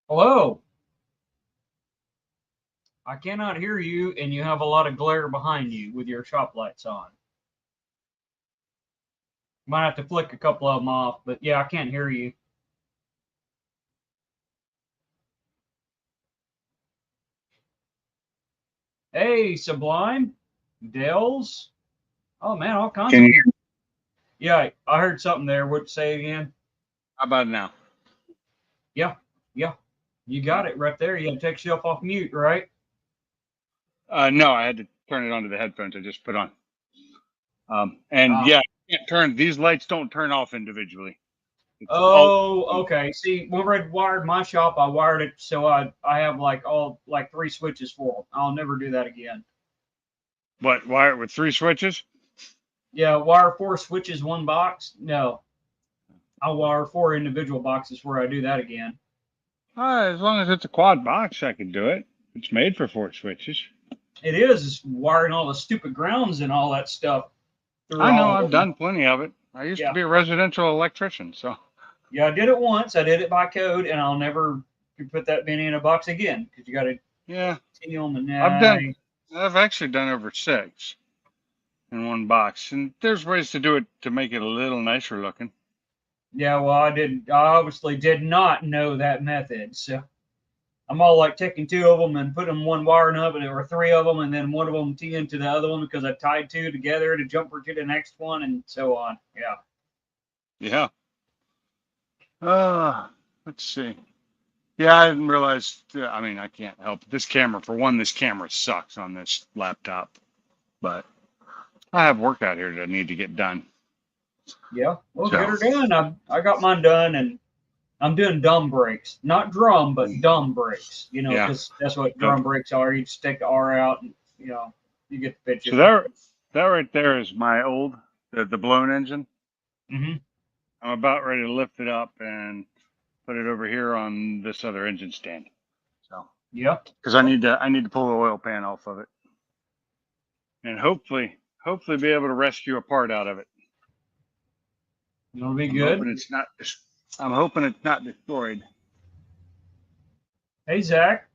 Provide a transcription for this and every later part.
Hello. I cannot hear you, and you have a lot of glare behind you with your shop lights on. Might have to flick a couple of them off, but yeah, I can't hear you. Hey, Sublime, Dells. Oh man, all kinds Can of you? people. Yeah, I heard something there. What'd you say again? How about now? Yeah, yeah, you got it right there. You had to take yourself off mute, right? No, I had to turn it onto the headphones I just put on. And Ah. yeah, you can't turn these lights. Don't turn off individually. It's all. Oh, okay. See, whenever I wired my shop, I wired it so I have like three switches for them. I'll never do that again. What, wire with 3 switches? Yeah, wire four switches, one box. No, I'll wire four individual boxes where I do that again. As long as it's a quad box, I can do it. It's made for 4 switches. It is wiring all the stupid grounds and all that stuff through I know. all I've of them. done plenty of it. I used to Yeah, be a residential electrician, so yeah, I did it once. I did it by code, and I'll never put that many in a box again because you got to yeah, see them and I've done. I've actually done over 6 in one box, and there's ways to do it to make it a little nicer looking. yeah. Well, I didn't. I obviously did not know that method, so I'm all like taking two of them and putting them one wiring up, and there were three of them, and then one of them teeing to the other one because I tied two together to jumper to the next one, and so on. Yeah. Yeah. Let's see. Yeah, I didn't realize. I mean, I can't help it. This camera, for one, this camera sucks on this laptop. But I have work out here that I need to get done. Yeah, well, get So, her done. I got mine done, and I'm doing dumb brakes, not drum, but dumb brakes. You know, yeah. because that's what Yep. drum brakes are. You just take the R out, and you get the So picture. that right there is my old the blown engine. Hmm. I'm about ready to lift it up and put it over here on this other engine stand. So, Yeah, because I need to pull the oil pan off of it, and hopefully be able to rescue a part out of it. it'll be I'm good. hoping it's not. I'm hoping it's not destroyed. Hey, Zach.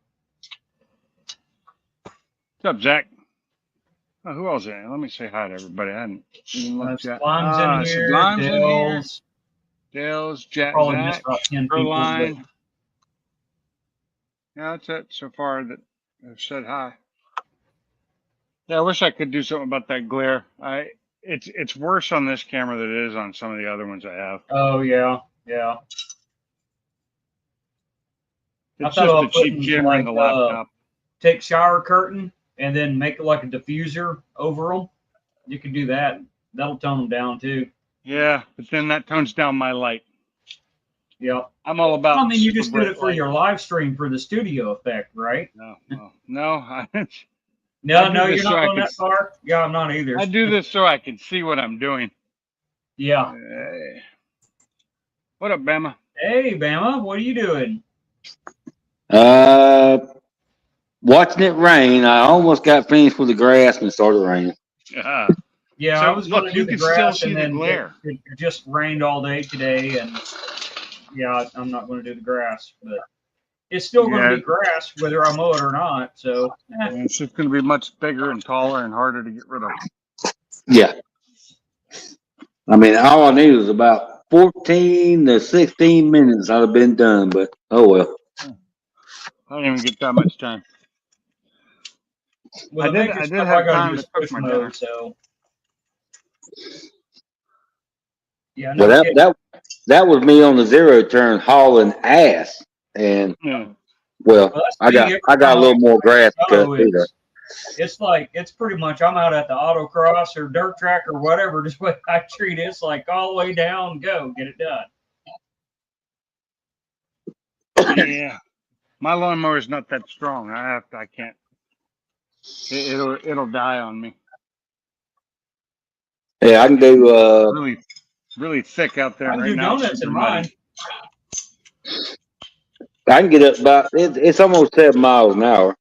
What's up, Zach? Oh, who else is in? Let me say hi to everybody. I hadn't even looked yet. Sublime's in here. Sublime's in here. Dale's. Dale's, I probably missed Zach, about 10 people, but Proline. Yeah, that's it so far that have said hi. Yeah, I wish I could do something about that glare. It's worse on this camera than it is on some of the other ones I have. oh yeah, yeah. I It's thought just a about cheap putting camera in like the laptop. take shower curtain and then make it like a diffuser over them. You could do that. That'll tone them down too. Yeah, but then that tones down my light. Yeah. I'm all I about mean, you super just did bright it for light. your live stream for the studio effect, right? No, no. I No, do no, you're this so not I going can. that far. Yeah, I'm not either. I do this so I can see what I'm doing. Yeah. What up, Bama? Hey, Bama, what are you doing? Uh, Watching it rain. I almost got finished with the grass and it started raining. Yeah. Yeah, I So was going to look, do you the can still grass, see and the then glare. it just rained all day today, and yeah, I'm not going to do the grass, but it's still going to Yeah, be grass whether I mow it or not. So, it's just going to be much bigger and taller and harder to get rid of. Yeah. I mean, all I need was about 14 to 16 minutes. I'd have been done, but oh well. I didn't even get that much time. with I the did. major I did stuff, I have got to time to use cook push my dinner. mode. So, yeah, Well, no kidding. that was me on the zero turn hauling ass, and Yeah. well, Well, that's I me. got Every I got time a I little more grass to cut go, too. There. it's like it's pretty much I'm out at the autocross or dirt track or whatever. Just what I treat it. It's like all the way down, go get it done. Yeah. My lawnmower is not that strong. I can't. It'll die on me. Yeah, I can do. Really, really thick out there I can right do now. It's donuts super in muddy. mine. I can get up about. It's almost 7 miles an hour.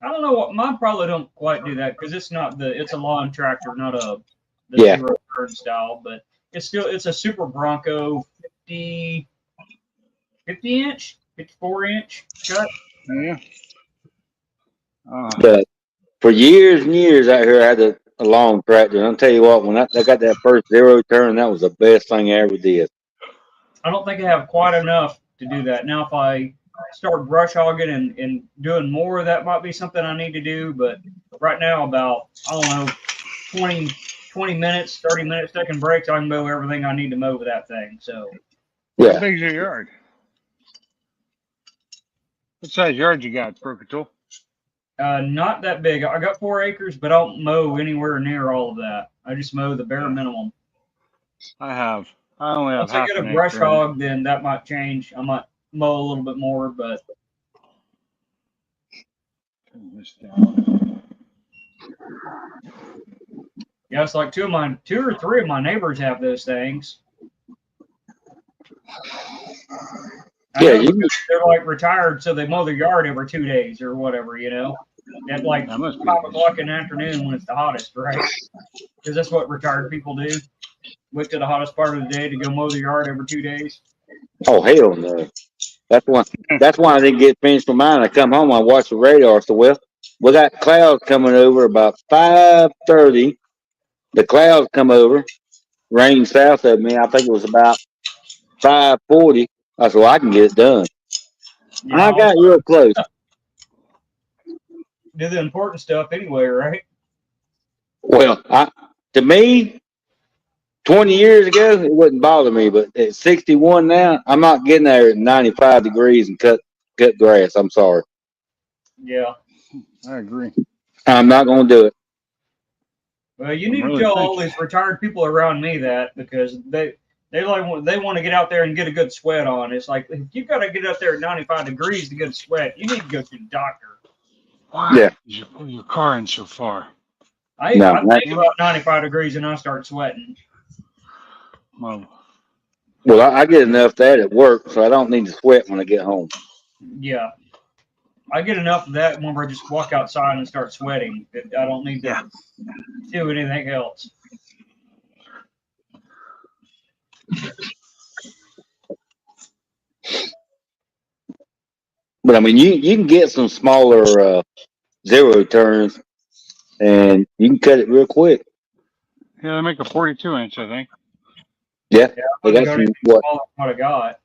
I don't know what mine probably don't quite do that because it's not it's a lawn tractor, not the Yeah. zero turn style, but it's a Super Bronco 50 inch, 54-inch cut. Yeah. But for years and years out here, I had a long tractor. And I'll tell you what, when I got that first zero turn, that was the best thing I ever did. I don't think I have quite enough to do that. Now, if I start brush hogging and doing more, that might be something I need to do. But right now, about, I don't know, 20 minutes, 30 minutes taking breaks, I can mow everything I need to mow with that thing. So, How Yeah. big's your yard? What size yard you got, Procatul? not that big. I got 4 acres, but I don't mow anywhere near all of that. I just mow the bare minimum. I only have Once I half get a an brush acre. hog, then that might change. I might mow a little bit more, but Turn this down. yeah, it's like two or three of my neighbors have those things. I Yeah, know you because they're like retired, so they mow their yard every 2 days or whatever, at like That must be 5 o'clock in the afternoon when it's the hottest, right? Because that's what retired people do. Wait to the hottest part of the day to go mow their yard every 2 days. oh hell no. That's why I didn't get finished with mine. I come home, I watch the radar. So well, we got clouds coming over about 5:30. The clouds come over, rain south of me. I think it was about 5:40. I said, well, I can get it done. I got real close. Do the important stuff anyway, right? Well, to me, 20 years ago, it wouldn't bother me, but at 61 now, I'm not getting there at 95 degrees and cut grass. I'm sorry. Yeah. I agree. I'm not going to do it. Well, you need to tell all these retired people around me that because they want to get out there and get a good sweat on. It's like if you got to get out there at 95 degrees to get a sweat, you need to go to the doctor. Why Yeah. did you pull your car in so far? I think about 95 degrees and I start sweating. Well, I get enough of that at work, so I don't need to sweat when I get home. Yeah. I get enough of that whenever I just walk outside and start sweating. I don't need to do anything else. But I mean, you can get some smaller zero turns, and you can cut it real quick. yeah, they make a 42-inch, I think. Yeah, Yeah, they got some what I got.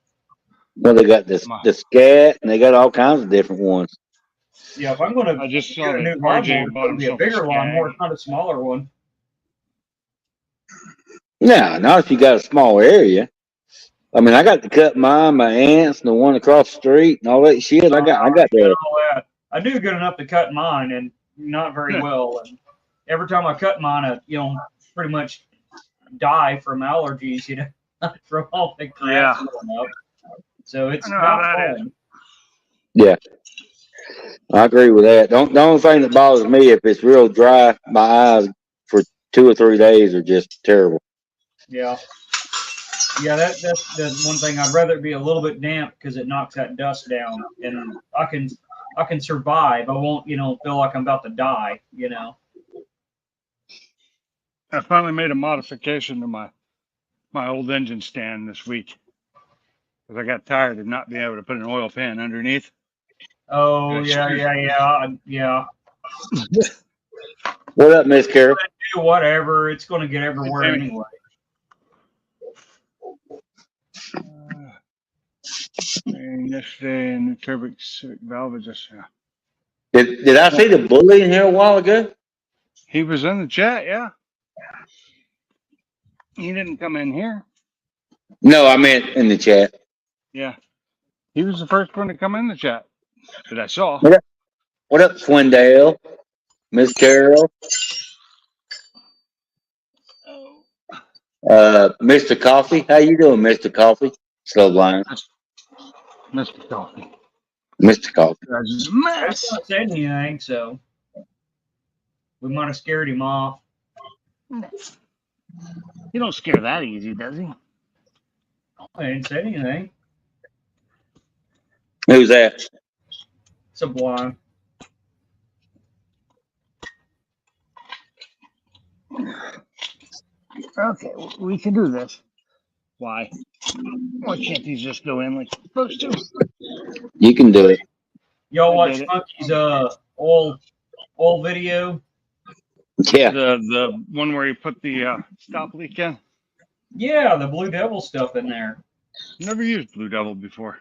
well, they got the scat, and they got all kinds of different ones. Yeah, if I'm going I to just saw get a that new lawnmower, RJ it's bought going to be a himself a bigger lawnmower, Skag. not a smaller one. No, not if you got a small area. I mean, I got to cut mine, my aunt's, and the one across the street, and all that shit. I got that. All that. I do good enough to cut mine, and not very well. And every time I cut mine, I pretty much die from allergies, from all the crap going up. So it's not fun. Yeah, I agree with that. The only thing that bothers me if it's real dry, my eyes for 2 or 3 days are just terrible. Yeah. Yeah, that's the one thing. I'd rather it be a little bit damp because it knocks that dust down, and I can survive. I won't, feel like I'm about to die. I finally made a modification to my old engine stand this week because I got tired of not being able to put an oil pan underneath. Oh yeah. What up, Miss Carol? Do whatever. It's going to get everywhere anyway. And yesterday, a new turbic civic valve just. Did I see the bully in here a while ago? He was in the chat, yeah. He didn't come in here. No, I meant in the chat. Yeah. He was the first one to come in the chat that I saw. What up, Swindale? Miss Carol? Mr. Coffee? How you doing, Mr. Coffee? Slow line. Mr. Coffee. Mr. Coffee. I just not said anything, so we might have scared him off. He don't scare that easy, does he? I didn't say anything. Who's that? Sublime. Okay, we can do this. Why? Why can't these just go in like you're supposed to? You can do it. Y'all I watch did it. Monkey's oil video? Yeah. The one where you put the stop leak in. Yeah, the Blue Devil stuff in there. Never used Blue Devil before.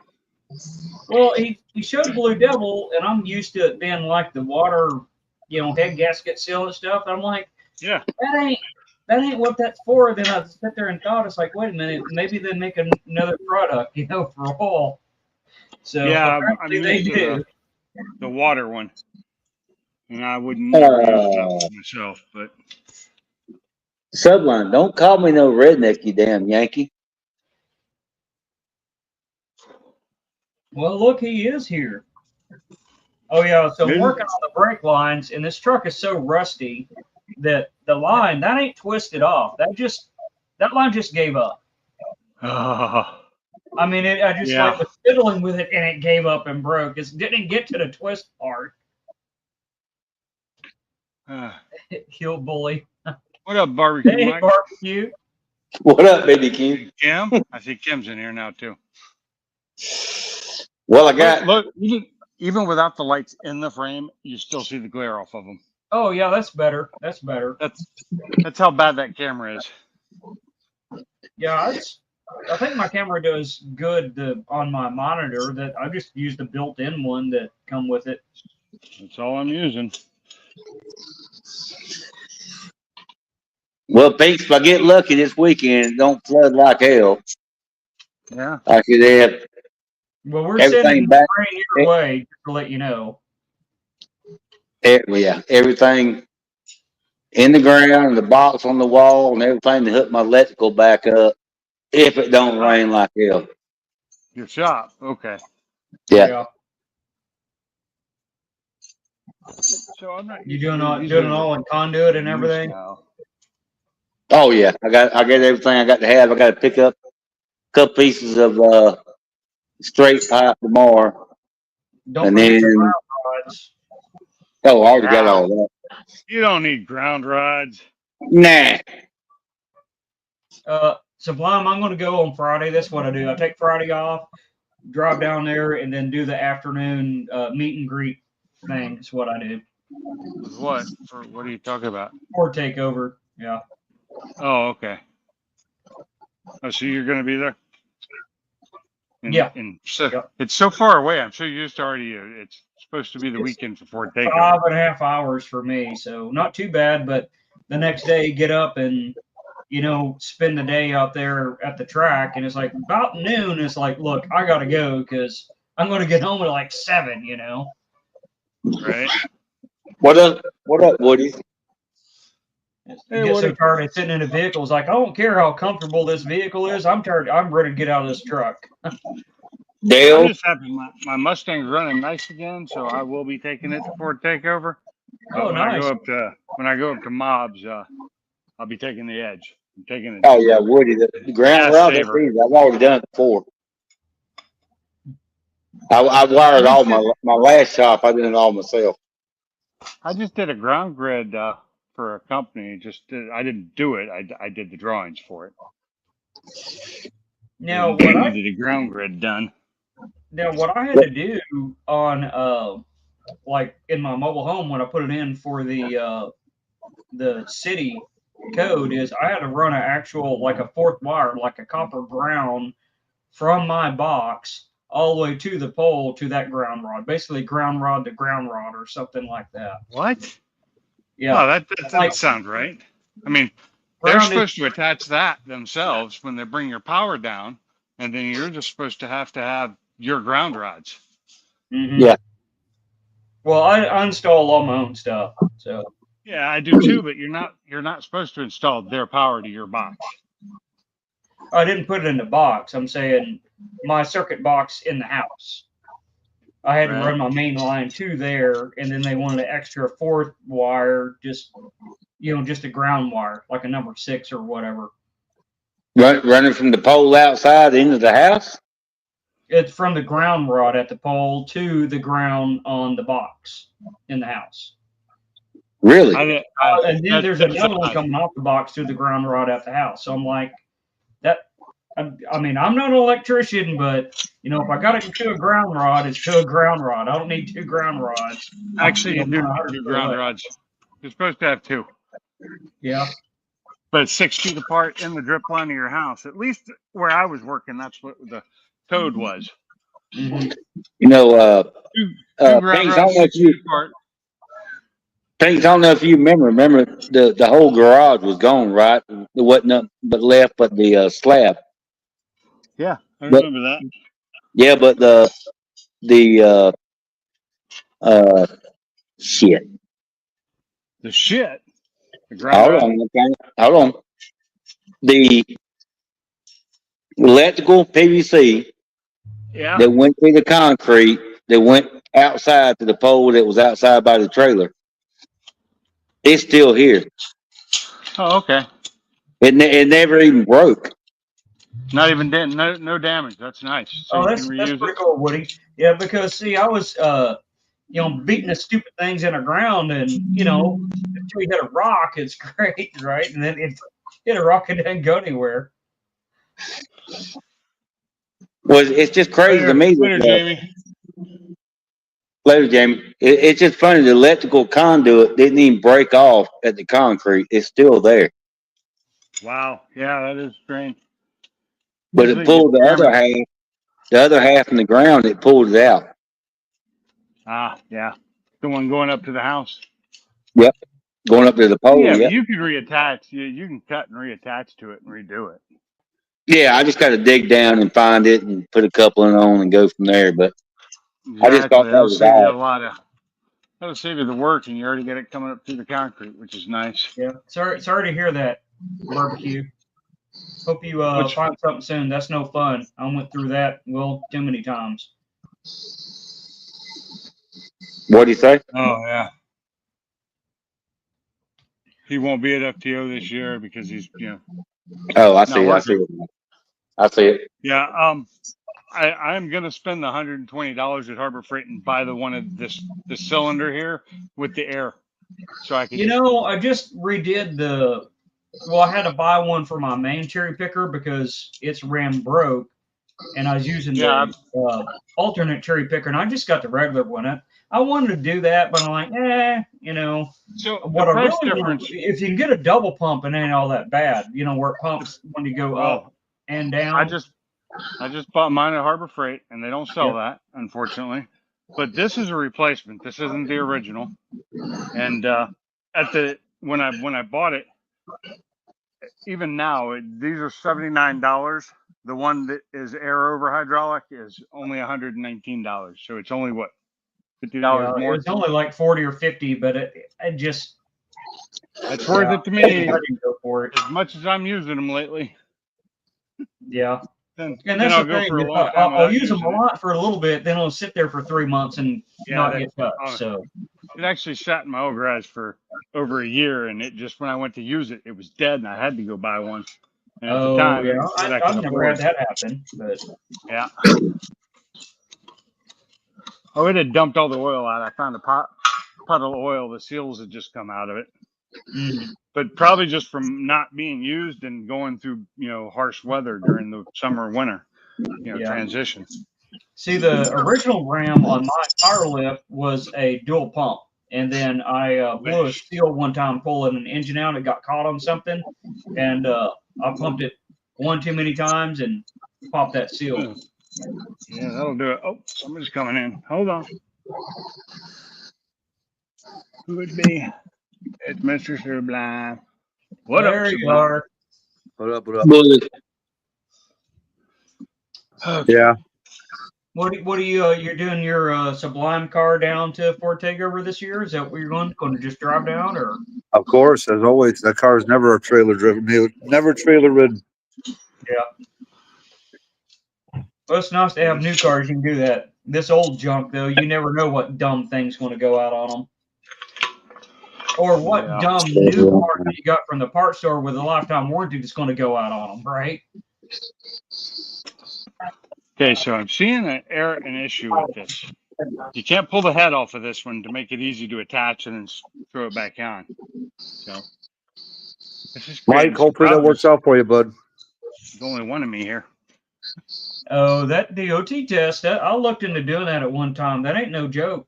Well, he showed Blue Devil, and I'm used to it being like the water, head gasket seal and stuff. I'm like, Yeah. that ain't what that's for. Then I sit there and thought, it's like, wait a minute, maybe they make another product, for oil. So Yeah, I'm apparently they used to do. the water one, and I would never use that one myself. But Subline, don't call me no redneck, you damn Yankee. Well, look, he is here. Oh yeah, so I'm Really? working on the brake lines, and this truck is so rusty that the line that ain't twisted off. That line just gave up. Oh, I mean, I just yeah. was fiddling with it, and it gave up and broke. It didn't get to the twist part. Hillbilly. What up, barbecue Hey, Mike? barbecue. What up, baby King? Kim? I see Kim's in here now too. Well, I got. Look, even without the lights in the frame, you still see the glare off of them. Oh yeah, that's better. That's better. That's how bad that camera is. Yeah, I think my camera does good on my monitor. That I just use the built-in one that come with it. That's all I'm using. Well, Peeps, if I get lucky this weekend, it don't flood like hell. Yeah. I should have Well, we're everything sending back. rain your way just to let you know. Yeah, everything in the ground, the box on the wall, and everything to hook my electrical back up. If it don't rain like hell. Your shop. Okay. Yeah. So I'm not. You doing it all in conduit and everything? Now. Oh yeah, I got everything I got to have. I got to pick up a couple pieces of straight pipe tomorrow. Don't And forget then, your ground rods. oh, I already got all that. You don't need ground rods. Nah. Sublime, I'm going to go on Friday. That's what I do. I take Friday off, drive down there, and then do the afternoon meet and greet thing. That's what I do. With what? For what are you talking about? Ford takeover. Yeah. Oh, okay. Oh, so you're going to be there? Yeah. So Yeah. It's so far away. I'm so used to already. It's supposed to be the weekend for Ford takeover. 5.5 hours for me, so not too bad. But the next day, get up and spend the day out there at the track, and it's like about noon. It's like, look, I gotta go because I'm going to get home at like 7. Right. What up, Woody? You get so tired of sitting in a vehicle. It's like, I don't care how comfortable this vehicle is. I'm tired. I'm ready to get out of this truck. Dale? I'm just happy my Mustang's running nice again, so I will be taking it to Ford takeover. Oh, when nice. When I go up to Mobs, I'll be taking the Edge. I'm taking it. Oh yeah, Woody. The ground rod. I've already done it before. I wired all my last shop. I did it all myself. I just did a ground grid for a company. I didn't do it. I did the drawings for it. Now what I needed a ground grid done. Now what I had to do on like in my mobile home when I put it in for the city code is I had to run an actual like a fourth wire, like a copper ground from my box all the way to the pole to that ground rod, basically ground rod to ground rod or something like that. What? Yeah. Oh, that doesn't sound right. I mean, they're supposed to attach that themselves when they bring your power down, and then you're just supposed to have your ground rods. Mm-hmm. Yeah. Well, I install all my own stuff, so. Yeah, I do too, but you're not supposed to install their power to your box. I didn't put it in the box. I'm saying my circuit box in the house. I had to run my main line to there, and then they wanted an extra fourth wire, just a ground wire, like a number 6 or whatever. Running from the pole outside into the house? It's from the ground rod at the pole to the ground on the box in the house. Really? And then there's another one coming off the box to the ground rod at the house. So I'm like, I mean, I'm not an electrician, but you know, if I got it to a ground rod, it's to a ground rod. I don't need 2 ground rods. Actually, you You know, do 100 do foot ground away. rods. You're supposed to have 2, Yeah. but 6 feet apart in the drip line of your house. At least where I was working, that's what the code was. Hmm. You know, Two ground Pinks, I don't rods know if 6 feet apart. Pinks, I don't know if you remember the whole garage was gone, right? There wasn't nothing but left but the slab. Yeah, I But remember that. yeah, but the uh shit. The shit. The ground Hold rod. on, okay? Hold on. The electrical PVC Yeah. that went through the concrete that went outside to the pole that was outside by the trailer. It's still here. Oh, okay. It never even broke. Not even no damage. That's nice. So Oh, you can that's reuse pretty it. cool, Woody. Yeah, because see, I was you know, beating the stupid things in the ground, and you know, until you hit a rock, it's great, right? And then it hit a rock, it didn't go anywhere. Well, it's just crazy to me Later, that Jamie. later, Jamie. It's just funny. The electrical conduit didn't even break off at the concrete. It's still there, Wow. Yeah, that is strange. but it Usually you pulled the jam other it. half. The other half in the ground, it pulled it out. Ah, yeah. The one going up to the house. Yep, going up to the pole. Yeah, but Yep. you can reattach. You can cut and reattach to it and redo it. Yeah, I just got to dig down and find it and put a coupling on and go from there. But I just thought Exactly. that That'll was save you a odd. lot of. That'll save you the work, and you already get it coming up through the concrete, which is nice. Yeah, sorry to hear that, barbecue. Hope you Which find something soon. That's no fun. I went through that too many times. What do you say? Oh yeah. He won't be at FTO this year because he's Oh, I not see. I see working. it. I see it. Yeah. I'm gonna spend the $120 at Harbor Freight and buy the one of this cylinder here with the air, so I could You just. know, I just redid the. Well, I had to buy one for my main cherry picker because its rim broke, and I was using Yeah. the alternate cherry picker, and I just got the regular one. I wanted to do that, but I'm like, you know, So the what I price really want, difference. if you can get a double pump, it ain't all that bad. You know, where it pumps when you go up Well, and I down. just bought mine at Harbor Freight, and they don't sell Yep. that, unfortunately. But this is a replacement. This isn't the original. And when I bought it, even now, these are $79. The one that is air over hydraulic is only $119. So it's only what, $50 Yeah, it more. was only like 40 or 50, but it just, It's worth yeah, it to I me. didn't go for it. As much as I'm using them lately, Yeah. then And that's I'll the go thing. for a If long time I'll without use them a using it. lot for a little bit, then it'll sit there for 3 months and Yeah, not get touched. So, it actually sat in my old garage for over a year, and it just when I went to use it, it was dead, and I had to go buy one. And at the oh time, yeah, it was what I I've could never had afford. that happen, but Yeah. Oh, it had dumped all the oil out. I found a puddle of oil. The seals had just come out of it. But probably just from not being used and going through, harsh weather during the summer, winter, yeah. transition. See, the original ram on my power lift was a dual pump, and then I blew a seal one time pulling an engine out. It got caught on something, and I pumped it one too many times and popped that seal. Yeah, that'll do it. Oh, somebody's coming in. Hold on. Who would be? It's Mr. Sublime. What up, There you Sublime? are. What up? What up? Bullet. Okay. Yeah. What do you you're doing your Sublime car down to Fort Takeover this year? Is that where you're going? Going to just drive down, or? Of course, as always, that car is never a trailer driven. Never trailer ridden. Yeah. Well, it's nice to have new cars. You can do that. This old junk, though, you never know what dumb thing's going to go out on them. Or what dumb new part that you got from the parts store with a lifetime warranty that's going to go out on them, right? Okay, so I'm seeing an issue with this. You can't pull the head off of this one to make it easy to attach and then throw it back on. So this is Mike, hopefully that works out for you, bud. There's only one of me here. Oh, that DOT test. I looked into doing that at one time. That ain't no joke.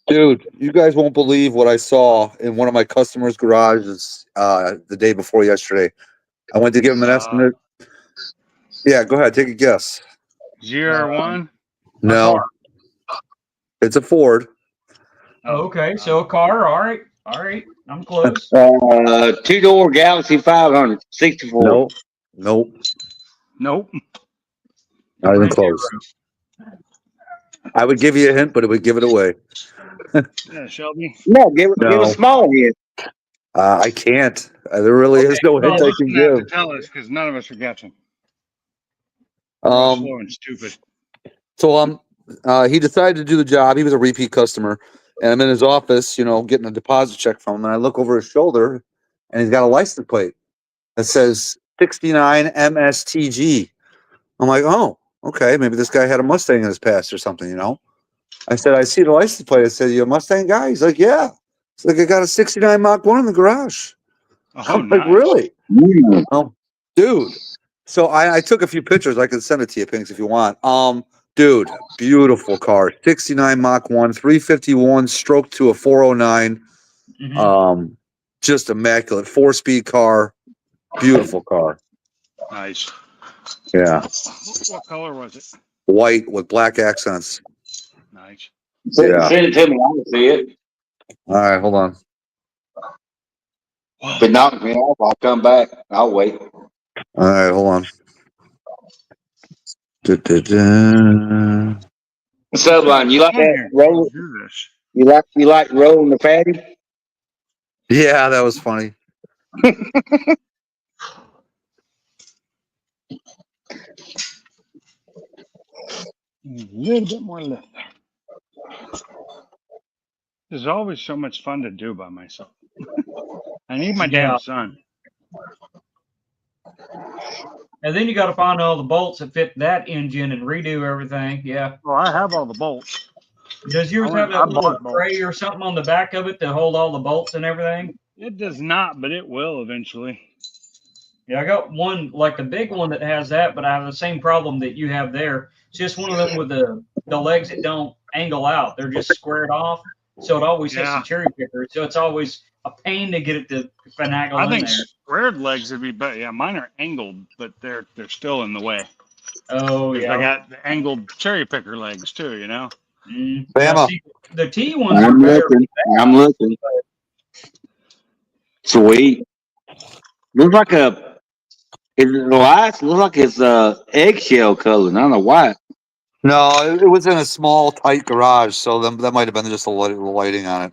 Dude, you guys won't believe what I saw in one of my customers' garages the day before yesterday. I went to give him an estimate. Yeah, go ahead, take a guess. GR1. No, car. it's a Ford. Okay, so a car. All right. I'm close. 2-door Galaxy 500, 64. Nope, Nope. not even Range close. Rover. I would give you a hint, but it would give it away. Yeah, Shelby. No, give a No. small hint. I can't. There really is no hint Well, I you can have to give. tell us because none of us are guessing. We're all slow and stupid. So he decided to do the job. He was a repeat customer, and I'm in his office, getting a deposit check from him. And I look over his shoulder, and he's got a license plate that says 69 MSTG. I'm like, oh, okay, maybe this guy had a Mustang in his past or something, I said, I see the license plate. I said, you a Mustang guy? He's like, yeah. It's like I got a 69 Mach 1 in the garage. Oh, I'm nice. like, really? Mm. Oh, dude. So I took a few pictures. I can send it to you, Pinks, if you want. Dude, beautiful car. 69 Mach 1, 351, stroke to a 409. Mhm. Just immaculate. 4-speed car. Beautiful car. Nice. Yeah. What color was it? White with black accents. Nice. Yeah. Send it to me. I can see it. All right, hold on. If it knocks me off, I'll come back. I'll wait. All right, hold on. Da-da-da. Subline, you like that roll? Do this. You like rolling the fatty? Yeah, that was funny. A little bit more lift. There's always so much fun to do by myself. I need my Yeah. damn son. And then you got to find all the bolts that fit that engine and redo everything. Yeah. Well, I have all the bolts. Does yours I have that little bought bolts. tray or something on the back of it to hold all the bolts and everything? It does not, but it will eventually. Yeah, I got one like the big one that has that, but I have the same problem that you have there. It's just one of them with the legs that don't angle out; they're just squared off, so it always hits the Yeah. cherry picker. So it's always a pain to get it to finagle I in think there. squared legs would be better. Yeah, mine are angled, but they're still in the way. Oh 'Cause yeah. I got the angled cherry picker legs too, you know? Yeah, Bama. see, the T ones are better. I'm looking. Sweet. Looks like the lights look like it's eggshell color, not a white. No, it was in a small, tight garage, so that might have been just the lighting on it.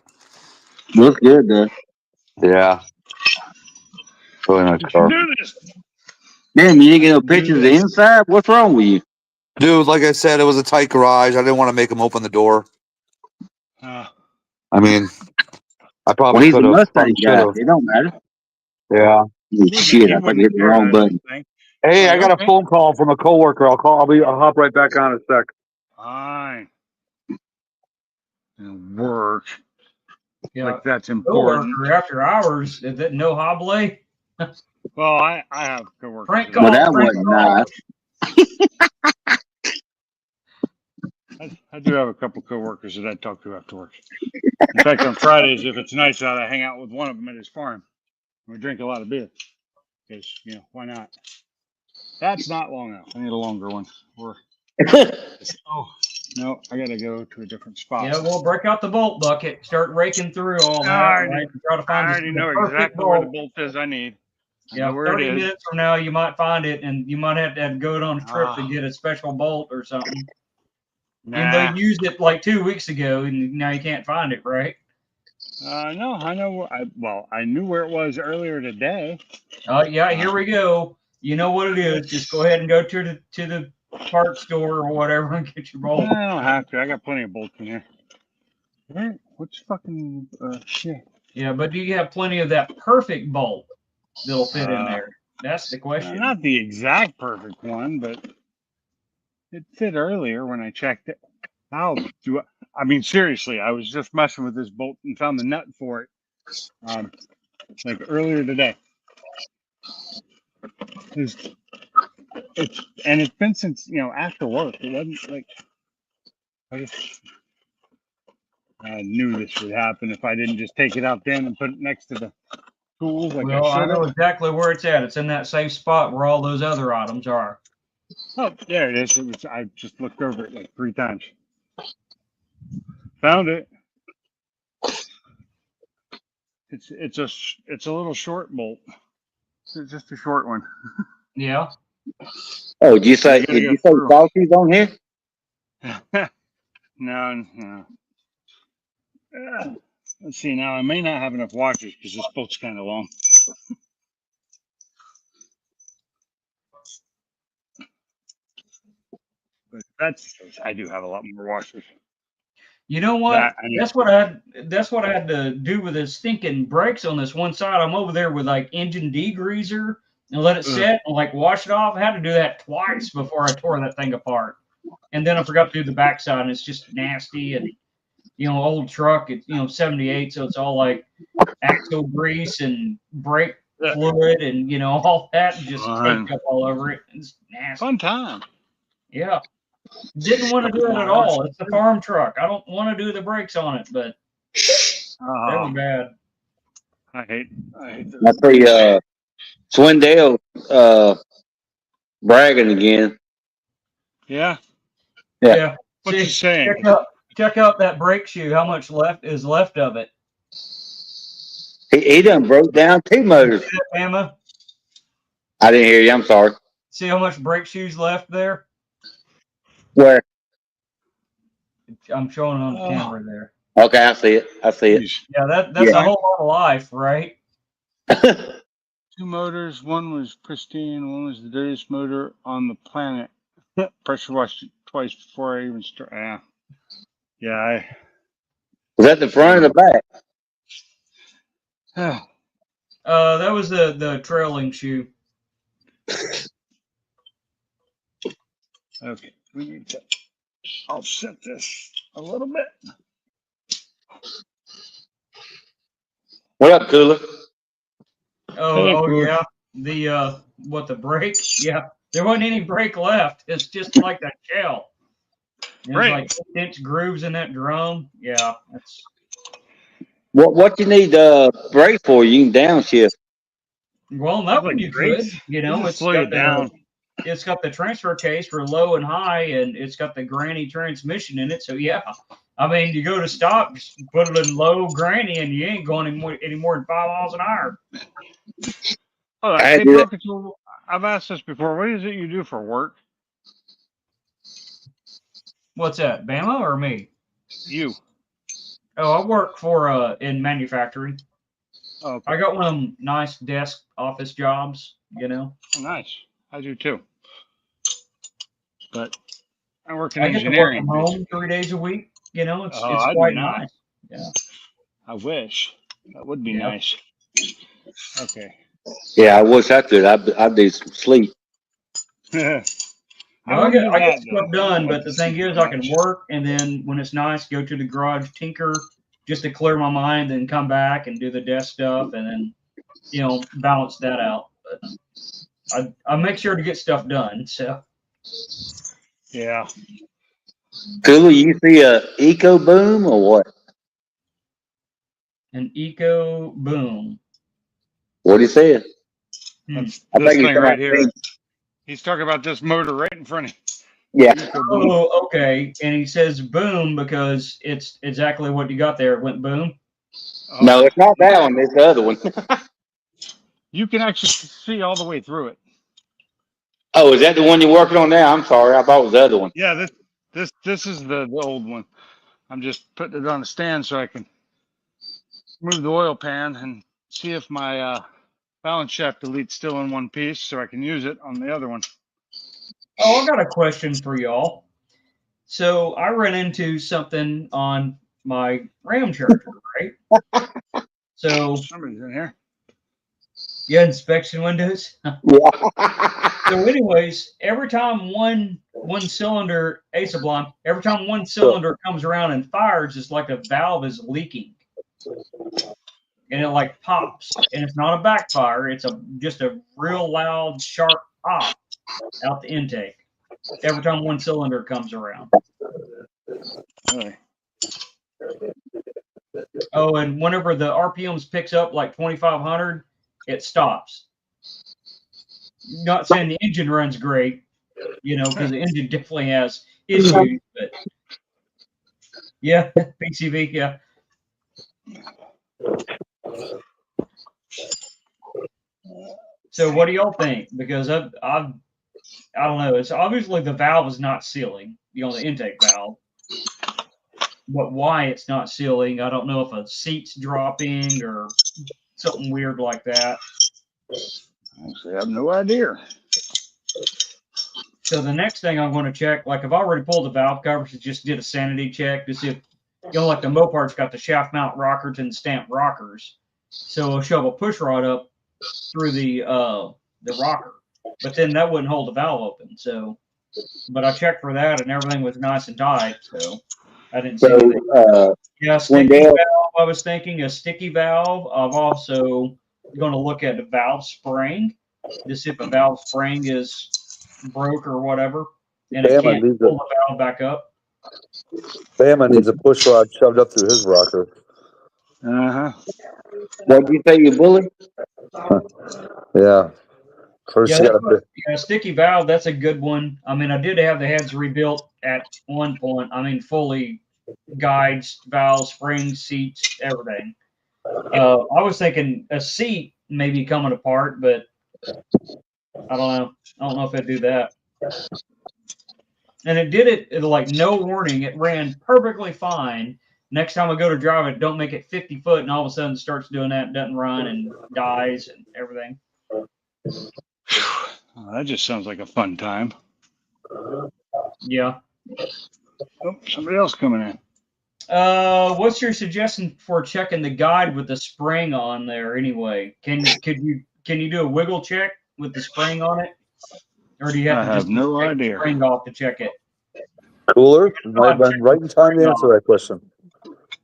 Looks good though. Yeah. Really nice We can car. do this. Damn, you didn't get no pictures of the inside? What's wrong with you? Dude, like I said, it was a tight garage. I didn't want to make him open the door. I mean, I Well, probably he's a could have. Mustang guy. It don't matter. Yeah. Shit, I think I hit the wrong button. Hey, I got Okay. a phone call from a coworker. I'll hop right back on in a sec. Fine. It'll work. Yeah. Like that's important. Coworker after hours, is that no hoblay? Well, I have coworkers. Prank that- call. Well, that prank wasn't call. nice. I do have a couple coworkers that I talk to after work. In fact, on Fridays, if it's nice out, I hang out with one of them at his farm. We drink a lot of beer. Because, why not? That's not long enough. I need a longer one. Oh, no, I got to go to a different spot. Yeah, we'll break out the bolt bucket, start raking through all that, I right? And try to I find already the know perfect exactly where the bolt. bolt is I need. I Yeah, know where 30 it is. minutes from now, you might find it, and you might have to go on a trip to get a special bolt or something. Even though Nah. you used it like 2 weeks ago, and now you can't find it, right? No, I know. I knew where it was earlier today. Yeah, here we go. You know what it is. Just go ahead and go to the parts store or whatever and get your bolt. I don't have to. I got plenty of bolts in here. Where? What's fucking shit? Yeah, but do you have plenty of that perfect bolt that'll fit in there? That's the question. Not the exact perfect one, but it fit earlier when I checked it. How do I mean, seriously, I was just messing with this bolt and found the nut for it, like earlier today. it's been since, after work. It wasn't like I knew this would happen if I didn't just take it out then and put it next to the tools like Well, I I should know have. exactly where it's at. It's in that safe spot where all those other items are. Oh, there it is. I just looked over it like 3 times. Found it. It's a little short bolt. It's just a short one. Yeah. Oh, did you gotta say go through. Salty's on here? No. Let's see. Now I may not have enough washers because this bolt's kind of long. But I do have a lot more washers. You know what? That I need. That's what I had to do with the stinking brakes on this one side. I'm over there with like engine degreaser and let it set and like wash it off. I had to do that twice before I tore that thing apart. And then I forgot to do the backside, and it's just nasty and old truck. It's 78, so it's all like axle grease and brake fluid and all that just caked up all over it. It's nasty. Fun time. Yeah. Didn't want to do it at all. It's a farm truck. I don't want to do the brakes on it, but they were bad. I hate I see Swindale bragging again. Yeah. Yeah. What's he saying? Check out that brake shoe. How much is left of it? He done broke down 2 motors. Emma, I didn't hear you. I'm sorry. see how much brake shoes left there? Where? I'm showing on the camera there. Okay, I see it. Yeah, that's a whole lot of life, right? 2 motors. One was pristine. One was the dirtiest motor on the planet. Pressure washed it twice before I even started. Yeah. Was that the front or the back? That was the trailing shoe. Okay, we need to offset this a little bit. What up, Cooler? Oh yeah. The brake? Yeah. There wasn't any brake left. It's just like that shell. There's like 6-inch grooves in that drum. Yeah. That's What you need brake for? You can downshift. well, that one you could. It's slow you down. It's got the transfer case for low and high, and it's got the granny transmission in it. So yeah, I mean, you go to stop, just put it in low granny, and you ain't going any more than 5 miles an hour. Oh, hey, Broken, I've asked this before. What is it you do for work? What's that, Bama or me? You. Oh, I work for in manufacturing. Oh, okay. I got one of them nice desk office jobs. Oh, nice. I do too. But I work in I get to work engineering. from home 3 days a week. It's I quite do not. nice. Yeah. I wish. That would be nice. Okay. Yeah, I wish I could. I'd do some sleep. I get stuff done, but the thing is, I can work, and then when it's nice, go to the garage, tinker, just to clear my mind, then come back and do the desk stuff, and then balance that out. But I make sure to get stuff done. So yeah. Cooler, you see a Eco Boom or what? An Eco Boom. What do you say? That's I this think thing right here. He's talking about this motor right in front of you. Yeah. Oh, okay. And he says boom because it's exactly what you got there. It went boom. No, it's not that one. It's the other one. You can actually see all the way through it. Oh, is that the one you're working on now? I'm sorry. I thought it was the other one. Yeah, this is the old one. I'm just putting it on a stand so I can move the oil pan and see if my balance shaft delete's still in one piece so I can use it on the other one. Oh, I got a question for y'all. So I ran into something on my RAM charger, right? So somebody's in here. Yeah, inspection windows. Yeah. So, anyways, every time one cylinder, Ace Sublime, every time one cylinder comes around and fires, it's like a valve is leaking, and it like pops, and it's not a backfire; it's just a real loud, sharp pop. out the intake every time one cylinder comes around. Really? Oh, and whenever the RPMs picks up like 2,500, it stops. Not saying the engine runs great, because the engine definitely has issues, but yeah, PCV, yeah. So what do y'all think? Because I don't know. It's obviously the valve is not sealing, the intake valve. But why it's not sealing, I don't know if a seat's dropping or something weird like that. Honestly, I have no idea. So the next thing I'm going to check, like I've already pulled the valve covers, just did a sanity check to see if, like the Mopart's got the shaft mount rockers and stamped rockers. So I'll shove a push rod up through the rocker, but then that wouldn't hold the valve open. So, but I checked for that and everything was nice and tight. So I didn't see anything. Yeah, sticky valve. I was thinking a sticky valve. I'm also going to look at the valve spring to see if a valve spring is broke or whatever, and it can't pull the valve back up. Bama needs a push rod shoved up through his rocker. What do you say, you bully? Yeah. First, sticky valve. That's a good one. I mean, I did have the heads rebuilt at one point. I mean, fully guides, valves, springs, seats, everything. I was thinking a seat maybe coming apart, but I don't know. I don't know if I'd do that. And it did it like no warning. It ran perfectly fine. Next time I go to drive it, don't make it 50 foot, and all of a sudden starts doing that, doesn't run, and dies and everything. Well, that just sounds like a fun time. Yeah. Oh, somebody else coming in. What's your suggestion for checking the guide with the spring on there? Anyway, can you do a wiggle check with the spring on it, or do you have to just no take idea. the spring off to check it? Cooler, right in time to answer that question.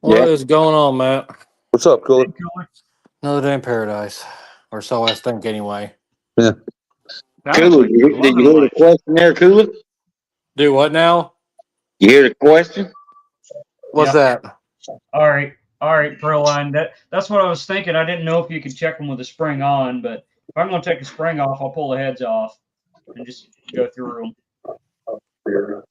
What is going on, Matt? What's up, Cooler? Another day in paradise, or so I think, anyway. Yeah. Cooler, did you hear the question there, Cooler? Do what now? You hear the question? What's that? All right, Proline. That's what I was thinking. I didn't know if you could check them with the spring on, but if I'm going to take the spring off, I'll pull the heads off and just go through them.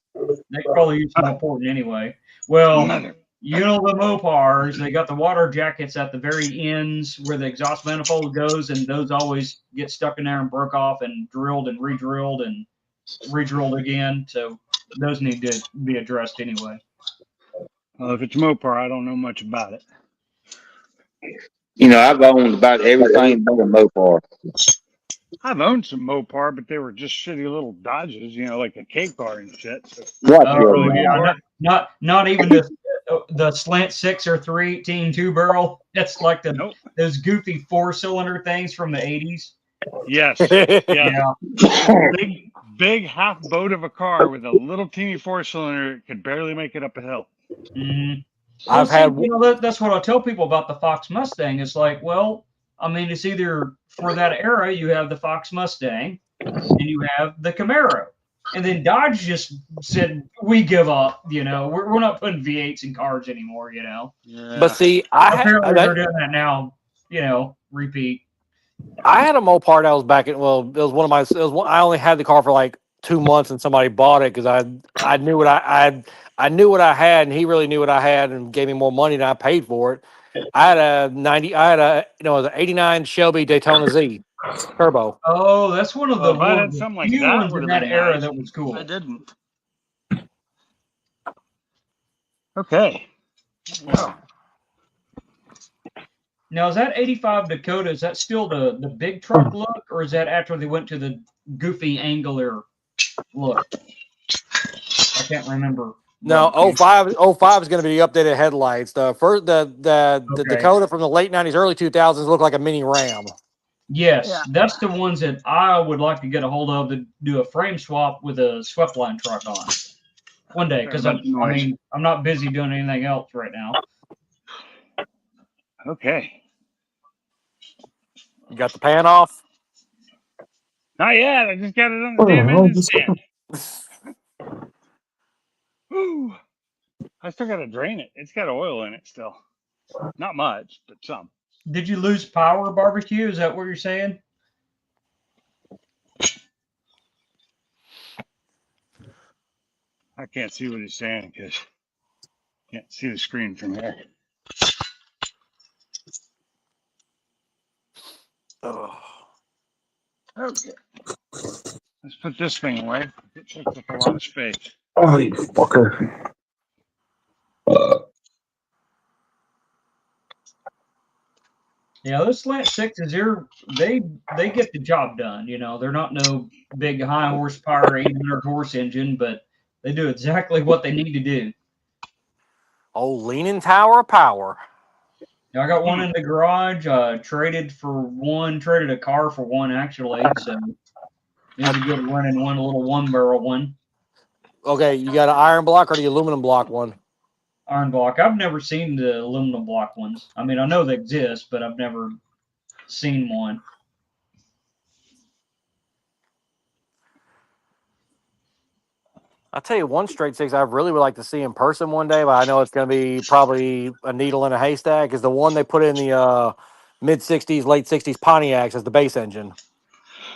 They probably use more important anyway. Well, the Mopars, they got the water jackets at the very ends where the exhaust manifold goes, and those always get stuck in there and broke off and drilled and re-drilled and re-drilled again. So those need to be addressed anyway. Well, if it's Mopar, I don't know much about it. I've owned about everything but a Mopar. I've owned some Mopar, but they were just shitty little Dodges, like a K car and shit. So. Not even the slant 6 or 318 2-barrel. That's like those goofy 4-cylinder things from the 80s. Yes. Yeah. Big half boat of a car with a little teeny 4-cylinder could barely make it up a hill. Mm-hmm. That's what I tell people about the Fox Mustang. It's like, well, I mean, it's either for that era you have the Fox Mustang and you have the Camaro, and then Dodge just said we give up. We're not putting V8s in cars anymore. Yeah. But see, apparently they're doing that now. Repeat. I had a Mopar that was back in. Well, it was one of my. I only had the car for like 2 months, and somebody bought it because I knew what I knew what I had, and he really knew what I had, and gave me more money than I paid for it. I had a 89 Shelby Daytona Z turbo. Oh, that's one of the ones like that in that era nice. That was cool. I didn't. Okay. Wow. Now, is that 85 Dakota? Is that still the big truck look, or is that after they went to the goofy angular look? I can't remember. No, 05 is going to be the updated headlights. The Dakota from the late 90s, early 2000s look like a mini Ram. Yes, that's the ones that I would like to get a hold of to do a frame swap with a Sweepline truck on one day, because I'm not busy doing anything else right now. Okay. You got the pan off? Not yet. I just got it on the damn engine stand. Whew. I still got to drain it. It's got oil in it still. Not much, but some. Did you lose power, barbecue? Is that what you're saying? I can't see what he's saying because can't see the screen from here. Oh. Okay. Let's put this thing away. It takes up a lot of space. Oh, you fucker. Yeah, those slant sixes, they get the job done. You know, they're not no big high horsepower 800 horse engine, but they do exactly what they need to do. Oh, Leaning Tower of Power. I got one in the garage. Traded a car for one actually. So it's a good running one, a little 1-barrel one. Okay, you got an iron block or the aluminum block one? Iron block. I've never seen the aluminum block ones. I mean, I know they exist, but I've never seen one. I'll tell you one straight six I really would like to see in person one day, but I know it's going to be probably a needle in a haystack, is the one they put in the mid-'60s, late-'60s Pontiacs as the base engine.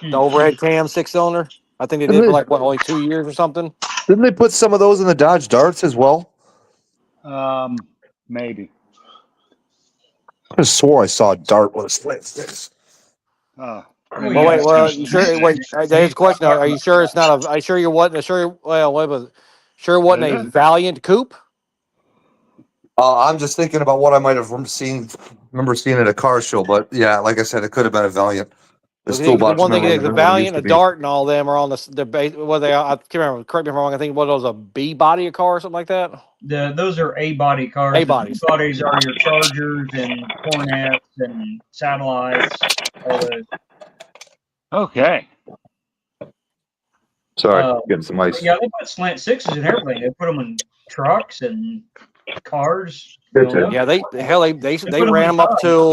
The overhead cam 6-cylinder. I think they did for like, what, only 2 years or something? Didn't they put some of those in the Dodge Darts as well? Maybe. I just swore I saw a Dart with a slant six. Well, wait, well, you sure? Wait, Dave's question: Are you sure it's not a? Are you sure you wasn't? Sure, well, what was it? Sure, it wasn't a Valiant coupe? I'm just thinking about what I might have remember seeing at a car show, but yeah, like I said, it could have been a Valiant. The one thing is the Valiant, the Dart, and all them are on the base. What they? I can't remember. Correct me if I'm wrong. I think what was a B body a car or something like that. Those are A body cars. A bodies. The B bodies are your Chargers and Cornettes and Satellites. All those. Okay. Sorry, getting some ice. Yeah, they put slant sixes and everything. They put them in trucks and cars. Yeah, they ran them up till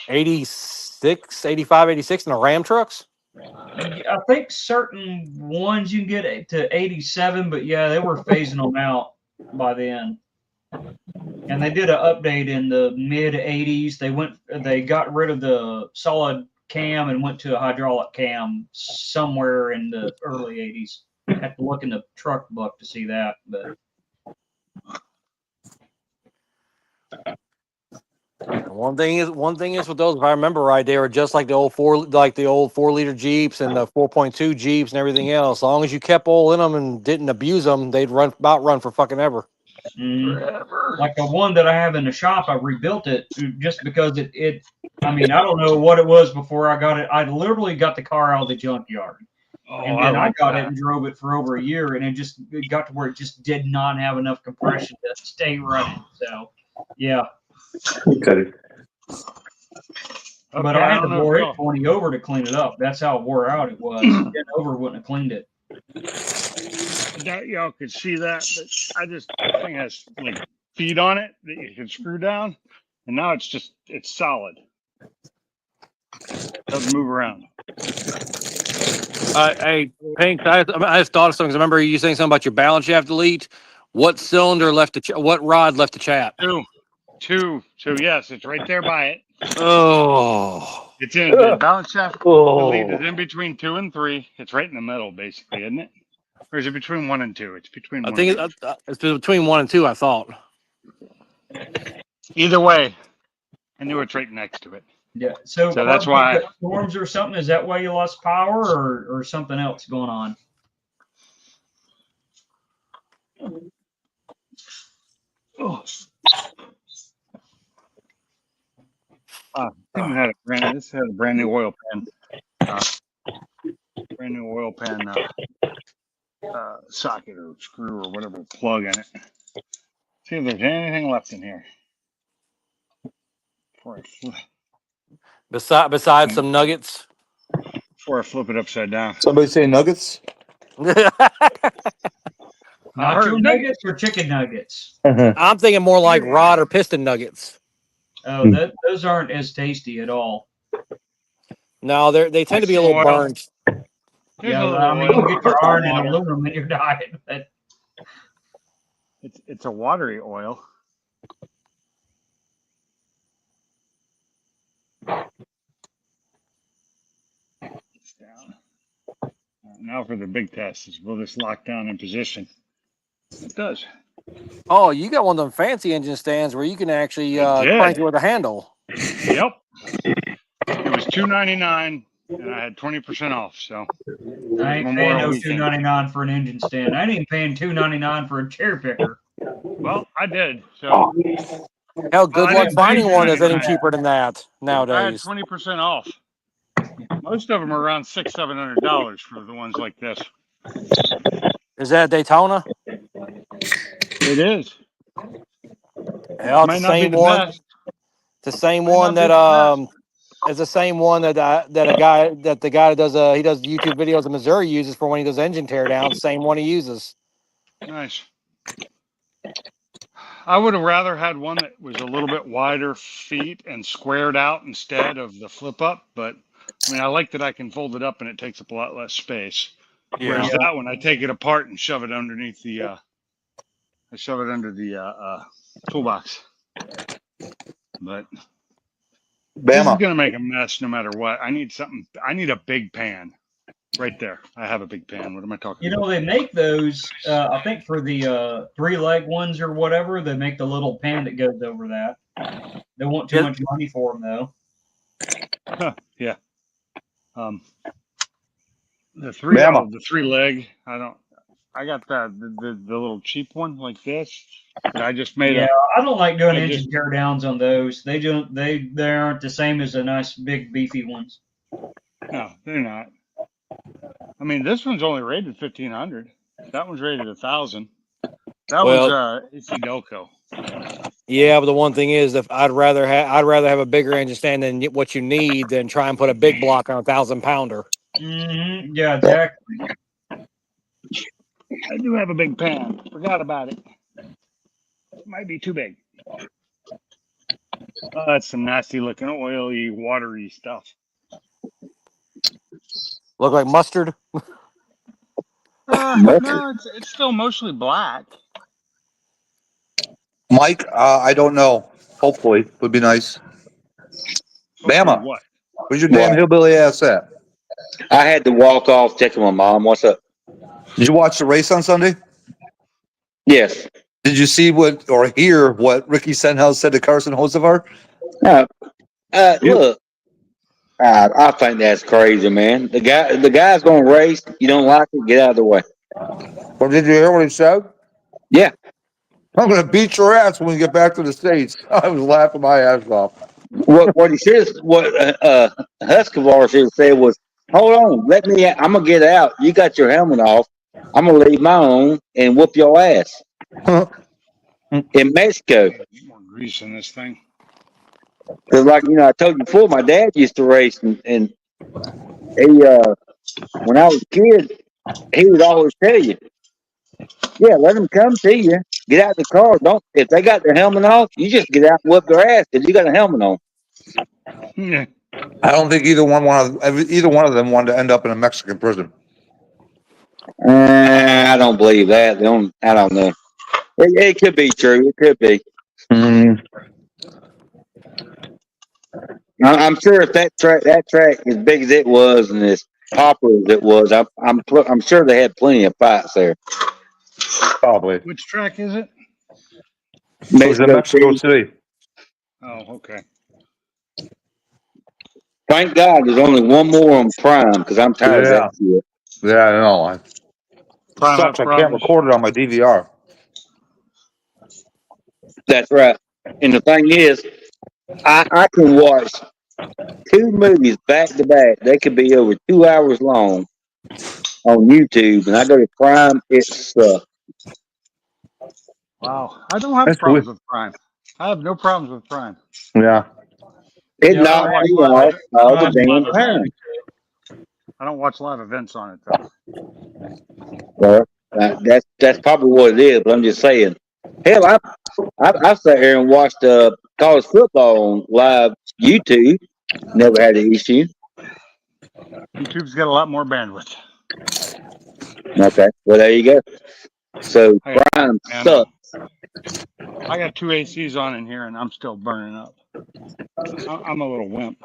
86, 85, 86 in the Ram trucks. I think certain ones you can get to 87, but yeah, they were phasing them out by then. And they did an update in the mid 80s. They got rid of the solid cam and went to a hydraulic cam somewhere in the early 80s. I have to look in the truck book to see that, but One thing is with those, if I remember right, they were just like the old 4-liter Jeeps and the 4.2 Jeeps and everything else. As long as you kept oil in them and didn't abuse them, they'd run for fucking ever. Like the one that I have in the shop, I rebuilt it just because it. I mean, I don't know what it was before I got it. I literally got the car out of the junkyard, and then I got it and drove it for over a year, and it got to where it just did not have enough compression to stay running. So, yeah. Okay. But I had to bore it 20 over to clean it up. That's how wore out it was. 10 over wouldn't have cleaned it. That y'all could see that, but this thing has like feet on it that you can screw down, and now it's solid. Doesn't move around. Hey, Pink, I just thought of something. Remember you saying something about your balance shaft delete? What cylinder left what rod left the chat? Two. So yes, it's right there by it. Oh. It's in the balance shaft delete is in between 2 and 3. It's right in the middle, basically, isn't it? Or is it between 1 and 2? It's between. I think it's between 1 and 2. I thought. Either way, I knew it's right next to it. Yeah. So that's why storms or something. Is that why you lost power, or something else going on? Oh. This had a brand new oil pan. Brand new oil pan socket or screw or whatever plug in it. See if there's anything left in here. Besides some nuggets. Before I flip it upside down. Somebody say nuggets? Nacho nuggets or chicken nuggets? I'm thinking more like rod or piston nuggets. Oh, those aren't as tasty at all. No, they tend to be a little burnt. Here's Yeah, a little I mean, oil. you get your iron and Water. aluminum in your diet, but It's a watery oil. It's down. Now for the big test is will this lock down in position? It does. Oh, you got one of them fancy engine stands where you can actually I did. crank it with a handle. Yep. It was $2.99 and I had 20% off. So I ain't paying Memorial no weekend. $2.99 for an engine stand. I ain't even paying $2.99 for a chair picker. Well, I did. So Hell, good I luck didn't finding pay one that's any $2.99. cheaper than that I had nowadays. 20% off. Most of them are around $600-700 for the ones like this. Is that a Daytona? It is. Hell, it's Might the not be same the one. best. The same Might one not be that the best. is the same one that the guy that does he does YouTube videos in Missouri uses for when he does engine teardowns. Same one he uses. Nice. I would have rather had one that was a little bit wider feet and squared out instead of the flip up, but I mean, I like that I can fold it up and it takes up a lot less space. Whereas that one, I take it apart and shove it underneath the, I shove it under the toolbox. But this is Bama. gonna make a mess no matter what. I need something. I need a big pan. Right there. I have a big pan. What am I talking You about? know, they make those, I think for the 3-leg ones or whatever, they make the little pan that goes over that. They want too Yeah. much money for them, though. Yeah. The Bama. 3-leg. I got the little cheap one like this. That I just made Yeah, I don't like doing I engine just- teardowns on those. They aren't the same as the nice big beefy ones. No, they're not. I mean, this one's only rated 1,500. That one's rated 1,000. That Well- one's Delco. Yeah, but the one thing is, if I'd rather have a bigger engine stand than what you need than try and put a big block on a 1,000-pounder. Mm-hmm. Yeah, exactly. I do have a big pan. Forgot about it. It might be too big. Oh, that's some nasty looking oily, watery stuff. Look like mustard. No, it's still mostly black. Mike, I don't know. Hopefully, would be nice. Bama. What? Where's your damn What? hillbilly ass at? I had to walk off checking my mom. What's up? Did you watch the race on Sunday? Yes. Did you see or hear what Ricky Stenhouse said to Carson Hocevar? Look, I think that's crazy, man. The guy's gonna race. You don't like it? Get out of the way. Or did you hear what he said? Yeah. I'm going to beat your ass when we get back to the States. I was laughing my ass off. What he says, what Husqvarna should have said was, "Hold on, let me. I'm gonna get out. You got your helmet off. I'm gonna leave my own and whoop your ass in Mexico." More grease in this thing. Because, like I told you before, my dad used to race, and he, when I was a kid, he would always tell you, "Yeah, let them come to you. Get out the car. Don't if they got their helmet off, you just get out and whoop their ass because you got a helmet on." Yeah. I don't think either one of them wanted to end up in a Mexican prison. I don't believe that. I don't know. It could be true. It could be. I'm sure if that track as big as it was and as popular as it was, I'm sure they had plenty of fights there. Probably. Which track is it? It was in Mexico City. Oh, okay. Thank God there's only one more on Prime because I'm tired of that shit. Yeah, I know. Prime Sucks. I can't problems. record it on my DVR. That's right. And the thing is, I can watch 2 movies back to back. They could be over 2 hours long on YouTube, and I go to Prime. It sucks. Wow. I don't have That's problems with Prime. I have no problems with Prime. Yeah. It Yeah, knocks I me don't off all watch the live damn time. events. I don't watch live events on it though. Well, that's probably what it is. But I'm just saying. Hell, I sat here and watched college football on live YouTube. Never had an issue. YouTube's got a lot more bandwidth. Okay. Well, there you go. So I got, crime and, sucks. I got 2 ACs on in here, and I'm still burning up. I'm a little wimp.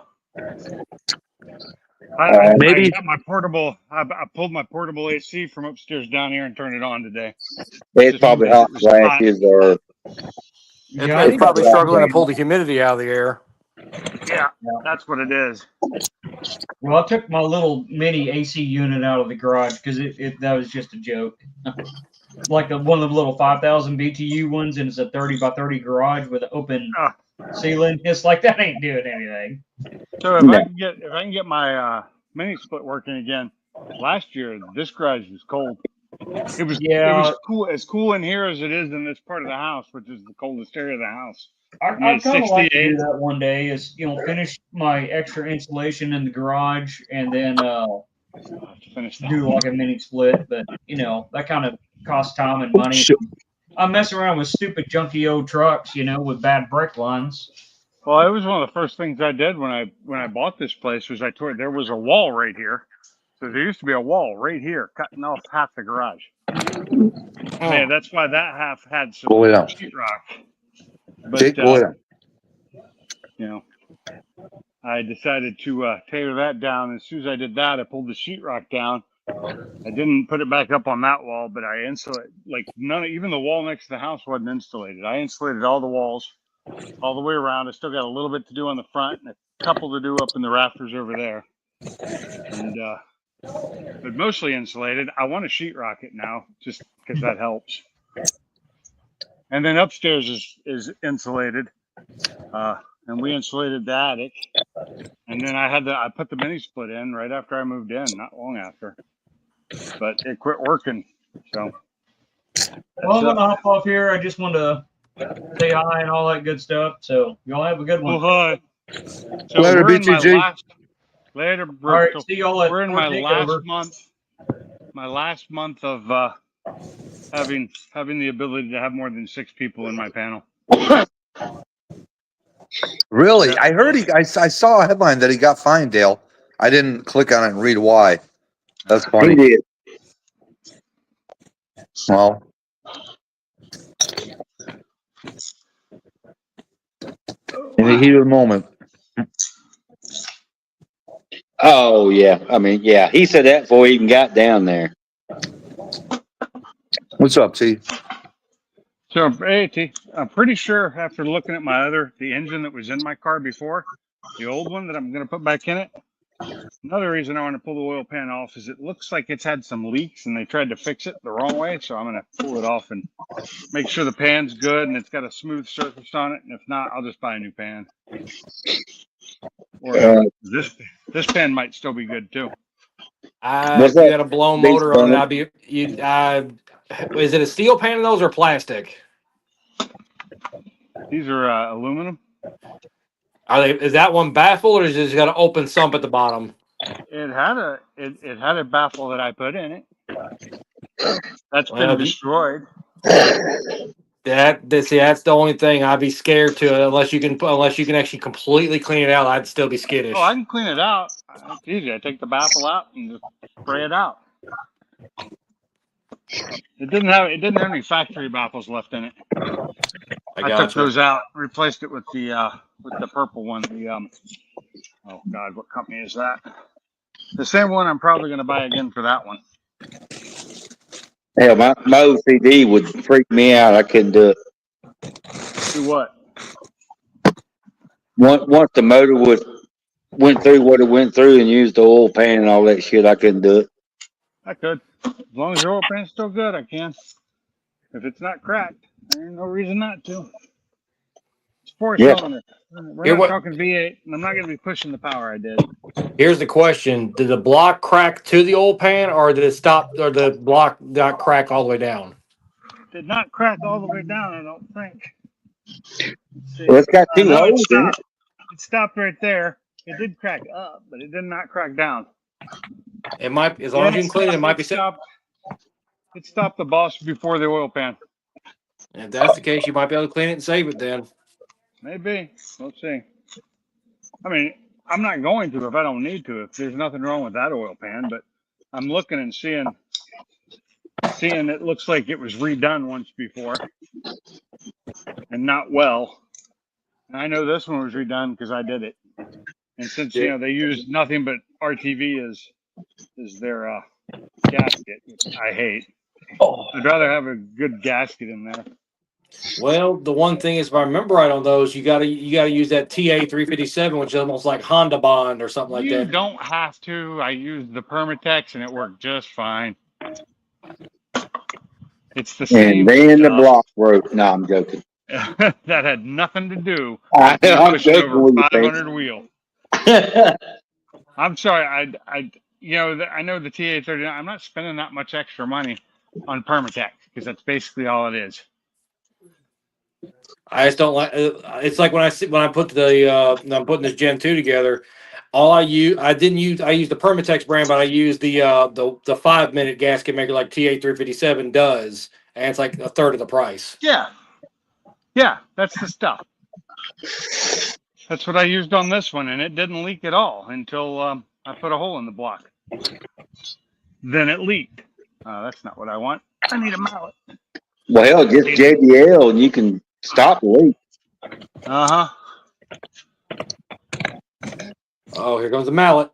I Maybe got my portable. I pulled my portable AC from upstairs down here and turned it on today. It's Just probably because hot it was hot. flashes or Yeah, I It's need probably to struggling to upgrade. pull the humidity out of the air. Yeah, that's what it is. Well, I took my little mini AC unit out of the garage because that was just a joke. Like one of the little 5,000 BTU ones, and it's a 30 by 30 garage with an open Uh, ceiling. It's like that ain't doing anything. so if No. I can get my mini split working again, last year this garage was cold. It was Yeah, cool in here as it is in this part of the house, which is the coldest area of the house. I'd kind of like to 68. do that one day. Is finish my extra insulation in the garage and then I'll have to finish that. do like a mini split. But that kind of costs time and money. Shit. I mess around with stupid junky old trucks, with bad brake lines. Well, it was one of the first things I did when I bought this place was there was a wall right here. So there used to be a wall right here cutting off half the garage. Man, that's why that half had some Go lay down. sheetrock. But Jake, go lay down. I decided to tear that down. As soon as I did that, I pulled the sheetrock down. I didn't put it back up on that wall, but I insulated even the wall next to the house wasn't insulated. I insulated all the walls all the way around. I still got a little bit to do on the front and a couple to do up in the rafters over there. And but mostly insulated. I want to sheetrock it now just because that helps. And then upstairs is insulated. And we insulated the attic. And then I put the mini split in right after I moved in, not long after. But it quit working. So Well, I'm gonna hop off here. I just wanted to say hi and all that good stuff. So y'all have a good one. hi. So Later, we're in my BTG. later, All right, Bristol. see y'all at We're in Fort my Takeover. last month of having the ability to have more than 6 people in my panel. Really? Yeah. I heard I saw a headline that he got fined, Dale. I didn't click on it and read why. That's He funny. did. Well, in the heat of the moment. Oh yeah. I mean, yeah. He said that before he even got down there. What's up, T? So, hey, I'm pretty sure after looking at the engine that was in my car before, the old one that I'm going to put back in it, another reason I want to pull the oil pan off is it looks like it's had some leaks and they tried to fix it the wrong way. So I'm going to pull it off and make sure the pan's good and it's got a smooth surface on it. And if not, I'll just buy a new pan. Or this pan might still be good too. What's If you that? had a blown Big motor on stunner? it, is it a steel pan in those or plastic? These are aluminum. Is that one baffled or is it just got an open sump at the bottom? It had a baffle that I put in it. That's Well, been destroyed. That's the only thing I'd be scared to unless you can actually completely clean it out. I'd still be skittish. Oh, I can clean it out. It's easy. I take the baffle out and just spray it out. It didn't have any factory baffles left in it. I took those out, replaced it with the purple one. Oh God, what company is that? The same one I'm probably going to buy again for that one. Hell, my OCD would freak me out. I couldn't do it. Do what? Once the motor went through what it went through and used the oil pan and all that shit, I couldn't do it. I could. As long as the oil pan's still good, I can. If it's not cracked, there ain't no reason not to. It's 4-cylinder. We're not talking V8, and I'm not going to be pushing the power I did. Here's the question: did the block crack to the old pan, or did it stop, or the block not crack all the way down? Did not crack all the way down, I don't think. Well, it's got 2 holes in it. It stopped right there. It did crack up, but it did not crack down. It might, as long as you can clean it, it might be set. It stopped the boss before the oil pan. If that's the case, you might be able to clean it and save it then. Maybe. We'll see. I mean, I'm not going to if I don't need to, if there's nothing wrong with that oil pan, but I'm looking and seeing it looks like it was redone once before and not well. And I know this one was redone because I did it. And since you know they use nothing but RTV is their gasket, which I hate. I'd rather have a good gasket in there. Well, the one thing is, if I remember right on those, you gotta use that TA 357, which is almost like Honda Bond or something like You that. don't have to. I used the Permatex and it worked just fine. It's the same And then the stuff. block broke. No, I'm joking. That had nothing to do I'm with me pushing joking over with you, 500 wheel. I'm sorry. I know the TA39. I'm not spending that much extra money on Permatex because that's basically all it is. I just don't like. It's like when I put I'm putting this Gen 2 together. I used the Permatex brand, but I used the 5-minute gasket maker like TA 357 does, and it's like a third of the price. Yeah, that's the stuff. That's what I used on this one, and it didn't leak at all until I put a hole in the block. Then it leaked. That's not what I want. I need a mallet. Well, just JBL and you can stop the leak. Uh-huh. Oh, here comes the mallet.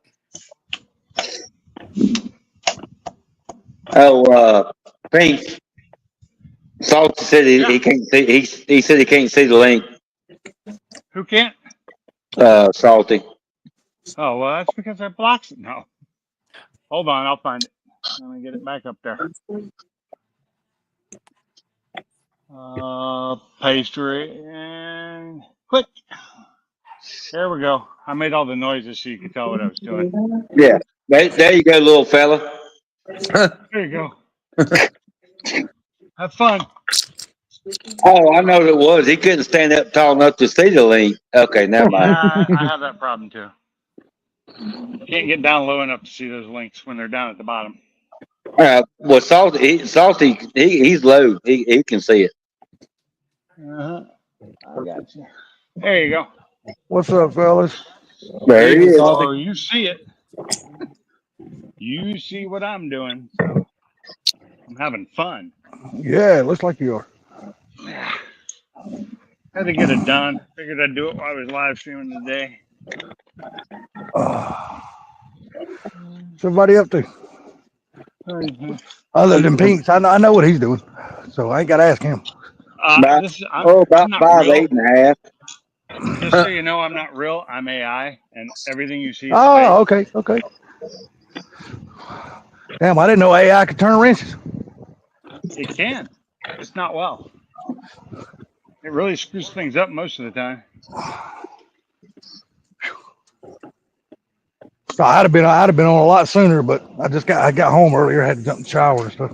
Oh, Pink. Salt said he can't see. He said he can't see the link. Who can't? Salty. Oh, well, that's because I blocked it now. Hold on, I'll find it. Let me get it back up there. Pastry and click. There we go. I made all the noises so you could tell what I was doing. Yeah. There you go, little fella. There you go. Have fun. Oh, I know what it was. He couldn't stand up tall enough to see the link. Okay, never mind. I have that problem too. Can't get down low enough to see those links when they're down at the bottom. Well, Salty, he's low. He can see it. Uh-huh. I got you. There you go. What's up, fellas? There he is. Oh, you see it. You see what I'm doing. So I'm having fun. Yeah, it looks like you are. Had to get it done. Figured I'd do it while I was live streaming today. Somebody up to other than Pinks? I know what he's doing, so I ain't got to ask him. About I'm not 5'8" and a half. Just so you know, I'm not real. I'm AI, and everything you see is Oh, okay. Damn, I didn't know AI could turn wrenches. fake. It can. It's not well. It really screws things up most of the time. So I'd have been on a lot sooner, but I got home earlier, had to jump in the shower and stuff.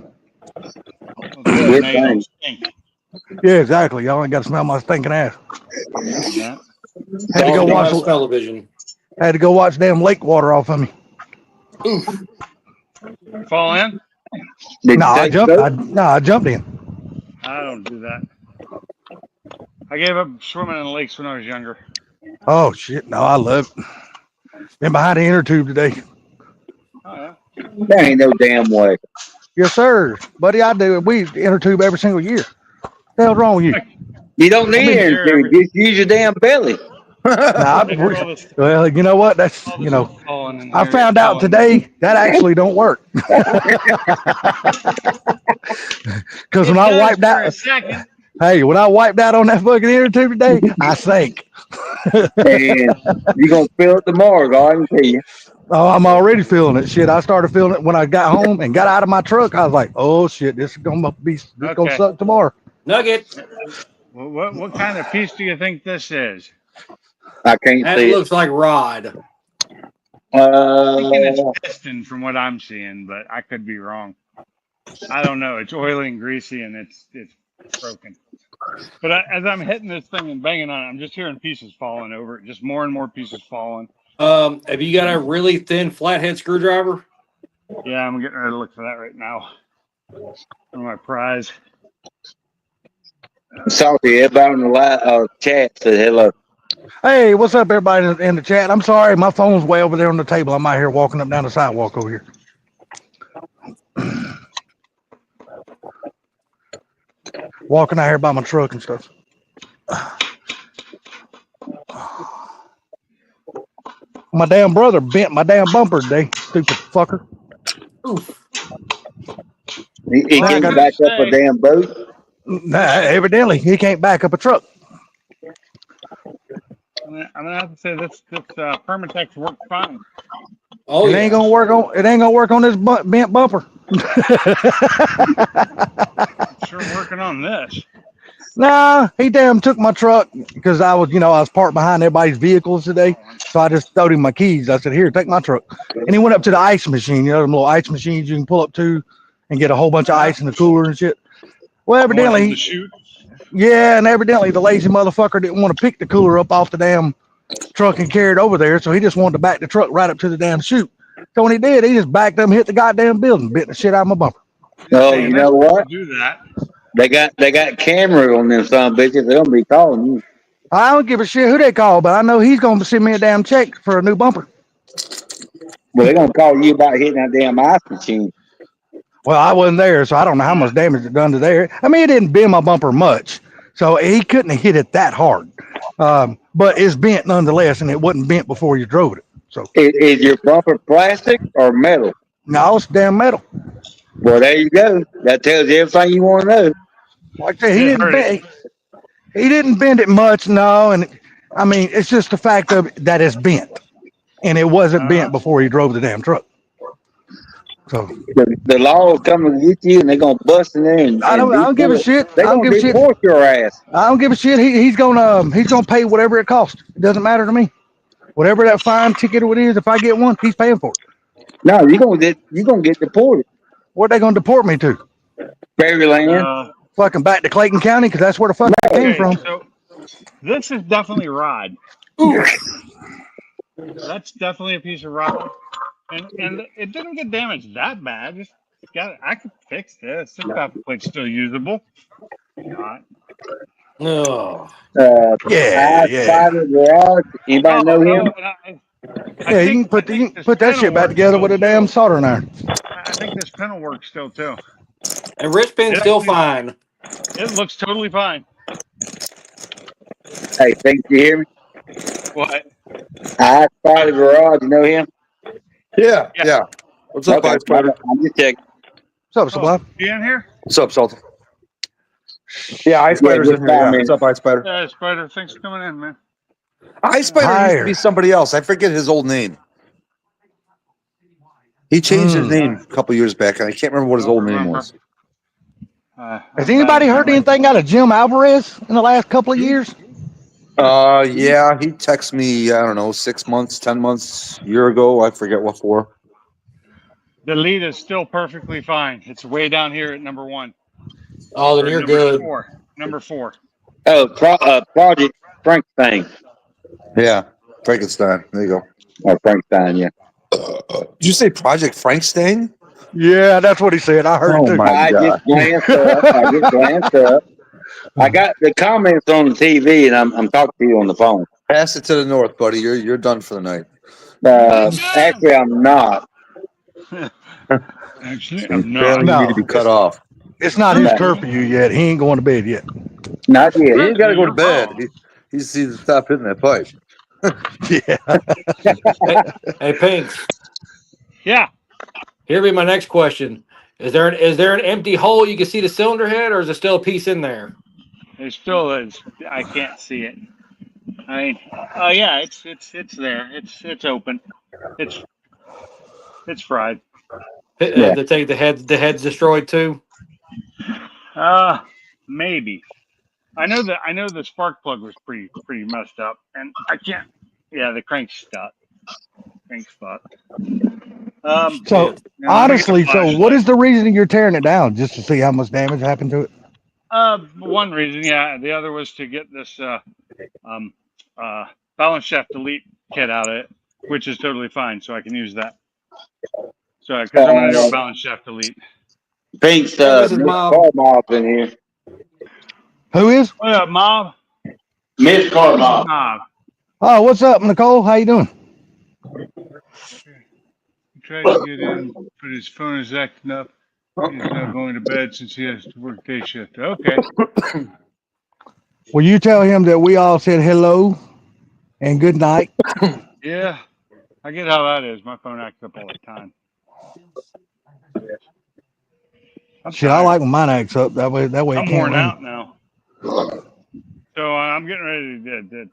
Well, good. Now you don't stink. Yeah, exactly. Y'all ain't got to smell my stinking ass. Yeah. Had to go watch television. Had to go watch damn lake water off of me. Fall in? Did No, you I take jumped. those? I jumped in. I don't do that. I gave up swimming in lakes when I was younger. Oh shit! No, I love it. Been behind the inner tube today. Oh, yeah. There ain't no damn way. Yes, sir, buddy. I do. We inner tube every single year. What the hell's wrong with you? You don't need been it. here every- Just use your damn belly. Nah, Look at all this- well, you know what? That's all this you know. is falling in I here. found out Falling. today that actually don't work. Because when It I does wiped for out, a second. hey, when I wiped out on that fucking inner tube today, I sank. And you're going to feel it tomorrow, I can tell you. Oh, I'm already feeling it. Shit, I started feeling it when I got home and got out of my truck. I was like, "Oh shit, this is gonna Okay. suck tomorrow." Nugget. Well, what kind of piece do you think this is? I can't That see looks like rod. it. I'm thinking it's piston from what I'm seeing, but I could be wrong. I don't know. It's oily and greasy, and it's broken. But as I'm hitting this thing and banging on it, I'm just hearing pieces falling over it. Just more and more pieces falling. Have you got a really thin flathead screwdriver? Yeah, I'm getting ready to look for that right now. For my prize. Salty, everybody in the chat said hello. Hey, what's up, everybody in the chat? I'm sorry, my phone's way over there on the table. I'm out here walking up down the sidewalk over here. walking out here by my truck and stuff. My damn brother bent my damn bumper today, stupid fucker. He I can't gotta back up a damn boat. Nah, evidently, he can't back up a truck. I'm gonna have to say this Permatex worked fine. Oh, It ain't gonna work on this bent bumper. Sure working on this. Nah, he damn took my truck because I was parked behind everybody's vehicles today. So I just throwed him my keys. I said, "Here, take my truck." And he went up to the ice machine, them little ice machines you can pull up to and get a whole bunch of ice in the cooler and shit. Well, evidently, yeah, and evidently the lazy motherfucker didn't want to pick the cooler up off the damn truck and carry it over there. So he just wanted to back the truck right up to the damn chute. So when he did, he just backed up and hit the goddamn building, bit the shit out of my bumper. Oh, you know what? Do that. They got cameras on them son of bitches. They'll be calling you. I don't give a shit who they call, but I know he's going to send me a damn check for a new bumper. Well, they're gonna call you about hitting that damn ice machine. Well, I wasn't there, so I don't know how much damage it done to there. I mean, it didn't bend my bumper much, so he couldn't have hit it that hard. But it's bent nonetheless, and it wasn't bent before you drove it. So Is your bumper plastic or metal? no, it's damn metal. Well, there you go. That tells you everything you want to know. Like I said, he didn't bend it much, no. And I mean, it's just the fact of that it's bent, and it wasn't bent before he drove the damn truck. So The law is coming to get you, and they're gonna bust in there. And I don't give a shit. They're I don't gonna give a shit. report your ass. I don't give a shit. He's gonna pay whatever it costs. It doesn't matter to me. Whatever that fine ticket or it is, if I get one, he's paying for it. No, you're gonna get deported. What they gonna deport me to? Fairyland. Fucking back to Clayton County because that's where the fuck I came from. So this is definitely rod. That's definitely a piece of rod, and it didn't get damaged that bad. Just I could fix this. This copper plate's still usable. Not. No. Yeah. Spider Garage. Anybody know him? Yeah, you can put that shit back together with a damn soldering iron. I think this pen will work still too. And Rich Pen's still fine. It looks totally fine. Hey, think you hear me? What? Spider Garage. You know him? Yeah. What's up, Okay, Ice Spider? I'm just checking. What's up, Sublime? You in here? What's up, Salty? Yeah, Ice Spider's in here. Yeah. What's up, Ice Spider? Yeah, Spider. Thanks for coming in, man. Ice Spider used to be somebody else. I forget his old name. He changed his name a couple years back, and I can't remember what his old name was. Has anybody heard anything out of Jim Alvarez in the last couple of years? Yeah, he texted me, I don't know, 6 months, 10 months, year ago. I forget what for. The lead is still perfectly fine. It's way down here at number 1. Oh, then you're good. Number 4. Oh, Project Frankenstein. Yeah, Frankenstein. There you go. Oh, Frankenstein, yeah. Did you say Project Frankenstein? Yeah, that's what he said. I heard it too. I just glanced up. I got the comments on the TV, and I'm talking to you on the phone. Pass it to the north, buddy. You're done for the night. Actually, I'm not. Actually, You No. need to be cut off. It's not his curfew yet. He ain't going to bed yet. Not He yet. ain't got to go to bed. He's to stop hitting that pipe. Yeah. Hey, Pinks. Yeah. Here be my next question. Is there an empty hole you can see the cylinder head, or is there still a piece in there? It still is. I can't see it. I mean, oh yeah, it's there. It's open. It's fried. They take the head's destroyed too. Maybe. I know the spark plug was pretty messed up, and I can't. Yeah, the crank's stuck. Crank's fucked. So honestly, what is the reason you're tearing it down? Just to see how much damage happened to it? One reason, yeah. The other was to get this balance shaft delete kit out of it, which is totally fine, so I can use that. So, because I'm gonna do a balance shaft delete. Pink's This is Mom. Car Mob's in here. Who is? What up, Mob? Miss Car Mob. Mob. Oh, what's up, Nicole? How you doing? He tried to get in, but his phone is acting up. He's not going to bed since he has to work day shift. Okay. Will you tell him that we all said hello and good night? Yeah. I get how that is. My phone acts up all the time. I'm Shit, I tired. like when mine acts up. That way it I'm can't worn ring. out now. So I'm getting ready to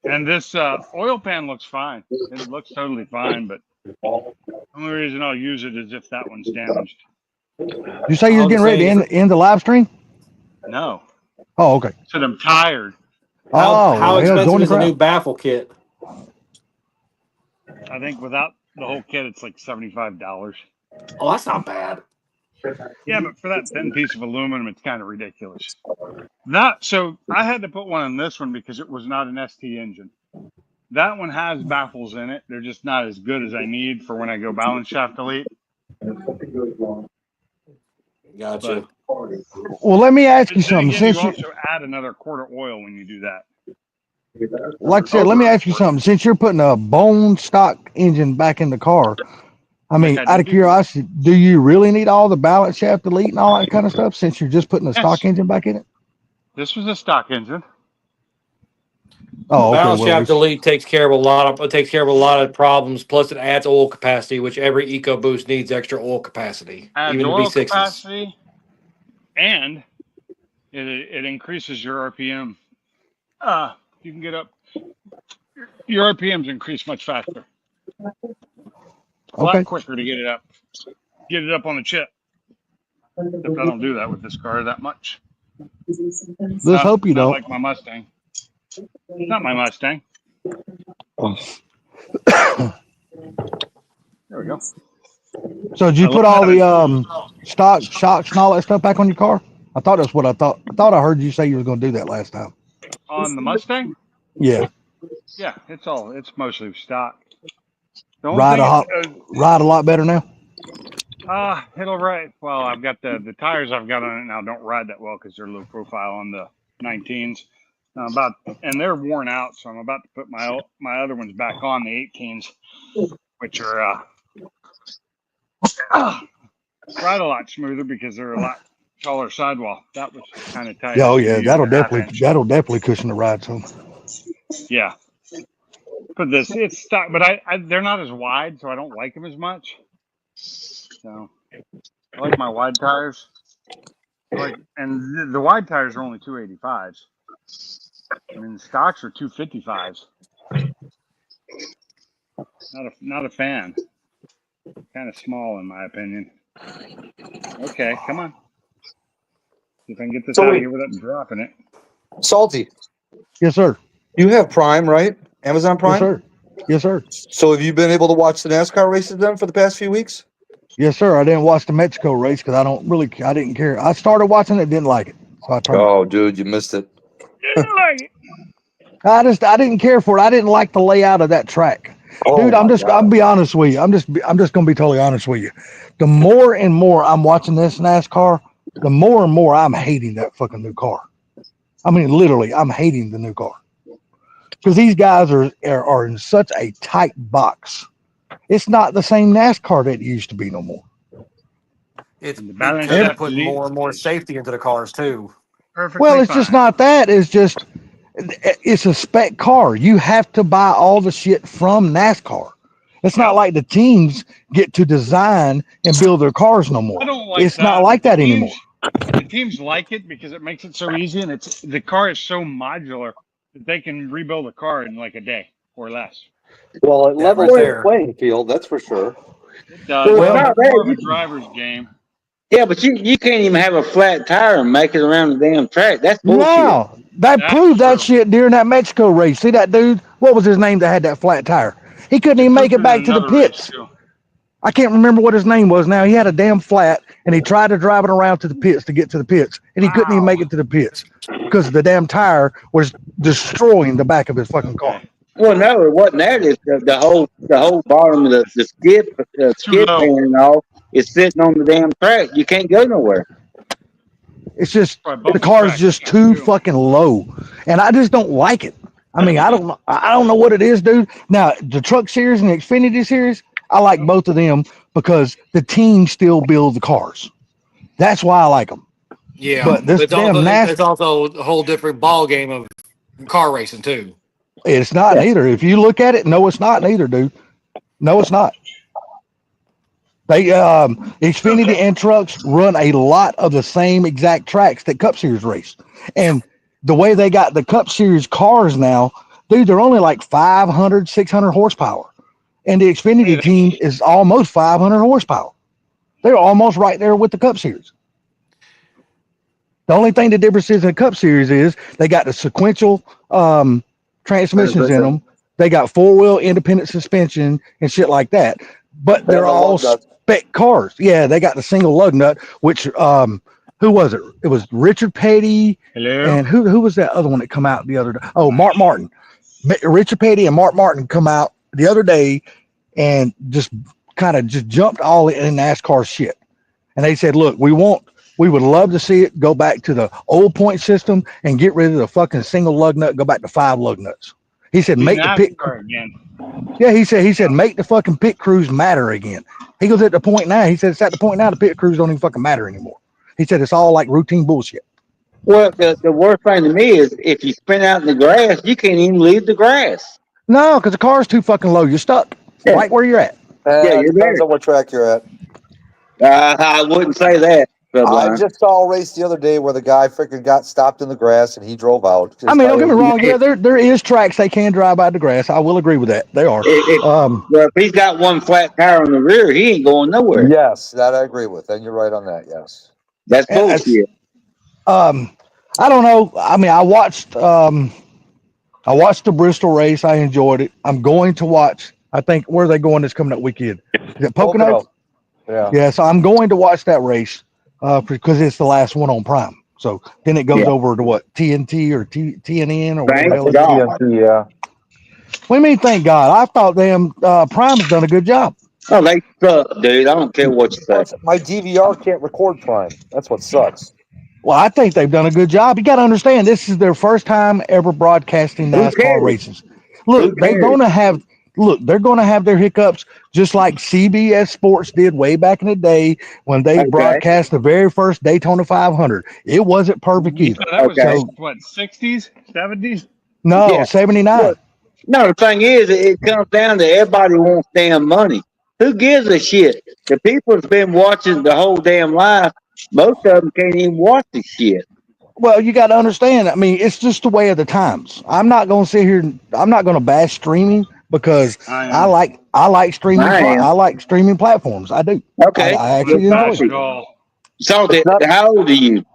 and this oil pan looks fine. It looks totally fine, but the only reason I'll use it is if that one's damaged. You say you're I'll getting ready to say- end the live stream? No. Oh, okay. I said I'm tired. How Oh, hell, expensive join the is the new crowd. baffle kit? I think without the whole kit, it's like $75. Oh, that's not bad. Yeah, but for that thin piece of aluminum, it's kind of ridiculous. So I had to put one on this one because it was not an ST engine. That one has baffles in it. They're just not as good as I need for when I go balance shaft delete. Gotcha. Well, let me ask you Then something. again, Since you you, also add another quart of oil when you do that. like I said, let me ask you something. Since you're putting a bone stock engine back in the car, I mean, Like I out of do. curiosity, do you really need all the balance shaft delete and all that kind of stuff since you're just putting a stock Yes. engine back in it? This was a stock engine. Oh, okay. Balance Well, shaft delete takes care of a lot of problems. Plus, it adds oil capacity, which every EcoBoost needs extra oil capacity, Adds even the oil V6s. capacity, and it increases your RPM. You can get up. Your RPMs increase much faster. A lot okay. quicker to get it up. Get it up on the chip. Except I don't do that with this car that much. Let's hope you Not don't. like my Mustang. Not my Mustang. There we go. So did you I put love all the having- stock shocks and all that stuff back on your car? I thought that's what I thought. I thought I heard you say you were going to do that last time. On the Mustang? Yeah. Yeah, it's mostly stock. The only Ride thing ride a lot better now. it'll ride. Well, I've got the tires I've got on it now don't ride that well because they're low profile on the 19s. And they're worn out, so I'm about to put my other ones back on the 18s, which are ride a lot smoother because they're a lot taller sidewall. That was kind of tight. Yeah, oh yeah, Using that'll a half definitely inch. cushion the ride some. Yeah. But it's stock, but they're not as wide, so I don't like them as much. So I like my wide tires. And the wide tires are only 285s. I mean, the stocks are 255s. Not a fan. Kind of small in my opinion. Okay, come on. See if I can get this So out of wait. here without dropping it. Salty, Yes, sir. you have Prime, right? Amazon Prime? Yes, sir. Yes, sir. So have you been able to watch the NASCAR races then for the past few weeks? Yes, sir. I didn't watch the Mexico race because I didn't care. I started watching it, didn't like it, so I turned. Oh, dude, you missed it. Didn't like it. I didn't care for it. I didn't like the layout of that track. Oh, Dude, I'll be honest with you. I'm just gonna be totally honest with you. The more and more I'm watching this NASCAR, the more and more I'm hating that fucking new car. I mean, literally, I'm hating the new car because these guys are in such a tight box. It's not the same NASCAR that it used to be no more. It's And the balance because they're shaft putting delete more and more is safety into the cars too. Perfectly Well, it's just fine. not that. It's a spec car. You have to buy all the shit from NASCAR. It's not Yep. like the teams get to design and build their cars no more. I don't like It's that. not like The that anymore. The teams like it because it makes it so easy, and the car is so modular that they can rebuild a car in like a day or less. Well, it Yeah, levels right the there. playing field, that's for sure. It does. Well, It's not more of that. a driver's game. Yeah, but you can't even have a flat tire and make it around the damn track. That's bullshit. No, they That's proved that true. shit during that Mexico race. See that dude? What was his name that had that flat tire? He couldn't even make it back to the pits. I can't remember what his name was now. He had a damn flat and he tried to drive it around to the pits to get to the pits. And he couldn't even Wow. make it to the pits because the damn tire was destroying the back of his fucking car. Okay. Well, no, it wasn't that. It's the whole bottom of the skid Too low. pan and all is sitting on the damn track. You can't go nowhere. It's just Right, bump the the car is track, just you too can't do. fucking low, and I just don't like it. I mean, I don't know what it is, dude. Now the truck series and the Xfinity series, I like both of them because the team still builds the cars. That's why I like them. Yeah, But this it's damn also NASCAR, it's also a whole different ball game of car racing too. it's not neither. If you look at it, no, it's not neither, dude. No, it's not. They Xfinity and trucks run a lot of the same exact tracks that Cup Series race. And the way they got the Cup Series cars now, dude, they're only like 500, 600 horsepower. And the Xfinity team is almost 500 horsepower. They're almost right there with the Cup Series. The only thing the difference is in the Cup Series is they got the sequential transmissions in them. They got four-wheel independent suspension and shit like that. But they're all spec cars. Yeah, they got the single lug nut, which who was it? It was Richard Petty. Hello. And who was that other one that come out the other day? Oh, Mark Martin. Richard Petty and Mark Martin come out the other day and just kind of just jumped all in NASCAR shit. And they said, look, we would love to see it go back to the old point system and get rid of the fucking single lug nut, go back to 5 lug nuts. He said, make the pit. Again. Yeah, he said, make the fucking pit crews matter again. He goes at the point now. He said, it's at the point now the pit crews don't even fucking matter anymore. He said, it's all like routine bullshit. Well, the worst thing to me is if you spin out in the grass, you can't even leave the grass. No, because the car's too fucking low. You're stuck right where you're at. Yeah, you're depends there. on what track you're at. I wouldn't say that. I just saw a race the other day where the guy freaking got stopped in the grass and he drove out. I mean, don't get me wrong. Yeah, there is tracks they can drive out the grass. I will agree with that. They are. Well, if he's got one flat tire on the rear, he ain't going nowhere. Yes, that I agree with. And you're right on that. Yes. That's bullshit. I don't know. I mean, I watched the Bristol race. I enjoyed it. I'm going to watch. I think where are they going this coming up weekend? Is it Pocono? Yeah. Yeah. So I'm going to watch that race because it's the last one on Prime. So then it goes over to what, TNT or TNN or whatever. TNT, yeah. What do you mean? Thank God. I thought Prime's done a good job. Oh, they suck, dude. I don't care what you say. My DVR can't record Prime. That's what sucks. Well, I think they've done a good job. You got to understand, this is their first time ever broadcasting NASCAR races. Look, they're going to have their hiccups, just like CBS Sports did way back in the day when they broadcast the very first Daytona 500. It wasn't perfect either. That was what, 60s, 70s? No, 79. Look, no, the thing is, it comes down to everybody wants damn money. Who gives a shit? The people that's been watching the whole damn life, most of them can't even watch the shit. Well, you got to understand. I mean, it's just the way of the times. I'm not going to sit here. I'm not going to bash streaming because I like streaming. I like streaming platforms. I do. Okay. I actually enjoy it. So, how old are you?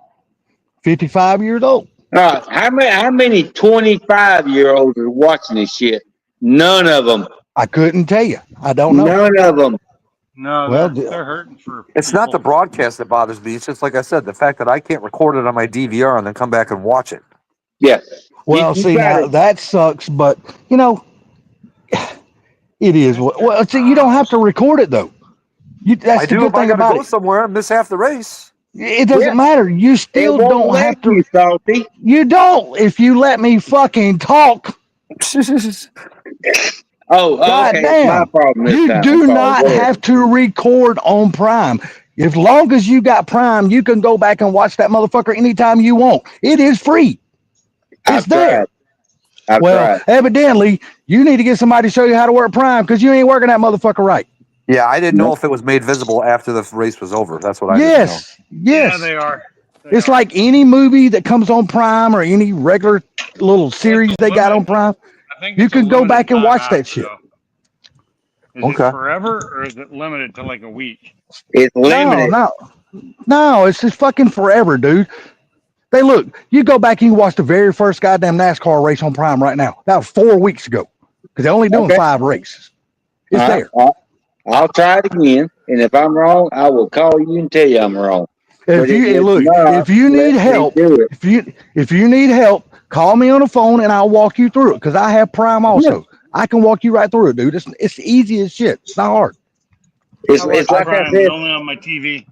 55 years old. How many 25-year-olds are watching this shit? None of them. I couldn't tell you. I don't know. None of them. No, well, they're hurting for. It's not the broadcast that bothers me. It's just like I said, the fact that I can't record it on my DVR and then come back and watch it. Yeah. Well, see, now that sucks, but you know, it is. Well, see, you don't have to record it though. That's the good thing about it. Go somewhere and miss half the race. It doesn't matter. You still don't have to. Salty. You don't. If you let me fucking talk. God damn. My problem you do not have to record on Prime. As long as you got Prime, you can go back and watch that motherfucker anytime you want. It is free. It's there. Well, evidently, you need to get somebody to show you how to work Prime because you ain't working that motherfucker right. Yeah, I didn't know if it was made visible after the race was over. That's what I didn't know. Yes. Yeah, they are. It's like any movie that comes on Prime or any regular little series they got on Prime. You can go back and watch that shit. Is it forever or is it limited to like a week? It's limited. No, it's just fucking forever, dude. You go back and you watch the very first goddamn NASCAR race on Prime right now. That was 4 weeks ago because they're only doing 5 races. It's there. I'll try it again, and if I'm wrong, I will call you and tell you I'm wrong. If you need help, call me on the phone and I'll walk you through it because I have Prime also. Yeah. I can walk you right through it, dude. It's easy as shit. It's not hard. It's like I said. Only on my TV.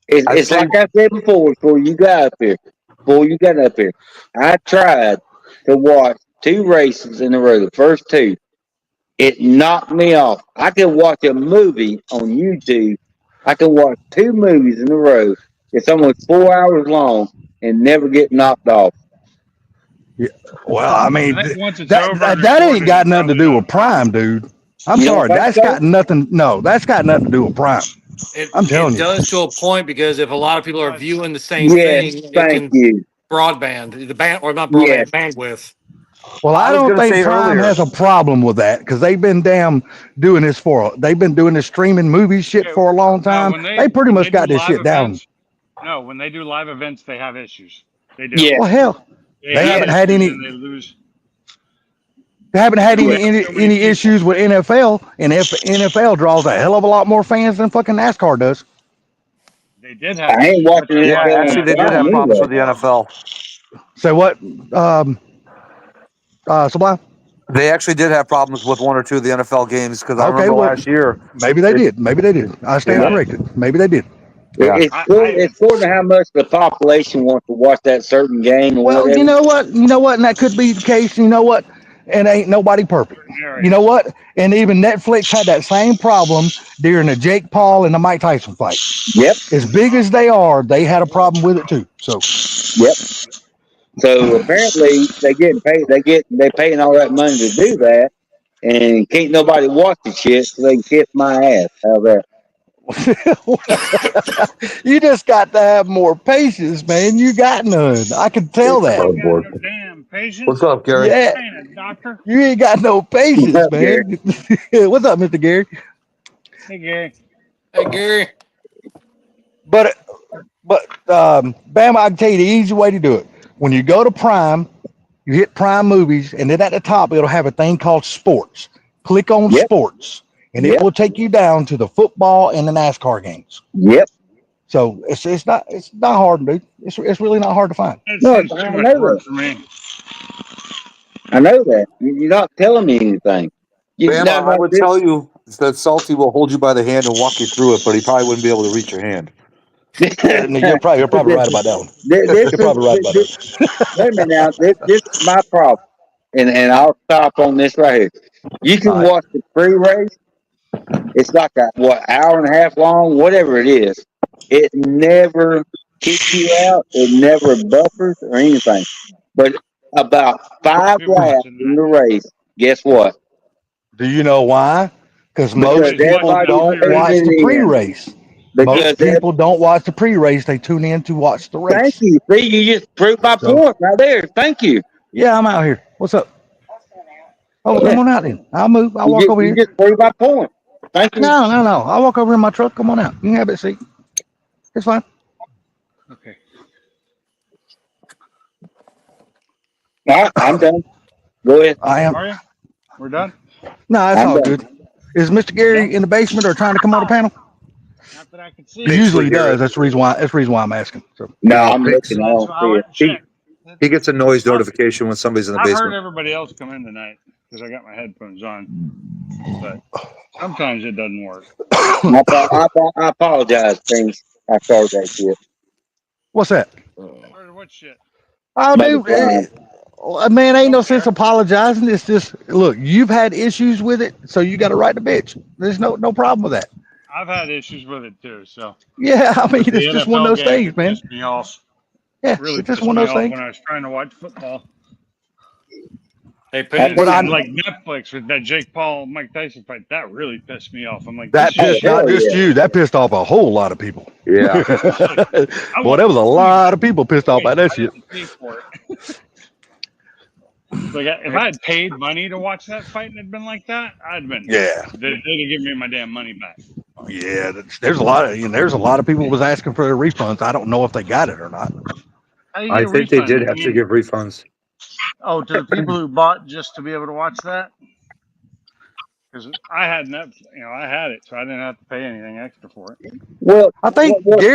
It's like I said before you got up here. Before you got up here, I tried to watch 2 races in a row. The first 2, It knocked me off. I can watch a movie on YouTube. I can watch 2 movies in a row. It's almost 4 hours long and never get knocked off. Well, I mean, I think once it's that over that, and that ain't recorded, got it's nothing to probably do not with Prime, dude. I'm You don't sorry. think That's so? got nothing. No, that's got nothing to do with Prime. I'm telling It you. does to a point because if a lot of people are viewing the same Yes, thing, it thank can you. broadband the band or not Yes. broadband bandwidth. Well, I I was don't gonna think say Prime earlier. has a problem with that because they've been doing this they've been doing this streaming movie shit Yeah, for a long no, time. when They pretty when much they do got this live shit down. events, no, when they do live events, they have issues. They do. Yeah. Well, hell, They they have haven't Yeah. had issues any. and they lose. They haven't had They any lose any, so many any people. issues with NFL, and if NFL draws a hell of a lot more fans than fucking NASCAR does. They did have I ain't issues. watching But you Yeah, watch NFL on actually, the they did Prime have NFL. problems anyway. with the NFL. So what? Sublime? They actually did have problems with 1 or 2 of the NFL games because I Okay, remember well, last year. maybe they It- did. Maybe they did. I stand Yeah. corrected. Maybe they did. Yeah. It's according to how much the population wants to watch that certain game or Well, whatever. you know what? You know what? And that could be the case. You know what? And ain't nobody perfect. Certain You know areas. what? And even Netflix had that same problem during the Jake Paul and the Mike Tyson fight. Yep. As big as they are, they had a problem with it too. So Yep. So apparently they getting paid. They paying all that money to do that, and can't nobody watch the shit, so they can kiss my ass. How that? you just got to have more patience, man. You got none. I can tell I that. ain't got no damn patience. What's up, Gary? Yeah, I ain't a doctor. you ain't got no patience, What's up, Gary? man. What's up, Mr. Gary? Hey, Gary. Hey Gary, But Bam, I can tell you the easy way to do it. When you go to Prime, you hit Prime Movies, and then at the top it'll have a thing called Sports. Click on Yep. Sports, and it Yep. will take you down to the football and the NASCAR games. Yep. So it's not hard, dude. It's really not hard to find. It No, seems I too know much work that. for me. I know that. You're not telling me anything. You Bama, not I like would this. tell you that Salty will hold you by the hand and walk you through it, but he probably wouldn't be able to reach your hand. And you're probably right about that one. This You're probably right about is that. wait a minute now. This is my problem, and I'll stop on this right here. You All can right. watch the pre-race. It's like a hour and a half long, whatever it is. It never kicks you out. It never buffers or anything. But about 5 Be laps watching in that. the race, guess what? Do you know why? Because Because most Everybody's people watching that everybody's don't pre-race. watch the tuning in. pre-race. Because Most people don't watch the pre-race. They tune in to watch the thank race. you. See, you just proved my So point right there. Thank you. yeah, I'm out here. What's up? Oh, well, Yeah, come on out then. I'll move. I'll walk over you here. just proved my point. Thank you. No. I'll walk over in my truck. Come on out. You can have a seat. It's fine. Okay. All right, I'm done. Go ahead. I am. Are you? We're done? No, it's I'm all done. good. Is Mr. Gary in the basement or trying to come on the panel? Not that I can see. Usually he Gary. does. That's the reason why. That's the reason why I'm asking. So No, Yeah, I'm thanks. looking. I That's don't why I see it. went and checked. He gets a noise notification when somebody's in the I've heard basement. everybody else come in tonight because I got my headphones on, but sometimes it doesn't work. I apologize, things. I started that shit. what's that? Or what shit? Oh, About the dude. Prime. Man, ain't no Don't sense care. apologizing. It's just look. You've had issues with it, so you got to right the bitch. There's no problem with that. I've had issues with it too. So Yeah, I mean, with the it's just one of NFL those games, things, it man. pissed me off. Yeah, Really it's just pissed one of me those off things. when I was trying to watch football. hey, That's And, what I- and like Netflix with that Jake Paul Mike Tyson fight, that really pissed me off. I'm like, That this is pissed shit. not hell just yeah. you. That pissed off a whole lot of people. Yeah. I Boy, there was a lot of people pissed off wait, by that I shit. didn't pay for it. Like, if I had paid money to watch that fight and it'd been like that, I'd been. Yeah, They'd have given me my damn money back. yeah. There's a lot of there's a lot of people was asking for their refunds. I don't know if they got it or not. How do you I get a think they refund? did have I to mean, give refunds. oh, to the people who bought just to be able to watch that? Because I had Netflix, I had it, so I didn't have to pay anything extra for it. Well, I think what,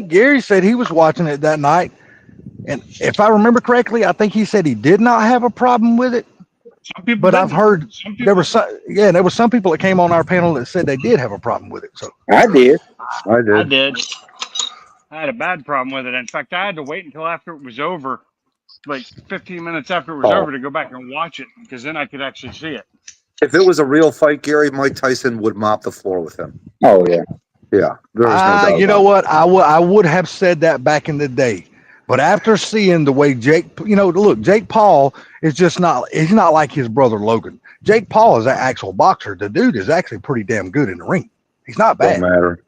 Gary said he was watching it that night, and if I remember correctly, I think he said he did not have a problem with it. Some people But I've didn't. heard Some there people. were some people that came on our panel that said they did have a problem with it. So I did. I I did. did. I had a bad problem with it. In fact, I had to wait until after it was over, like 15 minutes after it was Oh. over, to go back and watch it because then I could actually see it. If it was a real fight, Gary, Mike Tyson would mop the floor with him. Oh yeah. Yeah, there's no doubt. You know about what? I would have said that back in the day, but after seeing the way Jake, look, Jake Paul is just not. He's not like his brother Logan. Jake Paul is an actual boxer. The dude is actually pretty damn good in the ring. He's not it. bad. Don't matter.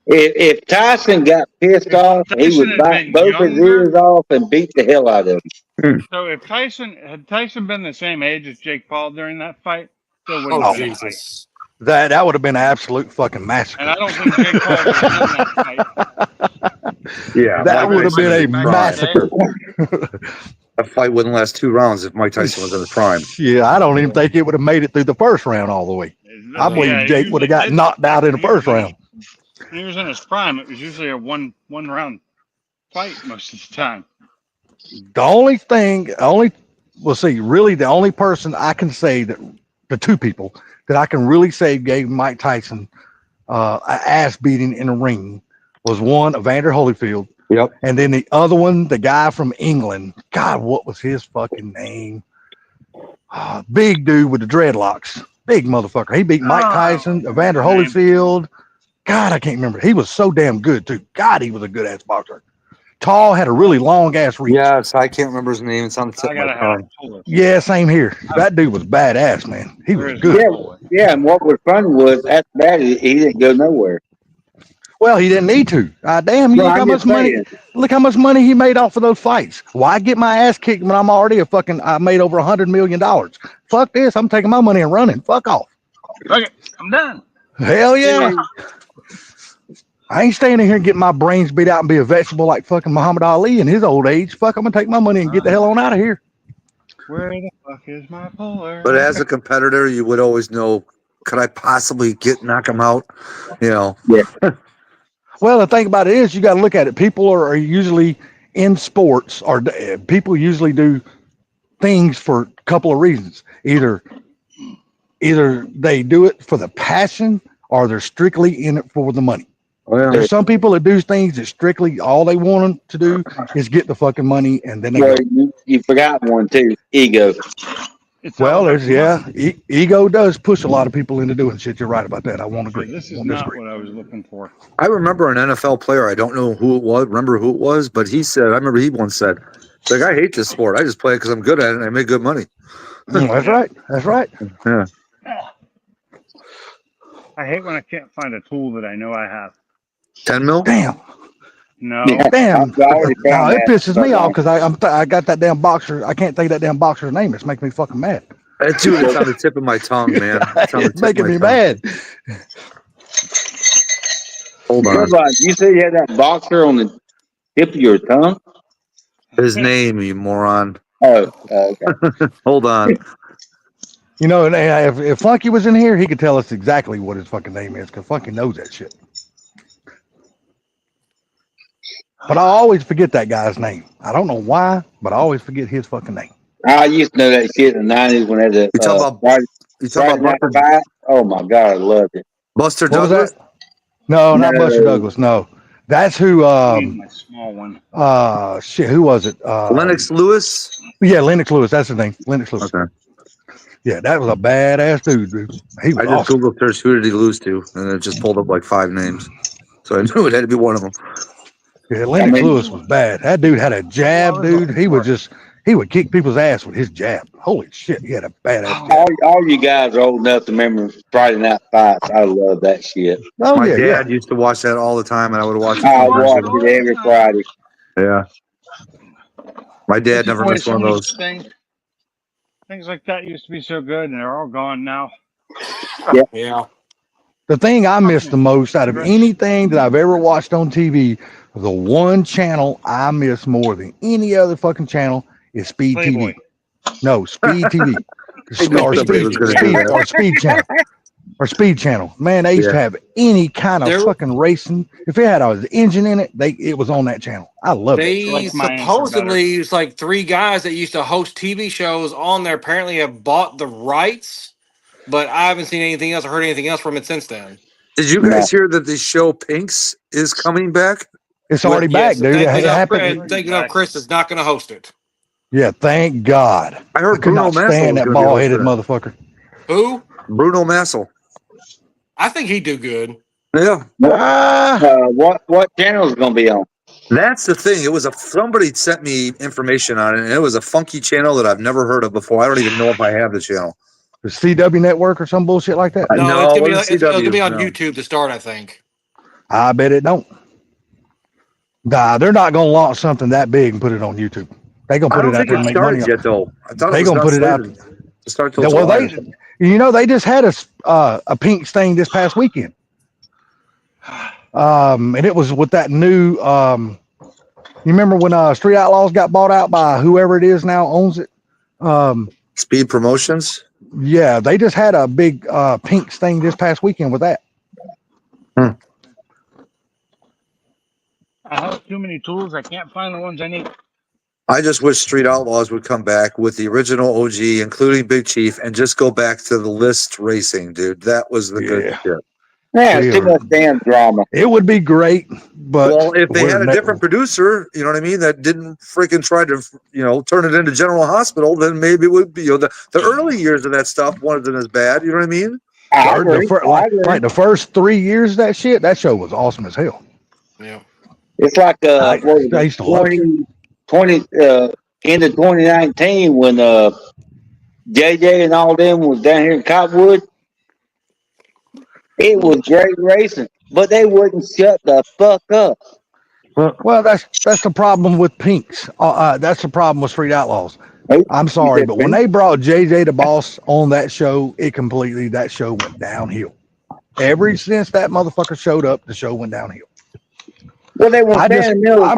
If Tyson got pissed off, he Tyson would had bite been both his younger- ears off and beat the hell out of him. So if Tyson been the same age as Jake Paul during that fight, still wouldn't Oh have been a fight. Jesus! That would have been an absolute fucking And massacre. I don't think Jake Paul would have won that fight. Yeah, That Mike would have been a Tyson was prime. massacre. That fight wouldn't last 2 rounds if Mike Tyson was in his prime. Yeah, I don't even think it would have made it through the first round all the way. I believe Yeah, Jake would have got usually- knocked out in the first round. When he was in his prime, it was usually a one round fight most of the time. The only person I can say that the two people that I can really say gave Mike Tyson an ass beating in the ring was one, Evander Holyfield. Yep. And then the other one, the guy from England. God, what was his fucking name? Big dude with the dreadlocks. Big motherfucker. He beat Mike Tyson, Evander Holyfield. God, I can't remember. He was so damn good, too. God, he was a good ass boxer. Tall, had a really long ass reach. Yes, I can't remember his name. It's on the tip I of my gotta have tongue. a pull. Yeah, same here. That dude was badass, man. He was Where's good. my boy? Yeah, and what was funny was after that he didn't go nowhere. Well, he didn't need to. Damn, you Well, look how I'm much just money. saying. Look how much money he made off of those fights. Why get my ass kicked when I'm already I made over $100 million? Fuck this. I'm taking my money and running. Fuck off. Okay, I'm done. Hell yeah. I ain't staying in here and getting my brains beat out and be a vegetable like fucking Muhammad Ali in his old age. Fuck, I'm gonna take my money and get the hell on out of here. Where the fuck is my puller? But as a competitor, you would always know, could I possibly knock him out? You know. Well, the thing about it is, you got to look at it. People are usually in sports, or people usually do things for a couple of reasons. Either they do it for the passion, or they're strictly in it for the money. Well, There's some people that do things that strictly all they want them to do is get the fucking money, and then they Well, go. you forgot one too. Ego. It's Well, all there's about ego does push a lot of people into doing shit. You're right about that. I won't money. agree. This is Won't not disagree. what I was looking for. I remember an NFL player. I don't know who it was. Remember who it was? But he said, I remember he once said, "Like I hate this sport. I just play it because I'm good at it and I make good money." That's right. That's right. Yeah. I hate when I can't find a tool that I know I have. 10 mil. Damn. No. Yeah. Damn. I already No, found it that. pisses me off because I got that damn boxer. I can't think of that damn boxer's name. It's making me fucking mad. Dude, it's on the tip of my tongue, man. It's on the It's tip of making my me tongue. mad. Hold on. Goodbye. You said you had that boxer on the tip of your tongue? His name, you moron. Oh, okay. Hold on. You know, and if Funky was in here, he could tell us exactly what his fucking name is because Funky knows that shit. But I always forget that guy's name. I don't know why, but I always forget his fucking name. I used to know that shit in the 90s when they had You talking about Friday You talking Night about Fight. Oh my God, I loved it. Buster What was Douglas? that? No, not No. Buster Douglas. No, that's who. My small one. Shit, who was it? Lennox Lewis? Yeah, Lennox Lewis. That's his name. Lennox Lewis. Okay. Yeah, that was a badass dude. He was I just awesome. Googled search who did he lose to, and it just pulled up like 5 names. So I knew it had to be one of them. Yeah, Lennox I mean- Lewis was bad. That dude had a jab, dude. He would kick people's ass with his jab. Holy shit, he had a badass jab. All you guys are old enough to remember Friday Night Fights. I love that shit. Oh My yeah, dad used to watch that all the time, and I would watch I it. watch it every Friday. Yeah. My dad never Boy, missed one of some those. Things like that used to be so good, and they're all gone now. Yeah. The thing I miss the most out of anything that I've ever watched on TV, the one channel I miss more than any other fucking channel is Speed Playboy. TV. No, Speed TV. or Somebody was gonna do Speed that. or Speed Channel. Or Speed Channel. Man, they used to Yeah. have any kind of There- fucking racing. If it had an engine in it, it was on that channel. I love it. They like my answer supposedly it's like 3 guys that used to host TV shows on there apparently have bought the rights, but I haven't seen anything else or heard anything else from it since then. Did you guys hear that the show Pinks is coming back? It's already back, Yes, dude. It thank happened. you know, Chris is not going to host it. Yeah, thank God. I I heard could Bruno not Massa stand was that gonna be bald headed hosting it. motherfucker. Who? Bruno Massel. I think he'd do good. Yeah, What channel is gonna be on? that's the thing. It was somebody sent me information on it, and it was a funky channel that I've never heard of before. I don't even know if I have the channel. The CW network or some bullshit like that. No, No, it's it gonna be wasn't it's gonna be CW, on no. YouTube to start, I think. I bet it don't. Nah, they're not gonna launch something that big and put it on YouTube. They gonna I put don't it out think there it and make money. started yet, though. I thought They it was gonna not put it out. slated to start till Well, July. they just had a pink thing this past weekend. And it was with that new. You remember when Street Outlaws got bought out by whoever it is now owns it? Speed Promotions. Yeah, they just had a big pink thing this past weekend with that. I have too many tools. I can't find the ones I need. I just wish Street Outlaws would come back with the original OG, including Big Chief, and just go back to the list racing, dude. That was the good Yeah. shit. Man, it's too much damn drama. It would be great, but Well, if they had a we're different producer, you know what I mean, that didn't freaking try to, turn it into General Hospital, then maybe it would be, the early years of that stuff wasn't as bad. You know what I mean? I agree. I agree. like the first 3 years of that shit, that show was awesome as hell. Yeah. It's like I what was it, used to love it. 20 end of 2019 when JJ and all them was down here in Cottonwood. It was great racing, but they wouldn't shut the fuck up. Well, that's the problem with Pinks. That's the problem with Street Outlaws. I'm sorry, but when they brought JJ the Boss on that show, that show went downhill. Ever since that motherfucker showed up, the show went downhill. Well, they were I'm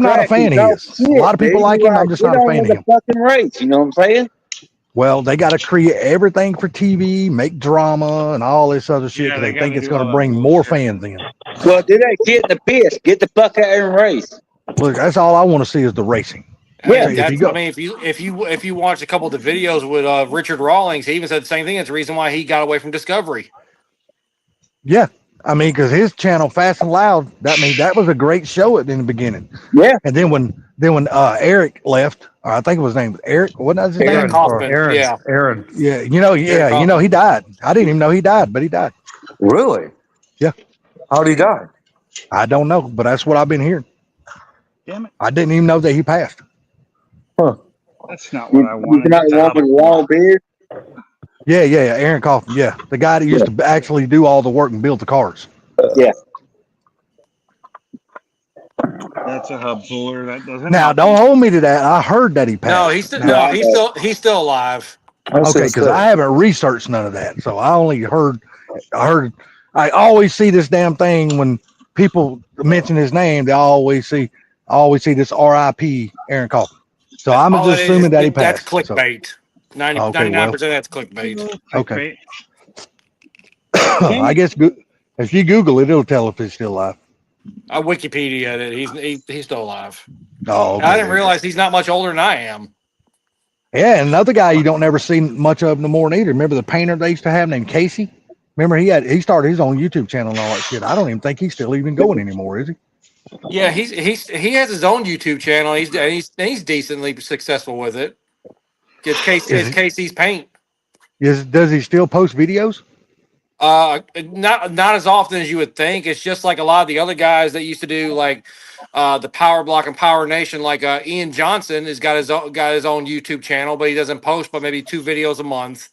not a fan of his. A lot of people like him. I'm just not a fan of him. Fucking race, you know what I'm saying? Well, they got to create everything for TV, make drama and all this other shit. Yeah, They they think gotta it's do going all to that bring more bullshit. fans in. Well, do that shit in the piss. Get the fuck out and race. Look, that's all I want to see is the racing. Yeah, If you watch a couple of the videos with Richard Rawlings, he even said the same thing. It's the reason why he got away from Discovery. Yeah. I mean, because his channel, Fast and Loud, that was a great show in the beginning. Yeah. And then when Eric left, or I think it was named Eric, wasn't that his name? Aaron Kaufman. Aaron. Yeah. Aaron. Yeah, Eric Kaufman. he died. I didn't even know he died, but he died. Really? Yeah. How'd he die? I don't know, but that's what I've been hearing. Damn it. I didn't even know that he passed. That's not what I You wanted. not the one with the long beard? Yeah, Aaron Kaufman. Yeah, the guy that used to actually do all the work and build the cars. Yeah. That's a hub puller. That doesn't. Now, help don't me. hold me to that. I heard that he passed. No, he's still alive. Okay, because I haven't researched none of that, so I only heard. I always see this damn thing when people mention his name. I always see this R.I.P. Aaron Kaufman. So I'm All just it is assuming that he That's passed. So, clickbait. 99% that's clickbait. okay. Clickbait. I guess if you Google it, it'll tell if he's still alive. I Wikipedia it. He's still alive. Oh, okay. I didn't realize he's not much older than I am. Yeah, and another guy you don't ever see much of no more neither. Remember the painter they used to have named Casey? Remember he started his own YouTube channel and all that shit. I don't even think he's still even going anymore, is he? Yeah, he has his own YouTube channel. He's decently successful with it. It's Casey's Paint. Does he still post videos? Not as often as you would think. It's just like a lot of the other guys that used to do like the Power Block and Power Nation. Like Ian Johnson has got his own YouTube channel, but he doesn't post but maybe 2 videos a month.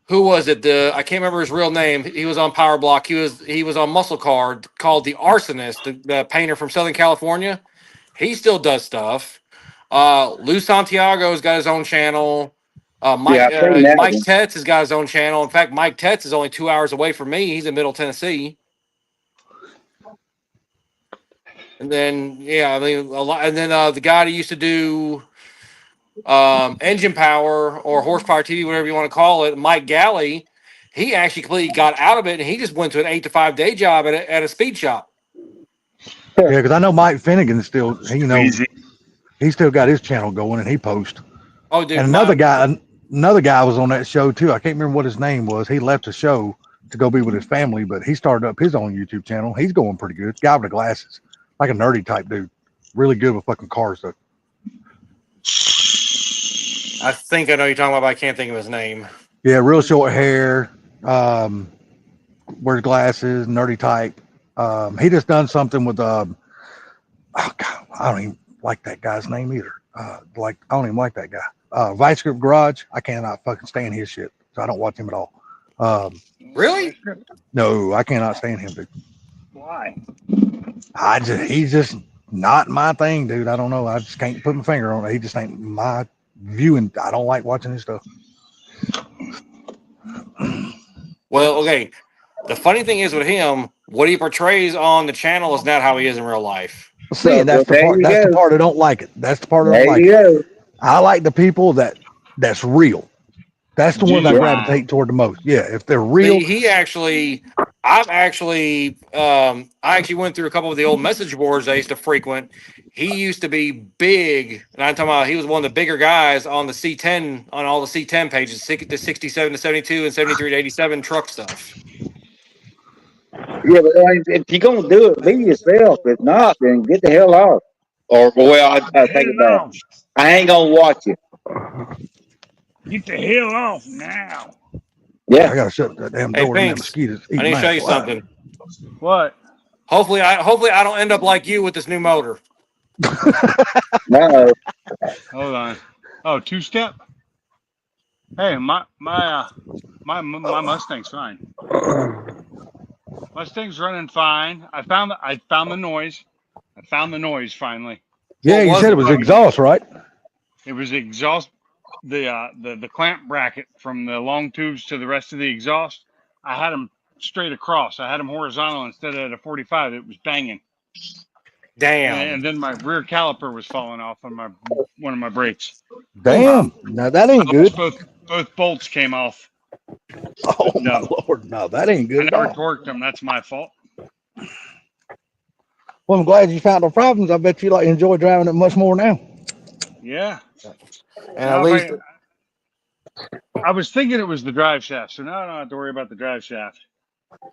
Who was it? I can't remember his real name. He was on Power Block. He was on Muscle Card called the Arsonist, the painter from Southern California. He still does stuff. Lou Santiago's got his own channel. Mike Tetz has got his own channel. In fact, Mike Tetz is only 2 hours away from me. He's in Middle Tennessee. And then a lot. And then the guy who used to do engine power or horsepower TV, whatever you want to call it, Mike Galley, he actually completely got out of it and he just went to an 8 to 5 day job at a speed shop. Yeah, because I know Mike Finnegan still, he still got his channel going and he posts. Oh, dude! And another guy was on that show too. I can't remember what his name was. He left the show to go be with his family, but he started up his own YouTube channel. He's going pretty good. Guy with the glasses, like a nerdy type dude. Really good with fucking cars though. I think I know you're talking about, but I can't think of his name. Yeah, real short hair. Wears glasses, nerdy type. He just done something with oh God, I don't even like that guy's name either. Like I don't even like that guy. Vice Grip Garage. I cannot fucking stand his shit, so I don't watch him at all. Really? No, I cannot stand him, dude. Why? He's just not my thing, dude. I don't know. I just can't put my finger on it. He just ain't my viewing. I don't like watching his stuff. Well, okay. The funny thing is with him, what he portrays on the channel is not how he is in real life. See, So, that's the there part. you That's the go. part I don't like it. That's the part I don't There like. you It. go. I like the people that's real. That's the ones I Genuine. gravitate toward the most. Yeah, if they're real. See, I actually went through a couple of the old message boards I used to frequent. He used to be big, and I'm talking about he was one of the bigger guys on the C10, on all the C10 pages, the 67 to 72 and 73 to 87 truck stuff. Yeah, but if you're gonna do it, be yourself. If not, then get the hell off. Or well, I take it back. I ain't gonna watch it. Get the hell off now. I Yeah. gotta shut that damn Hey, door. Them Pinks, mosquitoes. I need to show you something. What? Hopefully I don't end up like you with this new motor. No. Hold on. Oh, two-step. Hey, my Mustang's fine. Mustang's running fine. I found the noise. I found the noise finally. Yeah, What you was said it? it was exhaust, right? It was the exhaust, the clamp bracket from the long tubes to the rest of the exhaust. I had them straight across. I had them horizontal instead of at a 45. It was banging, Damn. and then my rear caliper was falling off on one of my brakes. Damn. Now that ain't good. Both bolts came off. Oh But, my lord, no, that ain't I good at never all. torqued them. That's my fault. Well, I'm glad you found the problems. I bet you enjoy driving it much more now. Yeah. And Now at least I was thinking it was the drive shaft, so now I don't have to worry about the drive shaft. I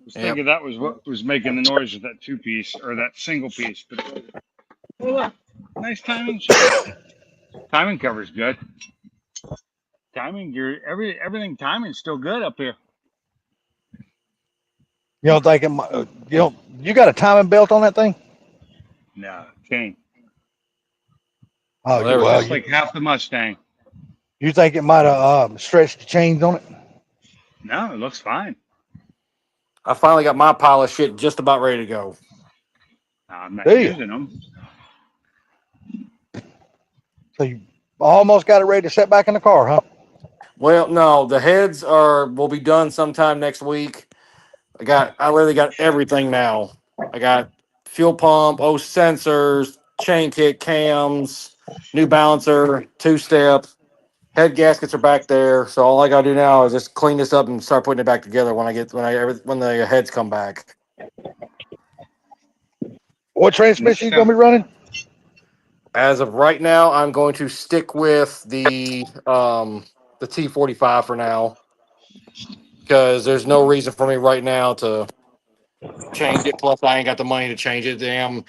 was thinking that was what was making the noise with that two-piece or that single piece. But oh, look, nice timing. Timing cover's good. Timing gear, everything timing's still good up here. You don't think it might, you got a timing belt on that thing? No, chain. Oh, there we Just go. like half the Mustang. You think it might have stretched the chains on it? No, it looks fine. I finally got my pile of shit just about ready to go. I'm not Do you? using them. So you almost got it ready to set back in the car, huh? Well, no, the heads will be done sometime next week. I literally got everything now. I got fuel pump, sensors, chain kit, cams, new balancer, two-step. Head gaskets are back there. So all I gotta do now is just clean this up and start putting it back together when the heads come back. What transmission you gonna be running? As of right now, I'm going to stick with the T45 for now because there's no reason for me right now to change it. Plus, I ain't got the money to change it. Damn.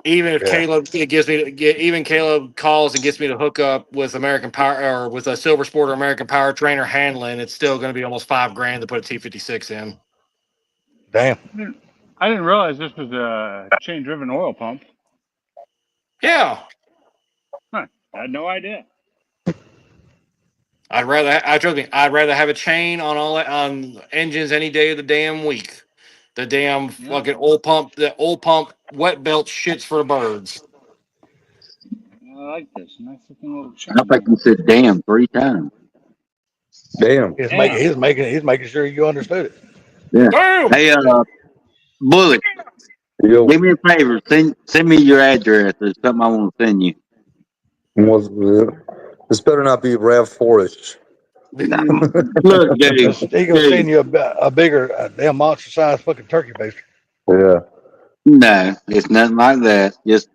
Even if Caleb calls and gets me to hook up with American Power or with a Silver Sport or American Power Trainer handling, it's still going to be almost $5,000 to put a T56 in. Damn. I didn't realize this was a chain-driven oil pump. Yeah. Huh. I had no idea. I'd rather have a chain on engines any day of the damn week. The damn fucking oil pump wet belt shits for the birds. I like this. Nice looking little chain. I think you said damn 3 times. Damn. He's making sure you understood it. Yeah. Damn. Hey, Bullet, Yo, do me a favor. Send me your address. There's something I want to send you. this better not be RAV4ish. Look, dude. He gonna send you a bigger, damn monster sized fucking turkey baster. Yeah. No, it's nothing like that. Just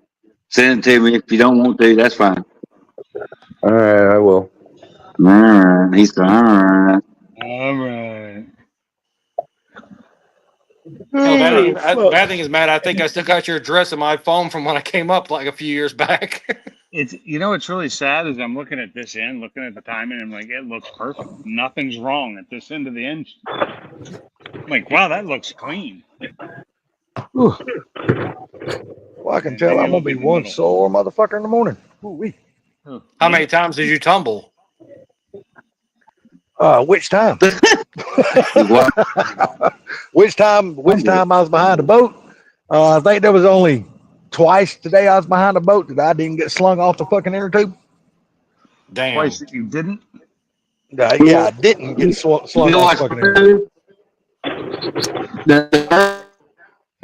send it to me. If you don't want to, that's fine. All right, I will. All right. He's all right. All right. Bad thing is, Matt, I think I still got your address in my phone from when I came up like a few years back. It's it's really sad is I'm looking at this end, looking at the timing, and I'm like, it looks perfect. Nothing's wrong at this end of the engine. I'm like, wow, that looks clean. Whew. Well, I can And tell then I'm you gonna look be in the one middle. sore motherfucker in the morning. Ooh-wee. Oh, How me? many times did you tumble? Which time? Wow. Which time I was behind a boat? I think there was only twice today I was behind a boat that I didn't get slung off the fucking inner tube. Damn. Twice that you didn't. Yeah, I didn't get slung You know off the what? fucking inner tube.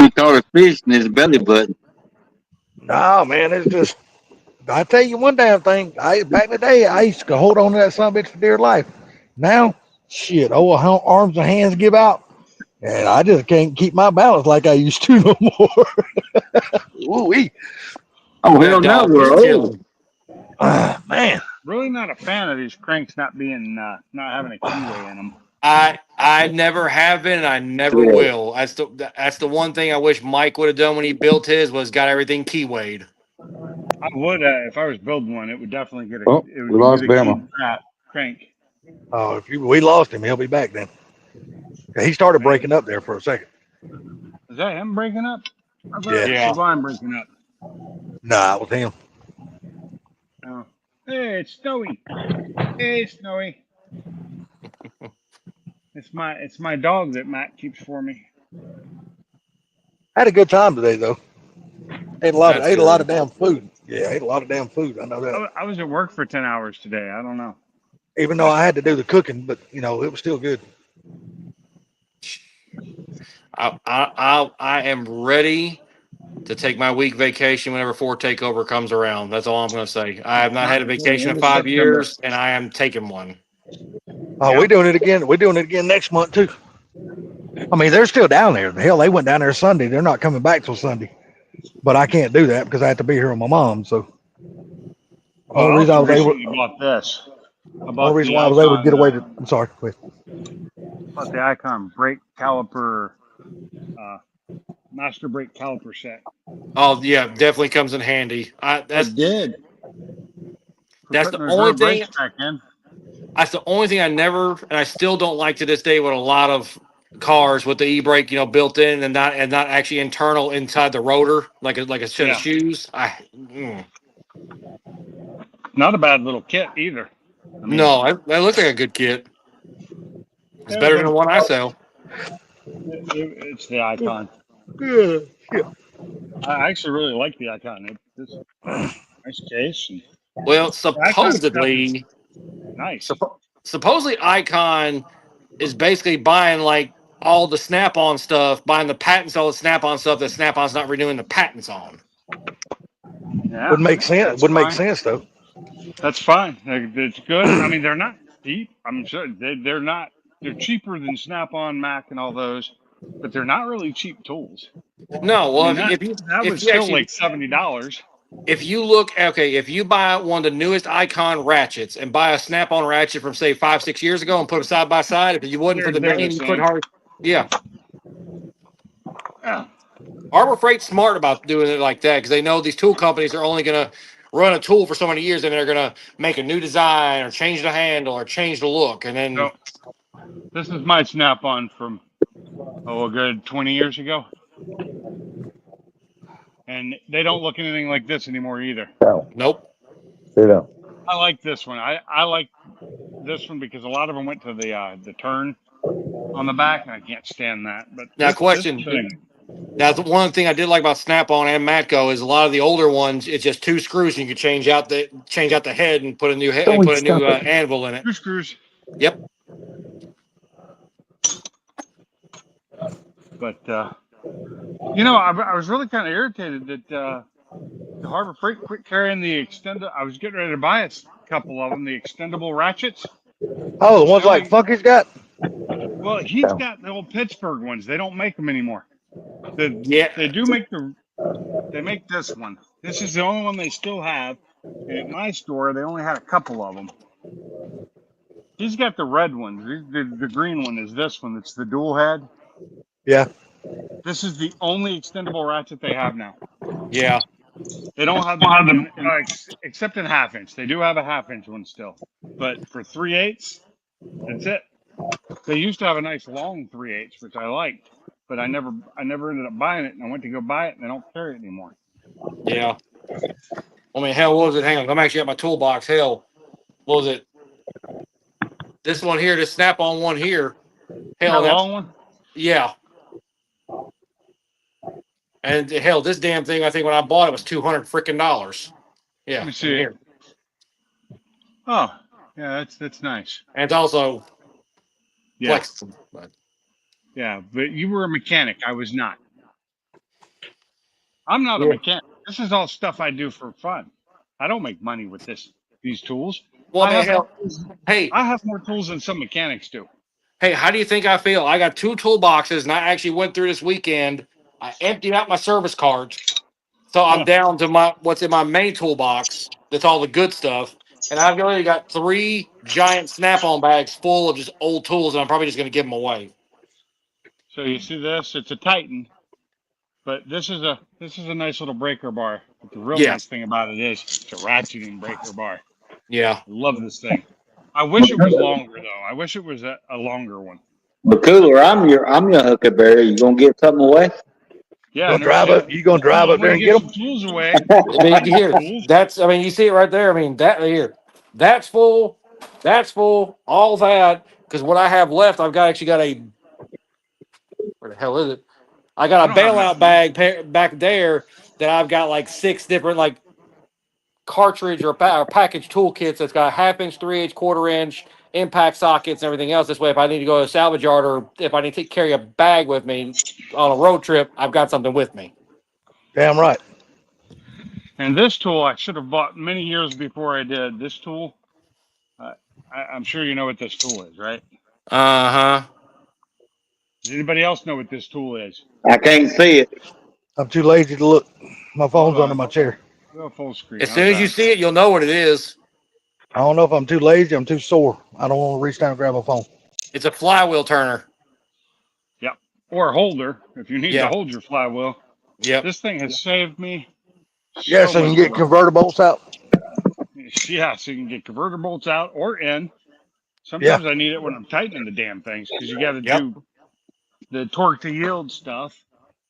He caught a fish in his belly button. No, man, it's just. I tell you one damn thing. Back in the day, I used to hold on to that son of a bitch for dear life. Now, shit, how arms and hands give out, and I just can't keep my balance like I used to no more. Ooh-wee. Oh, That hell no, dog we're is old. killing. Man. Really not a fan of these cranks not being not having a keyway in them. I never have been, and I never will. That's the one thing I wish Mike would have done when he built his was got everything keywayed. I would if I was building one. It would definitely get Oh, it would we lost get a Bama. keyed crank. Oh, we lost him, he'll be back then. He started breaking up there for a second. Is that him breaking up? I thought Yeah. it was Yeah. Savon breaking up. Nah, it was him. Oh. Hey, it's Snowy. Hey, Snowy. It's my dog that Matt keeps for me. Had a good time today though. Ate a lot That's of good. damn food. Yeah, ate a lot of damn food. I know that. I was at work for 10 hours today. I don't know. Even though I had to do the cooking, but it was still good. I am ready to take my week vacation whenever Ford Takeover comes around. That's all I'm going to say. I have not had a vacation in 5 years, and I am taking one. Oh, Yeah. we're doing it again. We're doing it again next month too. I mean, they're still down there. Hell, they went down there Sunday. They're not coming back till Sunday. But I can't do that because I have to be here with my mom. So Well, only reason I was able, recently bought this. I bought only reason the why I was able to Icon, get away to. I'm sorry. Wait. bought the Icon brake caliper, master brake caliper set. Oh yeah, definitely comes in handy. That's It did. That's Putting the those only rear thing. brakes back in. That's the only thing I never, and I still don't like to this day with a lot of cars with the e-brake, built in and not actually internal inside the rotor, like a set Yeah. of shoes. Not a bad little kit either. I mean, No, that looks like a good kit. It's yeah, better but than the one I sell. it's the Icon. Yeah. I actually really like the Icon. It's nice case. And Well, the Icon stuff is supposedly, nice. supposedly Icon is basically buying like all the Snap-on stuff, buying the patents, all the Snap-on stuff that Snap-on's not renewing the patents on. Yeah, Would make sense. that's Would make fine. sense though. That's fine. It's good. I mean, they're not cheap. I'm sure they're not. They're cheaper than Snap-on, Mac, and all those, but they're not really cheap tools. No, well, I mean, that was still actually like $70. if you look, okay, if you buy one of the newest Icon ratchets and buy a Snap-on ratchet from say 5-6 years ago and put them side by side, if you wouldn't for the They're name, the you couldn't same. hardly. Yeah, Yeah. Harbor Freight's smart about doing it like that because they know these tool companies are only going to run a tool for so many years, and they're going to make a new design or change the handle or change the look, and then So this is my Snap-on from a good 20 years ago, and they don't look anything like this anymore either. nope. Say that. I like this one. I like this one because a lot of them went to the turn on the back, and I can't stand that. But Now, this question. thing, Now, the one thing I did like about Snap-on and Matco is a lot of the older ones. It's just 2 screws, and you can change out the head and put a new head and put a new anvil in it. 2 screws. Yep. But I was really kind of irritated that the Harbor Freight quit carrying the extended. I was getting ready to buy a couple of them, the extendable ratchets. Oh, the ones like Funky's got. Well, he's got the old Pittsburgh ones. They don't make them anymore. They do make they make this one. This is the only one they still have. And at my store, they only had a couple of them. He's got the red one. The green one is this one. It's the dual head. Yeah. This is the only extendable ratchet they have now. Yeah. They don't have them except in half inch. They do have a half inch one still, but for 3/8, that's it. They used to have a nice long 3/8, which I liked, but I never ended up buying it. And I went to go buy it, and they don't carry it anymore. Yeah. I mean, hell, what was it? Hang on, I'm actually at my toolbox. Hell, what was it? This one here, this Snap-on one here. Hell, That that's long one. yeah. And hell, this damn thing, I think when I bought it was $200 freaking dollars. Yeah. Let me in see. here. Oh, yeah, that's nice. And it's also Yeah, flexible. But yeah. But you were a mechanic. I was not. I'm not a yeah. mechanic. This is all stuff I do for fun. I don't make money with these tools. Well, I man, have hell, hey, I have more tools than some mechanics do. hey, how do you think I feel? I got 2 toolboxes, and I actually went through this weekend. I emptied out my service cards, so I'm Huh. down to what's in my main toolbox. That's all the good stuff, and I've only got 3 giant Snap-on bags full of just old tools, and I'm probably just going to give them away. So you see this? It's a Titan, but this is a nice little breaker bar. But the real Yeah. nice thing about it is it's a ratcheting breaker bar. Yeah. I love this thing. I wish it was longer though. I wish it was a longer one. But Cooler, I'm your Huckleberry. You gonna give something away? Yeah, Gonna no drive shit. up. You gonna drive I'm up there gonna and give get some them? tools away. I mean, here, Tools. that's. I mean, you see it right there. I mean, that here, that's full. That's full. All that because what I have left, I've actually got a. Where the hell is it? I I got a don't have bailout much. bag back there that I've got like 6 different like cartridge or package toolkits that's got a 1/2 inch, 3/8, 1/4 inch impact sockets and everything else. This way, if I need to go to a salvage yard or if I need to carry a bag with me on a road trip, I've got something with me. Damn right. And this tool I should have bought many years before I did. This tool, I'm sure you know what this tool is, right? Uh-huh. Does anybody else know what this tool is? I can't see it. I'm too lazy to look. My Hold phone's under on. my chair. Go full screen. As How's soon as you that? see it, you'll know what it is. I don't know if I'm too lazy. I'm too sore. I don't want to reach down and grab my phone. It's a flywheel turner. Yep. Or a holder if you need to Yeah. hold your flywheel. Yep. This thing has saved me Yeah, so so you much can get money. converter bolts out. Yeah, so you can get converter bolts out or in. Sometimes I need it when I'm tightening the damn things because you got to Yep. do the torque to yield stuff.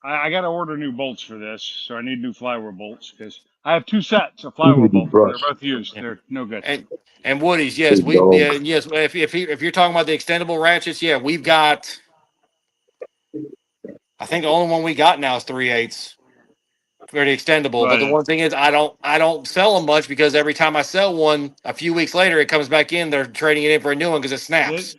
I got to order new bolts for this, so I need new flywheel bolts because I have 2 sets of flywheel bolts. They're both used. Yeah. They're no good. And Woody's, yes, yes. If you're talking about the extendable ratchets, yeah, we've got. I think the only one we got now is 3/8 for the extendable. But the But one thing is, I don't sell them much because every time I sell one, a few weeks later it comes back in. They're trading it in for a new one because it snaps.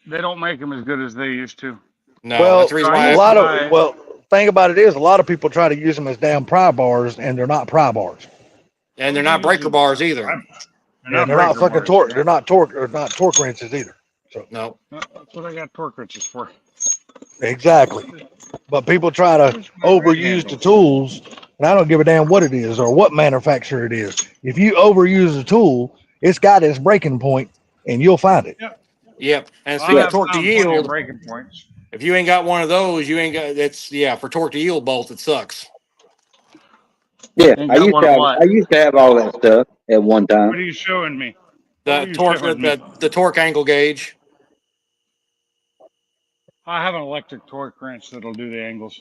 they don't make them as good as they used to. No, Well, that's the reason I why. a used lot to of buy- well, thing about it is a lot of people try to use them as damn pry bars, and they're not pry bars. And they're not breaker bars either. They're not fucking breaker torque. bars. They're not torque. Or not torque wrenches either. No. That's what I got torque wrenches for. Exactly. But people try to Where's my red overuse handle? the tools, and I don't give a damn what it is or what manufacturer it is. If you overuse a tool, it's got its breaking point, and you'll find it. Yep. And I speaking of have torque to found plenty of yield, breaking points. if you ain't got one of those, you ain't got. It's for torque to yield bolts. It sucks. Yeah, Ain't I got used one to of have. what? I used to have all that stuff at one What time. are you showing me? What were The you torque, showing me? the torque angle gauge. I have an electric torque wrench that'll do the angles.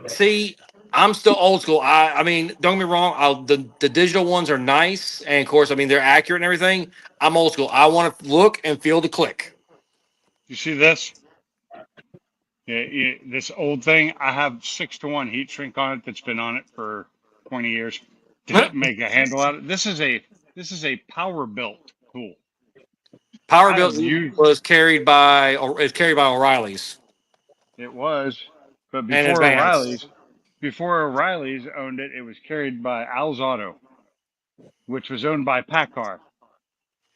See, I'm still old school. I mean, don't get me wrong. The digital ones are nice, and of course, I mean they're accurate and everything. I'm old school. I want to look and feel the click. You see this? Yeah, this old thing. I have 6-to-1 heat shrink on it that's been on it for 20 years to make a handle out of it. This is a power built tool. Power I built have used was carried by O'Reilly's it was, but and before Advance. O'Reilly's owned it, it was carried by Al's Auto, which was owned by PACCAR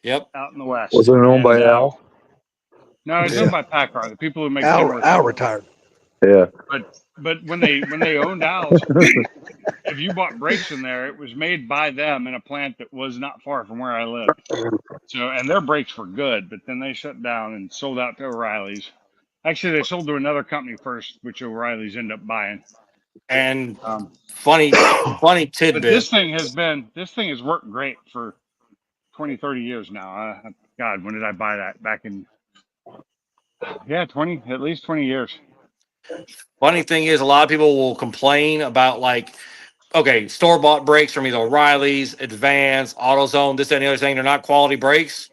Yep. out in the west. Was it owned by And, Al? No, it's Yeah. owned by PACCAR, the people who make Al Kenworth. retired. Yeah. But when they owned Al's, if you bought brakes in there, it was made by them in a plant that was not far from where I lived. So, and their brakes were good, but then they shut down and sold out to O'Reilly's. Actually, they sold to another company first, which O'Reilly's ended up buying. And Um, funny but tidbit. this thing has worked great for 20, 30 years now. God, when did I buy that? Back in, at least 20 years. Funny thing is, a lot of people will complain about like, okay, store bought brakes from either O'Reilly's, Advance, AutoZone, this, that, and the other thing. They're not quality brakes.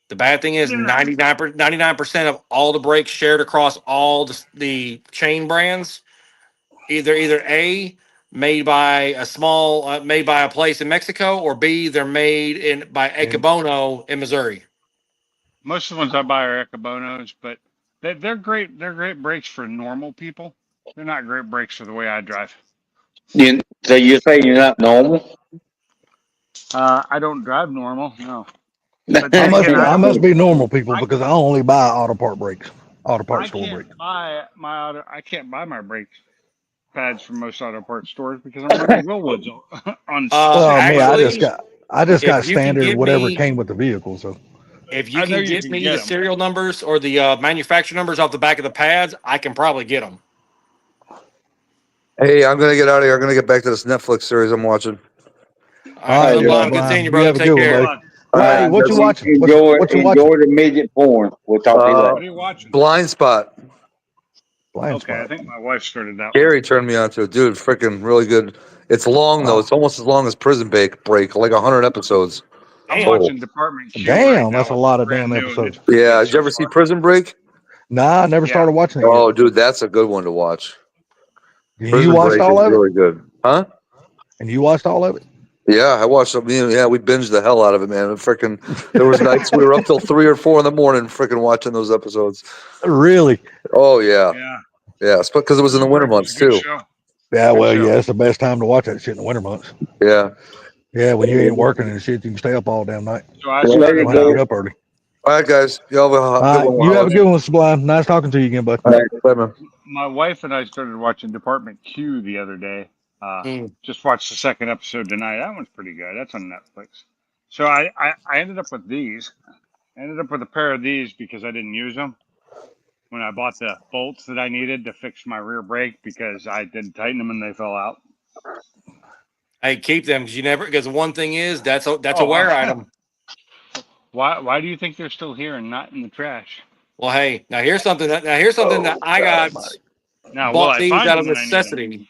The bad thing is They're not. 99% of all the brakes shared across all the chain brands, either A, made by a place in Mexico, or B, they're made by Ecobono in Missouri. Most of the ones I buy are Ecobonos, but they're great. They're great brakes for normal people. They're not great brakes for the way I drive. So you're saying you're not normal? I don't drive normal, no. But I then must, again, I must be normal people I- because I only buy auto part brakes, auto I part store brakes. can't buy I can't buy my brake pads from most auto parts stores because I'm running Willwoods on. Oh man, Actually, I just got if you can standard give whatever me- came with the vehicle. So If you I know can you get can me get the 'em. serial numbers or the manufacturer numbers off the back of the pads, I can probably get them. Hey, I'm gonna get out of here. I'm gonna get back to this Netflix series I'm watching. All right, right, Sublime, yeah. continue, You brother. have a Take good one, care. buddy. Hold on. Well, hey, what you watching? What you watching? Enjoy the midget porn. We'll talk to you Uh, later. What are you watching? Blind Spot. Blind Okay, I spot. think my wife started that. Gary turned me on to it, dude. Freaking really good. It's long though. It's almost as long as Prison Break, like 100 episodes. I'm Damn. watching Department Q. Damn, right now, that's a which lot is of brand damn new, and episodes. it's pretty Yeah, good did so you ever see far. Prison Break? Nah, I never Yeah. started watching it Oh, dude, that's a good one to watch. yet. Prison You watched Break all is of it? really good. Huh? And you watched all of it? Yeah, I watched it. Yeah, we binged the hell out of it, man. Freaking, there was nights we were up till 3 or 4 in the morning, freaking watching those episodes. Really? Oh yeah, Yeah. yeah. Because it was in the Prison winter Break was months a good too. show. Yeah, Good well, show. yeah, it's the best time to watch that shit in the winter months. Yeah. Yeah, when you ain't working and shit, you can stay up all damn night. So I Well, You there started. you don't have to go. get up early. All right, guys. Y'all have a All good right, one. you have a good one, Sublime. Nice talking to you again, bud. All right, bye, man. My wife and I started watching Department Q the other day. Mm. Just watched the second episode tonight. That one's pretty good. That's on Netflix. So I ended up with these. I ended up with a pair of these because I didn't use them when I bought the bolts that I needed to fix my rear brake because I didn't tighten them and they fell out. Hey, keep them because the one thing is that's a wear item. Why do you think they're still here and not in the trash? Well, hey, now here's something that I got. Now, will Bought I these find out them of when I need them? necessity.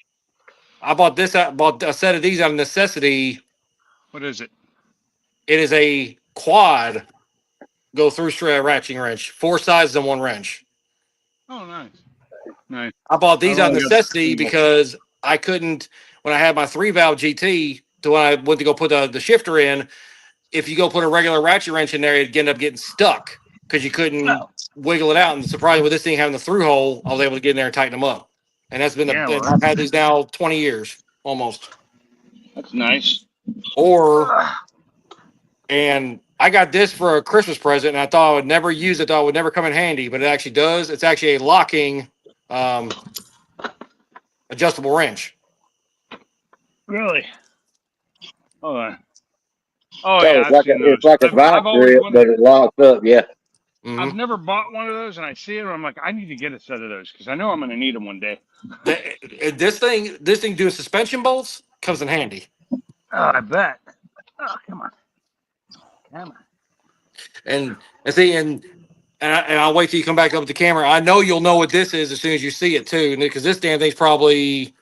I bought a set of these out of necessity. What is it? It is a quad go through straight ratcheting wrench, 4 sizes in one wrench. Oh, nice. Nice. I bought these out of only got necessity single. because I couldn't, when I had my 3-valve GT, to when I went to go put the shifter in, if you go put a regular ratchet wrench in there, it'd end up getting stuck because you couldn't wiggle it out. And surprisingly, with this thing having the through hole, I was able to get in there and tighten them up. And that's been Yeah, well, I've had these now 20 years almost. That's nice. And I got this for a Christmas present, and I thought I would never use it. Thought it would never come in handy, but it actually does. It's actually a locking adjustable wrench. Really? Hold on. Oh, So yeah, it's like I've it's like a I've vice always grip, wanted. but it locks up. Yeah. Mhm. I've never bought one of those, and I see it, and I'm like, I need to get a set of those because I know I'm going to need them one day. This thing doing suspension bolts comes in handy. Oh, I bet. Oh, come on. And see, and I'll wait till you come back up with the camera. I know you'll know what this is as soon as you see it too, because this damn thing's probably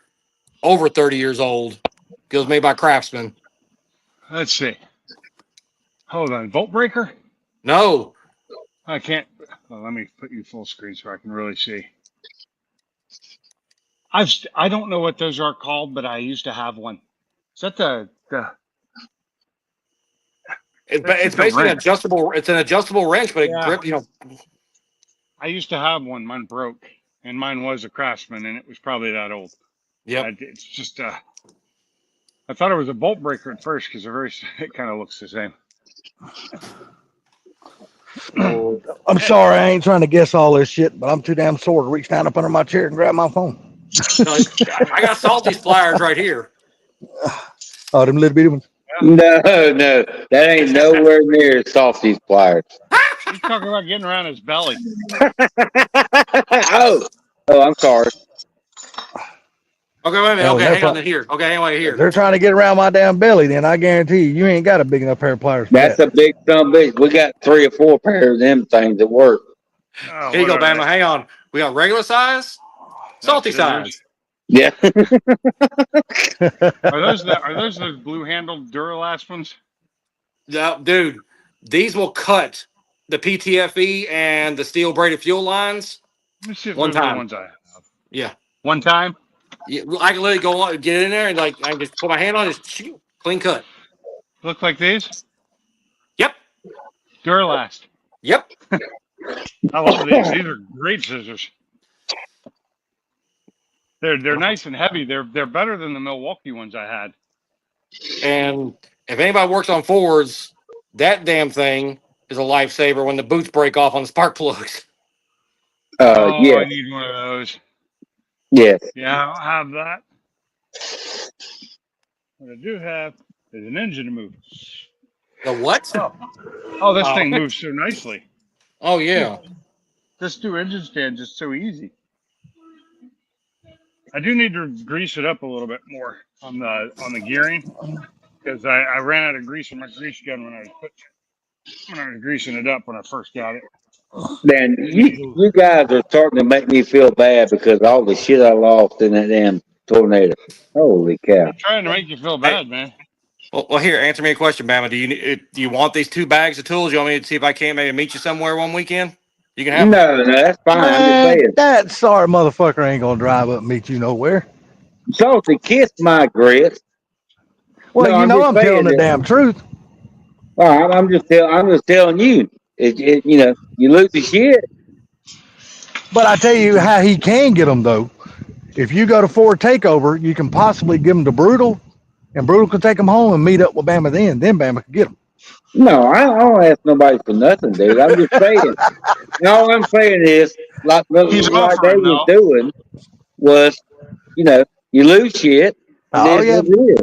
over 30 years old. It was made by Craftsman. Let's see. Hold on. Volt breaker? No, I can't. Well, let me put you full screen so I can really see. I don't know what those are called, but I used to have one. Is that the it's basically an wrench. adjustable. It's an adjustable wrench, but it Yeah. grip. I used to have one. Mine broke, and mine was a Craftsman, and it was probably that old. Yep. It's just I thought it was a bolt breaker at first because it kind of looks the same. I'm sorry, I ain't trying to guess all this shit, but I'm too damn sore to reach down up under my chair and grab my phone. I got Salty's pliers right here. Oh, them little bitty ones. No, that ain't nowhere near Softy's pliers. He's talking about getting around his belly. oh, I'm sorry. Okay, wait a minute. Hell, Okay, they're hang on pro- here. Okay, hang on If here. they're trying to get around my damn belly, then I guarantee you ain't got a big enough pair of pliers for That's that. a big son of a bitch. We got 3 or 4 pairs of them things at work. Oh, Here you go, what are Bama. Hang on. We got regular size, they? salty Scissors? size. Yeah. Are those the blue handled Duralast ones? Yeah, dude. These will cut the PTFE and the steel braided fuel lines Let me see if one those are the time. ones I have. Yeah. One time? Yeah, I can literally go on, get in there, and like I can just put my hand on, just shoot, clean cut. Look like these? Yep. Duralast. Yep. I love these. These are great scissors. They're nice and heavy. They're better than the Milwaukee ones I had. And if anybody works on Fords, that damn thing is a lifesaver when the boots break off on the spark plugs. Oh, Yeah, I need one of those. yeah. Yeah, I don't have that. What I do have is an engine to move. The what? Oh, this Oh, thing moves so nicely. oh yeah. This new engine stand is so easy. I do need to grease it up a little bit more on the gearing because I ran out of grease in my grease gun when I was greasing it up when I first got it. Man, you guys are starting to make me feel bad because of all the shit I lost in that damn tornado. Holy cow. I'm trying to make you feel Hey, bad, man. well, here, answer me a question, Bama. Do you want these 2 bags of tools? You want me to see if I can't maybe meet you somewhere one weekend? You can have them. No, that's fine. I'm just Man, saying. that sorry motherfucker ain't gonna drive up and meet you nowhere. Salty, kiss my grits. Well, No, you I'm know just I'm telling saying the that. damn truth. Well, I'm just telling you. You lose the shit. But I tell you how he can get them though. If you go to Ford Takeover, you can possibly give them to Brutal, and Brutal can take them home and meet up with Bama then. Then Bama can get them. No, I don't ask nobody for nothing, dude. I'm just saying. All I'm saying is, like they He's offering was though. doing was, you lose shit. It Oh is yeah, what it is.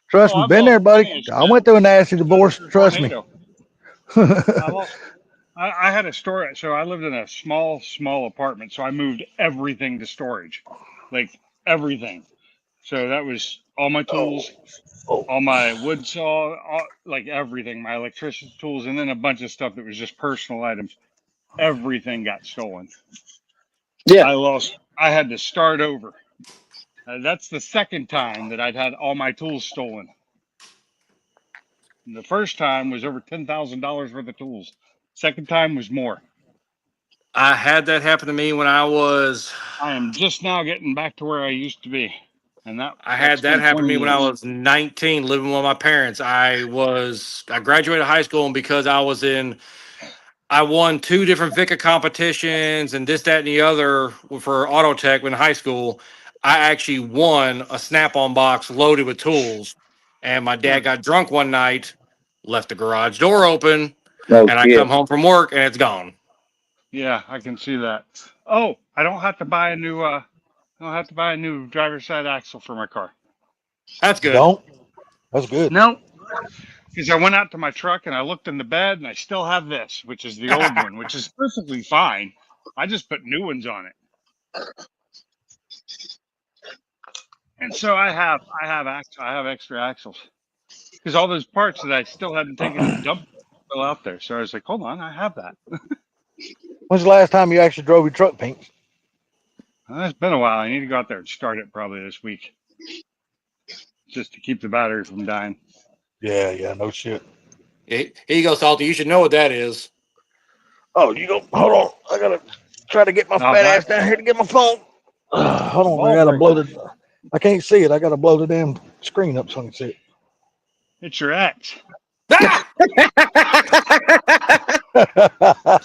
trust Oh, me, I've been lost there, buddy. plenty of I shit went through a nasty since divorce. the Trust me. tornado. I lost. I had a storage. So I lived in a small apartment. So I moved everything to storage, like everything. So that was all my tools, all my wood saw, like everything, my electrician's tools, and then a bunch of stuff that was just personal items. Everything got stolen. Yeah. I had to start over. That's the second time that I'd had all my tools stolen. And the first time was over $10,000 worth of tools. Second time was more. I had that happen to me when I am just now getting back to where I used to be. And had that's that been happen to 20 me when I years. was 19, living with my parents. I graduated high school, and because I won 2 different VICA competitions and this, that, and the other for Auto Tech in high school. I actually won a Snap-on box loaded with tools. And my dad got drunk one night, left the garage door open, No and I shit. come home from work and it's gone. Yeah, I can see that. Oh, I don't have to buy a new driver's side axle for my car. That's good. Don't. That's good. No, because I went out to my truck and I looked in the bed and I still have this, which is the old one, which is perfectly fine. I just put new ones on it. And so I have extra axles because all those parts that I still hadn't taken to the dump are still out there. So I was like, hold on, I have that. When's the last time you actually drove your truck, Pink? It's been a while. I need to go out there and start it probably this week, just to keep the battery from dying. Yeah, no shit. Here you go, Salty. You should know what that is. Oh, you go. Hold on. I gotta try to get my Oh, fat ass down here to get my phone. Hold on. I gotta blow the. I can't see it. I gotta blow the damn screen up so I can see it. It's your ex. Ah!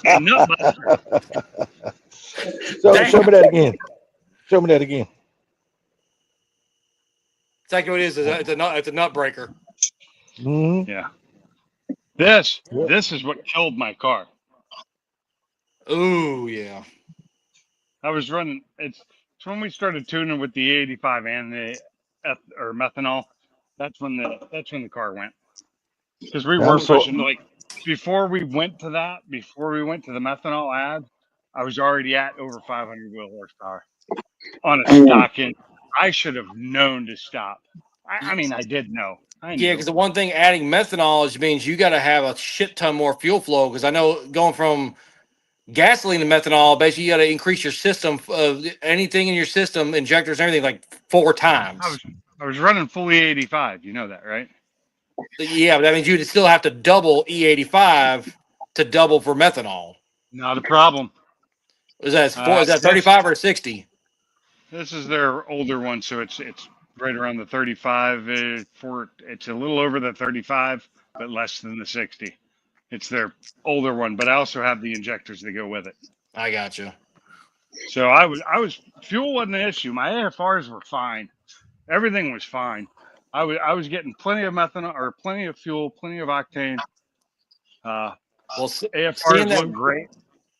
And nut buster. Show me that again. Show me that again. Exactly what it is. It's a nut breaker. Mm-hmm. Yeah. This is what killed my car. Ooh, yeah. I was running. It's when we started tuning with the 85 and the methanol. That's when the car went. Because we were pushing before we went to the methanol ad, I was already at over 500 wheel horsepower on a stock engine. I should have known to stop. I mean, I did know. I Yeah, knew. because the one thing adding methanol is means you got to have a shit ton more fuel flow. Because I know going from gasoline to methanol, basically you got to increase your system of anything in your system, injectors, and everything, like 4 times. I was running full E85. You know that, right? Yeah, but that means you'd still have to double E85 to double for methanol. Not a problem. Is that 35 or 60? This is their older one, so it's right around the 35. It's a little over the 35, but less than the 60. It's their older one, but I also have the injectors that go with it. I got you. So I was fuel wasn't an issue. My AFRs were fine. Everything was fine. I was getting plenty of methanol or plenty of fuel, plenty of octane. Well, AFRs looked great.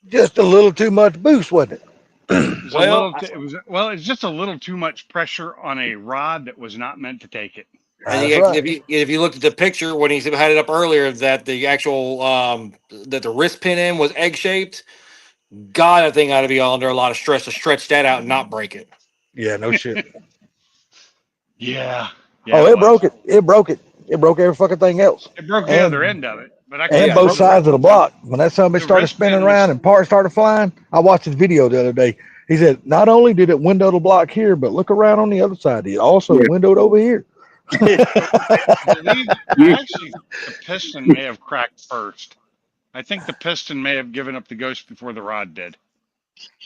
Just a little too much boost, wasn't it? It's just a little too much pressure on a rod that was not meant to take it. And That's right. if you looked at the picture when he had it up earlier, that the actual that the wrist pin in was egg shaped. God, that thing ought to be under a lot of stress to stretch that out and not break it. Yeah, no shit. Yeah. Oh, it broke it. It broke it. It broke every fucking thing else. It broke the other end of it, but And both sides of the block. When that somebody The started wrist spinning pin around was- and parts started flying, I watched his video the other day. He said, not only did it window the block here, but look around on the other side. It also windowed over here. I believe actually the piston may have cracked first. I think the piston may have given up the ghost before the rod did.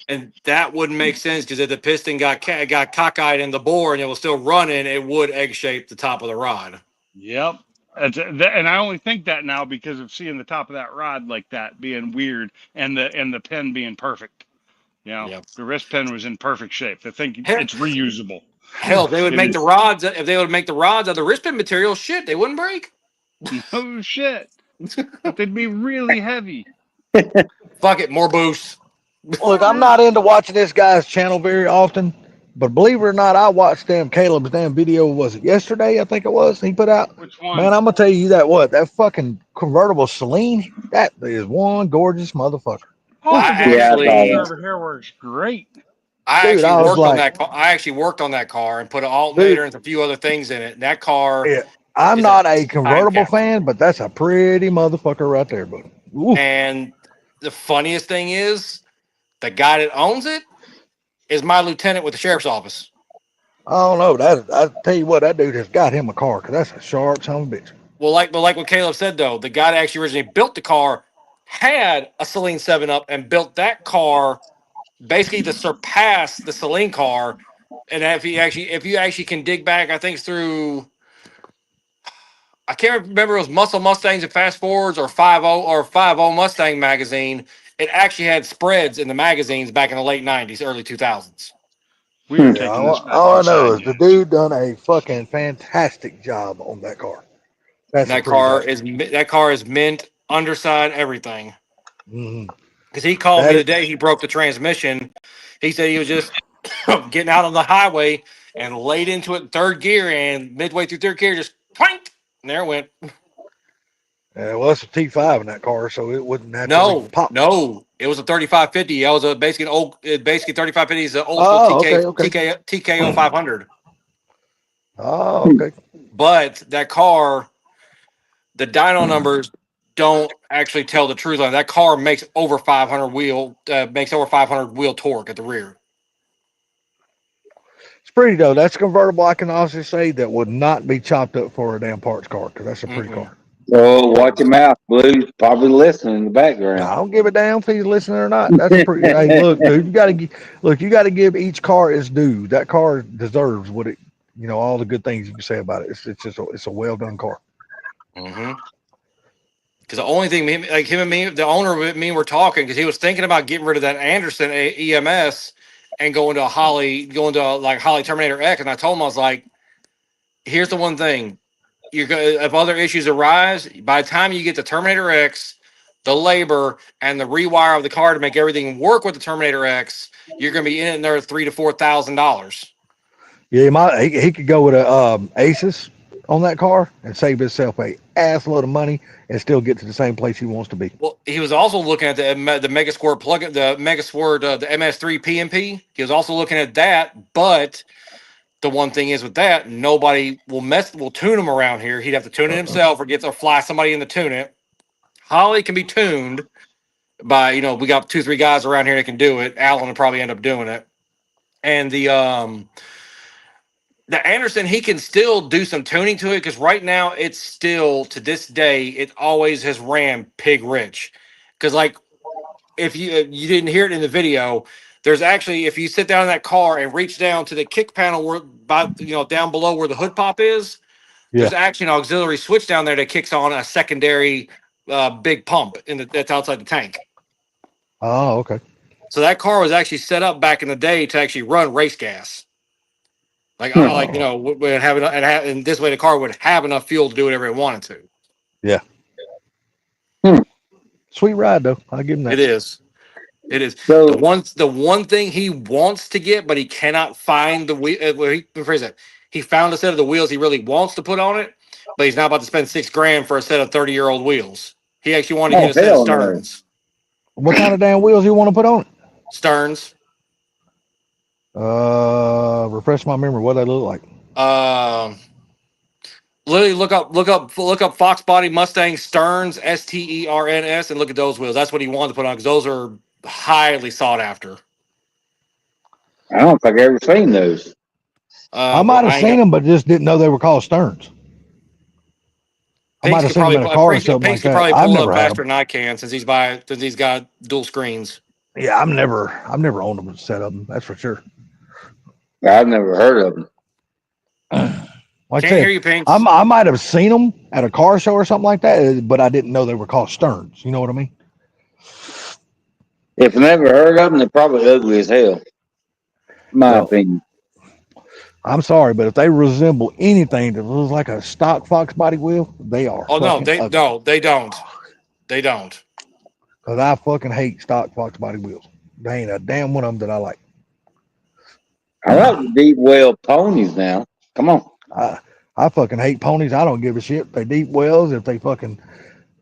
And that wouldn't make sense because if the piston got cockeyed in the bore and it was still running, it would egg shape the top of the rod. Yep. And I only think that now because of seeing the top of that rod like that being weird and the pin being perfect. You know, Yep. the wrist pin was in perfect shape. I think Heck. it's reusable. Hell, if they would It make is. the rods. If they would make the rods of the wrist pin material, shit, they wouldn't break. Oh shit! But they'd be really heavy. Fuck it, more boost. Look, I'm not into watching this guy's channel very often, but believe it or not, I watched Caleb's damn video. Was it yesterday? I think it was. He put out. Which one? Man, I'm gonna tell you that fucking convertible Celine, that is one gorgeous motherfucker. Oh, I the actually- one over here works great. I Dude, actually I was worked on like- that car. I actually worked on that car and put an alternator and a few other things in it. And that car, Yeah. I'm Is not a a convertible time capsule. fan, but that's a pretty motherfucker right there, buddy. Ooh. and the funniest thing is, the guy that owns it is my lieutenant with the sheriff's office. I don't know. I tell you what, that dude has got him a car because that's a sharp son of a bitch. Well, like what Caleb said though, the guy that actually originally built the car had a Celine 7-Up and built that car basically to surpass the Celine car. And if you actually can dig back, I think it's through. I can't remember if it was Muscle Mustangs and Fast Forwards or 50 Mustang magazine. It actually had spreads in the magazines back in the late 90s, early 2000s. We were Yeah, taking this. all I know is the dude done a fucking fantastic job on that car. That's That car is mint, underside, everything. Mhm. Because he called me That- the day he broke the transmission. He said he was just getting out on the highway and laid into it in third gear, and midway through third gear, just clank, and there it went. Yeah, well, it's a T5 in that car, so it wouldn't naturally No, pop. no, it was a 3550. That was basically 3550 is an old Oh, school okay. TKO 500. Oh, okay. But that car, the dyno numbers don't actually tell the truth on it. That car makes over 500 wheel torque at the rear. It's pretty though. That's a convertible. I can honestly say that would not be chopped up for a damn parts car because that's a pretty Mhm. car. Oh, watch your mouth, Blue's probably listening in the background. I don't give a damn if he's listening or not. That's a pretty. Hey, look, dude, you got to give each car its due. That car deserves what it, all the good things you can say about it. It's just it's a well done car. Because the only thing, like him and me, the owner with me were talking, because he was thinking about getting rid of that Anderson EMS and going to Holly Terminator X. And I told him, I was like, here's the one thing. If other issues arise, by the time you get the Terminator X, the labor and the rewire of the car to make everything work with the Terminator X, you're going to be in there $3,000 to $4,000. Yeah, he could go with a Asus on that car and save himself a ass load of money and still get to the same place he wants to be. Well, he was also looking at the Megasquirt plug-in, the MS3 PMP. He was also looking at that, but the one thing is with that, nobody will tune him around here. He'd have to tune it himself or fly somebody in to tune it. Holly can be tuned by, we got 2-3 guys around here that can do it. Alan will probably end up doing it. And the Anderson, he can still do some tuning to it because right now it's still, to this day, it always has ran pig rich. Because like, if you didn't hear it in the video, there's actually, if you sit down in that car and reach down to the kick panel where down below where the hood pop is, there's actually an auxiliary switch down there that kicks on a secondary big pump that's outside the tank. Oh, okay. So that car was actually set up back in the day to actually run race gas. And this way the car would have enough fuel to do whatever it wanted to. Yeah. Sweet ride though. I'll give him that. It is. So The one thing he wants to get, but he cannot find the wheel. He found a set of the wheels he really wants to put on it, but he's not about to spend $6,000 for a set of 30-year-old wheels. He actually wanted to get a set of hell no. Stearns. What kind of damn wheels you want to put on it? Stearns. Refresh my memory. What they look like? Literally look up Fox Body Mustang Stearns, Sterns, and look at those wheels. That's what he wanted to put on because those are highly sought after. I don't think I've ever seen those. I might have seen them, but just didn't know they were called Stearns. I might have seen them in a car or something like could that. probably I've pull up never had faster them. than I can since he's got dual screens. Yeah, I've never owned them, a set of them. That's for sure. I've never heard of them. Like I Can't hear said, you, Pinks. I might have seen them at a car show or something like that, but I didn't know they were called Stearns. You know what I mean? If I never heard of them, they're probably ugly as hell. My opinion. I'm sorry, but if they resemble anything that looks like a stock Fox body wheel, they are. Oh no, they ugly. they don't. They don't. Because I fucking hate stock Fox body wheels. They ain't a damn one of them that I like. I like the deep well ponies now. Come on. I fucking hate ponies. I don't give a shit if they deep wells, if they fucking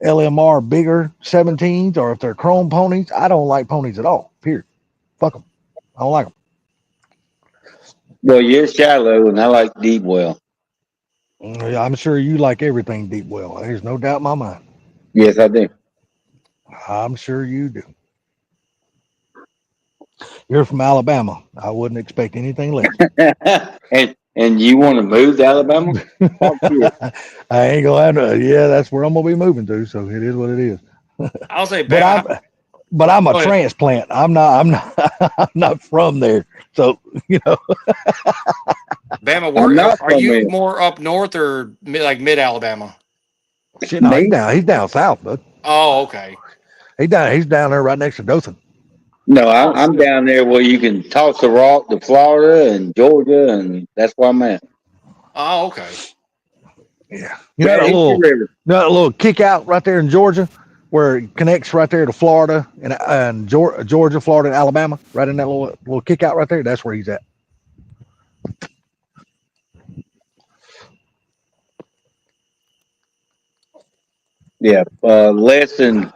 LMR bigger 17s, or if they're chrome ponies. I don't like ponies at all. Period. Fuck them. I don't like them. Well, you're shallow, and I like deep well. I'm sure you like everything deep well. There's no doubt in my mind. Yes, I do. I'm sure you do. You're from Alabama. I wouldn't expect anything less. and you want to move to Alabama? I ain't gonna have to. Yeah, that's where I'm gonna be moving to. So it is what it is. I'll say, But I'm a transplant. I'm not from there. So Bama, are you more up north or mid Alabama? Shit, no, he's down south, bud. Oh, okay. He's down there right next to Dothan. No, I'm down there where you can toss the rock to Florida and Georgia, and that's where I'm at. Oh, okay. Yeah, that little kick out right there in Georgia, where it connects right there to Florida and Georgia, Florida, and Alabama, right in that little kick out right there. That's where he's at. Yeah, less than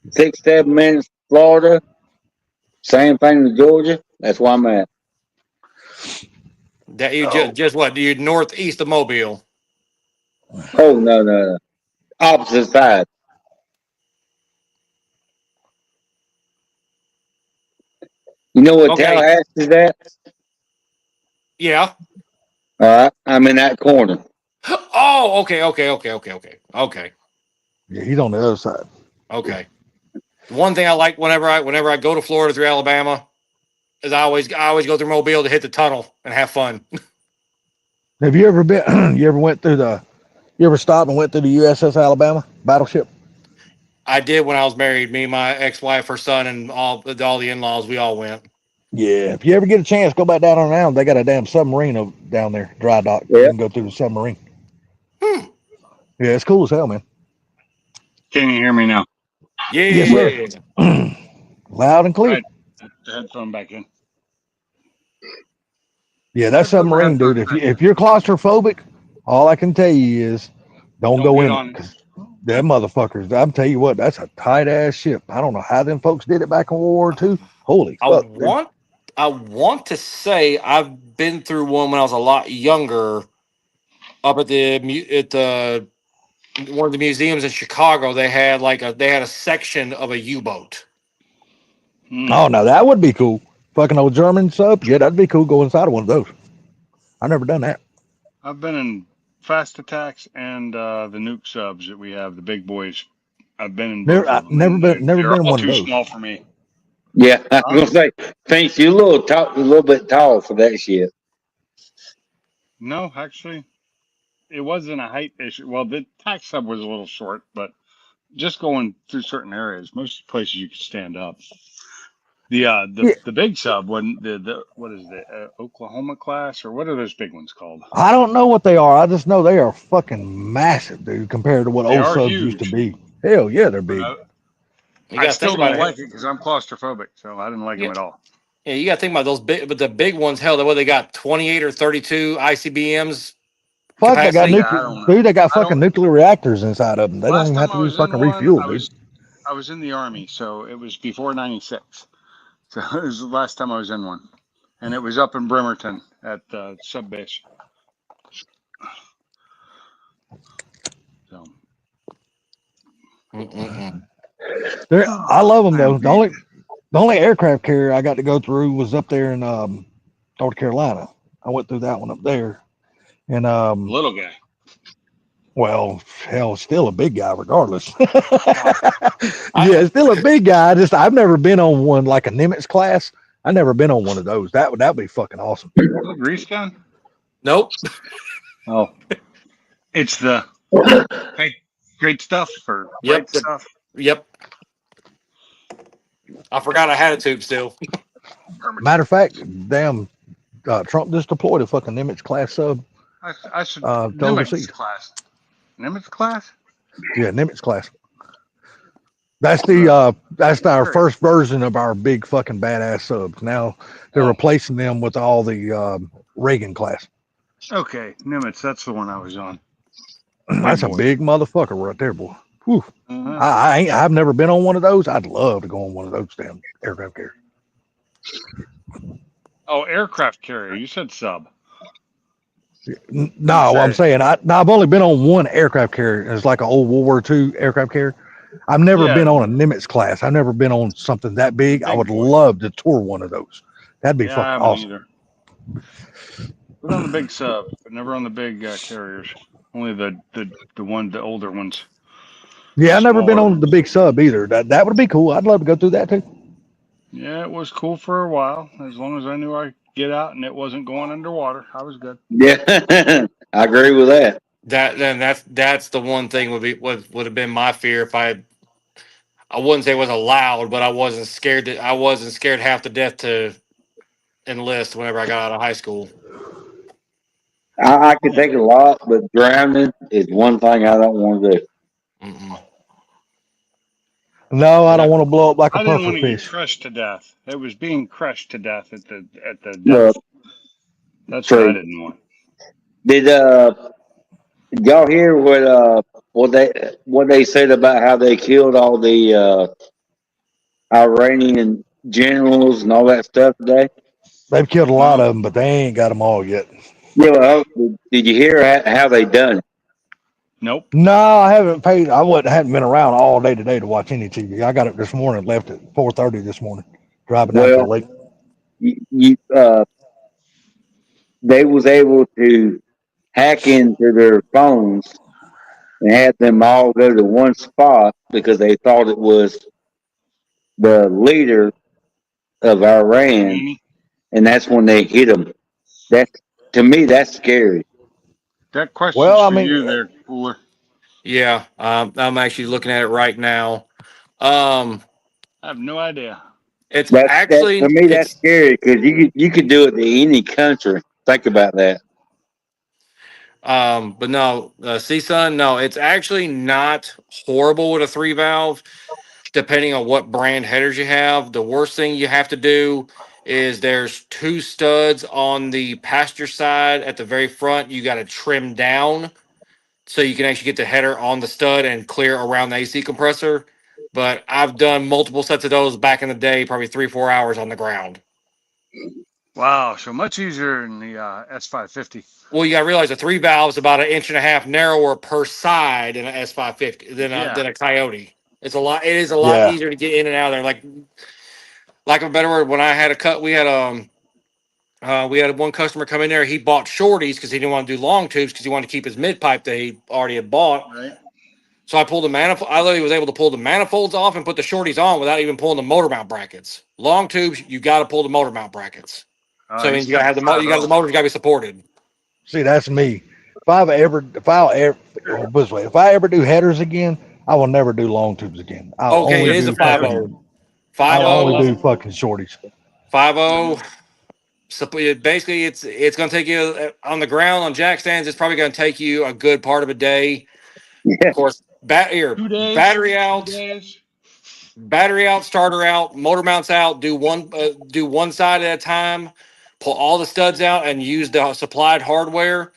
6-7 minutes, Florida. Same thing to Georgia. That's where I'm at. That you just what? You northeast of Mobile? Oh no. Opposite side. You know what Tallahassee is at? Yeah. All right, I'm in that corner. Oh, okay. Yeah, he's on the other side. Okay. One thing I like whenever I go to Florida through Alabama is I always go through Mobile to hit the tunnel and have fun. Have you ever been? You ever stopped and went through the USS Alabama battleship? I did when I was married. Me, my ex-wife, her son, and all the in-laws. We all went. Yeah. If you ever get a chance, go back down on the island. They got a damn submarine down there, dry dock. Yeah. You can go through the submarine. Yeah, it's cool as hell, man. Can you hear me now? Yeah. Yes, sir. Loud and clear. Right. The headphone back in. Yeah, that submarine, dude. If you're claustrophobic, all I can tell you is don't go get in on it. 'Cause them motherfuckers, I'm tell you what, that's a tight ass ship. I don't know how them folks did it back in World War II. Holy fuck. I want to say I've been through one when I was a lot younger, up at the one of the museums in Chicago. They had a section of a U-boat. Hmm. Oh, no, that would be cool. Fucking old German sub. Yeah, that'd be cool. Go inside of one of those. I've never done that. I've been in Fast Attacks and the nuke subs that we have, the big boys. I've been in both of them. Never and been, never they're been in all one of too those. small for me. Yeah, I was gonna say, thanks. You're a little bit tall for that shit. No, actually, it wasn't a height issue. Well, the tax sub was a little short, but just going through certain areas, most places you could stand up. Yeah. The big sub when the what is the Oklahoma class or what are those big ones called? I don't know what they are. I just know they are fucking massive, dude, compared to what They old are subs used to huge. be. Hell yeah, they're But big. You I got to think still about don't it. like it because I'm claustrophobic, so I didn't like them at all. Yeah, you got to think about those big, but the big ones. Hell, they got 28 or 32 ICBMs Fuck, they got capacity. Yeah, I don't know. dude, they got I don't. fucking nuclear reactors inside of them. They don't Last even have time to I do was in fucking one, refuel, dude. I was in the army, so it was before '96. So it was the last time I was in one, and it was up in Bremerton at sub base. So Mm-mm-mm. I love them though. damn. The only aircraft carrier I got to go through was up there in North Carolina. I went through that one up there, and Little guy. well, hell, still a big guy regardless. Yeah, still a big guy. I've never been on one like a Nimitz class. I've never been on one of those. That'd be fucking awesome. Grease gun? Nope. Oh, it's the great stuff for Yep. great stuff. Yep. I forgot I had a tube still. Matter of fact, damn, Trump just deployed a fucking Nimitz class sub. I should to Nimitz overseas. class. Nimitz class? Yeah, Nimitz class. That's our first version of our big fucking badass subs. Now they're replacing them with all the Reagan class. Okay, Nimitz. That's the one I was on. That's a boy. big motherfucker right there, boy. Whew. Uh-huh. I've never been on one of those. I'd love to go on one of those damn aircraft carriers. Oh, aircraft carrier. You said sub. No, I'm saying I've only been on one aircraft carrier. It's like an old World War II aircraft carrier. I've never been on a Nimitz class. I've never been on something that big. I would love to tour one of those. That'd be fucking awesome. Either. Been on the big sub, but never on the big carriers. Only the older ones. Yeah, I've never been on the big sub either. That would be cool. I'd love to go through that too. Yeah, it was cool for a while. As long as I knew I'd get out and it wasn't going underwater, I was good. Yeah, I agree with that. That's the one thing would have been my fear if I wouldn't say it was allowed, but I wasn't scared half to death to enlist whenever I got out of high school. I could take a lot, but drowning is one thing I don't want to do. Mm-mm. No, I don't want to blow up like a I didn't want puffer to get fish. crushed to death. It was being crushed to death at the Well, depth. That's what I didn't want. Did y'all hear what they said about how they killed all the Iranian generals and all that stuff today? They've killed a lot of them, but they ain't got them all yet. Yeah, well, did you hear how they done it? Nope. No, I haven't paid. Hadn't been around all day today to watch any TV. I got it this morning. Left at 4:30 this morning. Driving down to the lake. They was able to hack into their phones and had them all go to one spot because they thought it was the leader of Iran, and that's when they hit him. To me, that's scary. That question's for you there, Cooler. Yeah, I'm actually looking at it right now. I have no idea. It's to me that's it's scary because you could do it to any country. Think about that. but no, CSUN, no, it's actually not horrible with a 3-valve, depending on what brand headers you have. The worst thing you have to do is there's 2 studs on the passenger side at the very front. You got to trim down so you can actually get the header on the stud and clear around the AC compressor. But I've done multiple sets of those back in the day, probably 3-4 hours on the ground. Wow, so much easier than the S550. Well, you got to realize the 3 valve is about 1.5 inches narrower per side in an S550 Yeah. than a Coyote. It's a lot. It is a lot Yeah. easier to get in and out of there. Like a better word, when I had a cut, we had one customer come in there. He bought shorties because he didn't want to do long tubes because he wanted to keep his mid pipe that he already had bought. Right. So I pulled the manifold. I literally was able to pull the manifolds off and put the shorties on without even pulling the motor mount brackets. Long tubes, you got to pull the motor mount brackets. So I mean, he's you got to have the got you got the motors got to be supported. See, that's me. If I ever do headers again, I will never do long tubes again. I'll Okay, only it is do a 5.0. fucking- 5.0. I'll only do fucking shorties. 5.0. So basically, it's going to take you on the ground on jack stands. It's probably going to take you a good part of a day. Yeah. Of course, 2 days. battery out, 2 days. battery out, starter out, motor mounts out. Do one side at a time. Pull all the studs out and use the supplied hardware.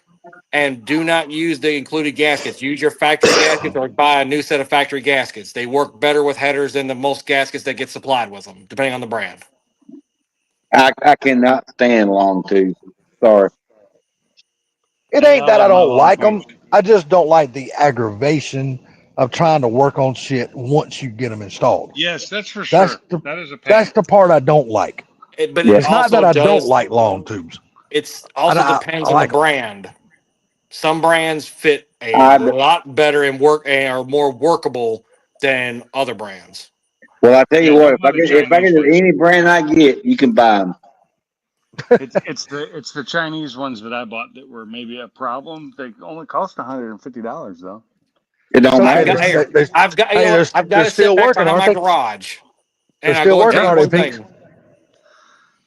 And do not use the included gaskets. Use your factory gaskets or buy a new set of factory gaskets. They work better with headers than the most gaskets that get supplied with them, depending on the brand. I cannot stand long tubes. Sorry. It Yeah, ain't that I love my don't long like them. tubes. I just don't like the aggravation of trying to work on shit once you get them installed. Yes, that's for That's sure. the- That is a pain. That's the part I don't like. But Yeah. it It's not also that I does. don't like long tubes. It's also I depends I on like the 'em. brand. Some brands fit a I- lot better and work and are more workable than other brands. Well, I tell you Yeah, what, don't buy the if I Chinese get ones. any brand I get, you can buy them. It's the Chinese ones that I bought that were maybe a problem. They only cost $150 though. It don't It's okay. matter. I've got Hey, they're I've got they're to still sit back working, behind aren't my they? garage, They're and I still go and working, tell you aren't one they, Pinks? thing.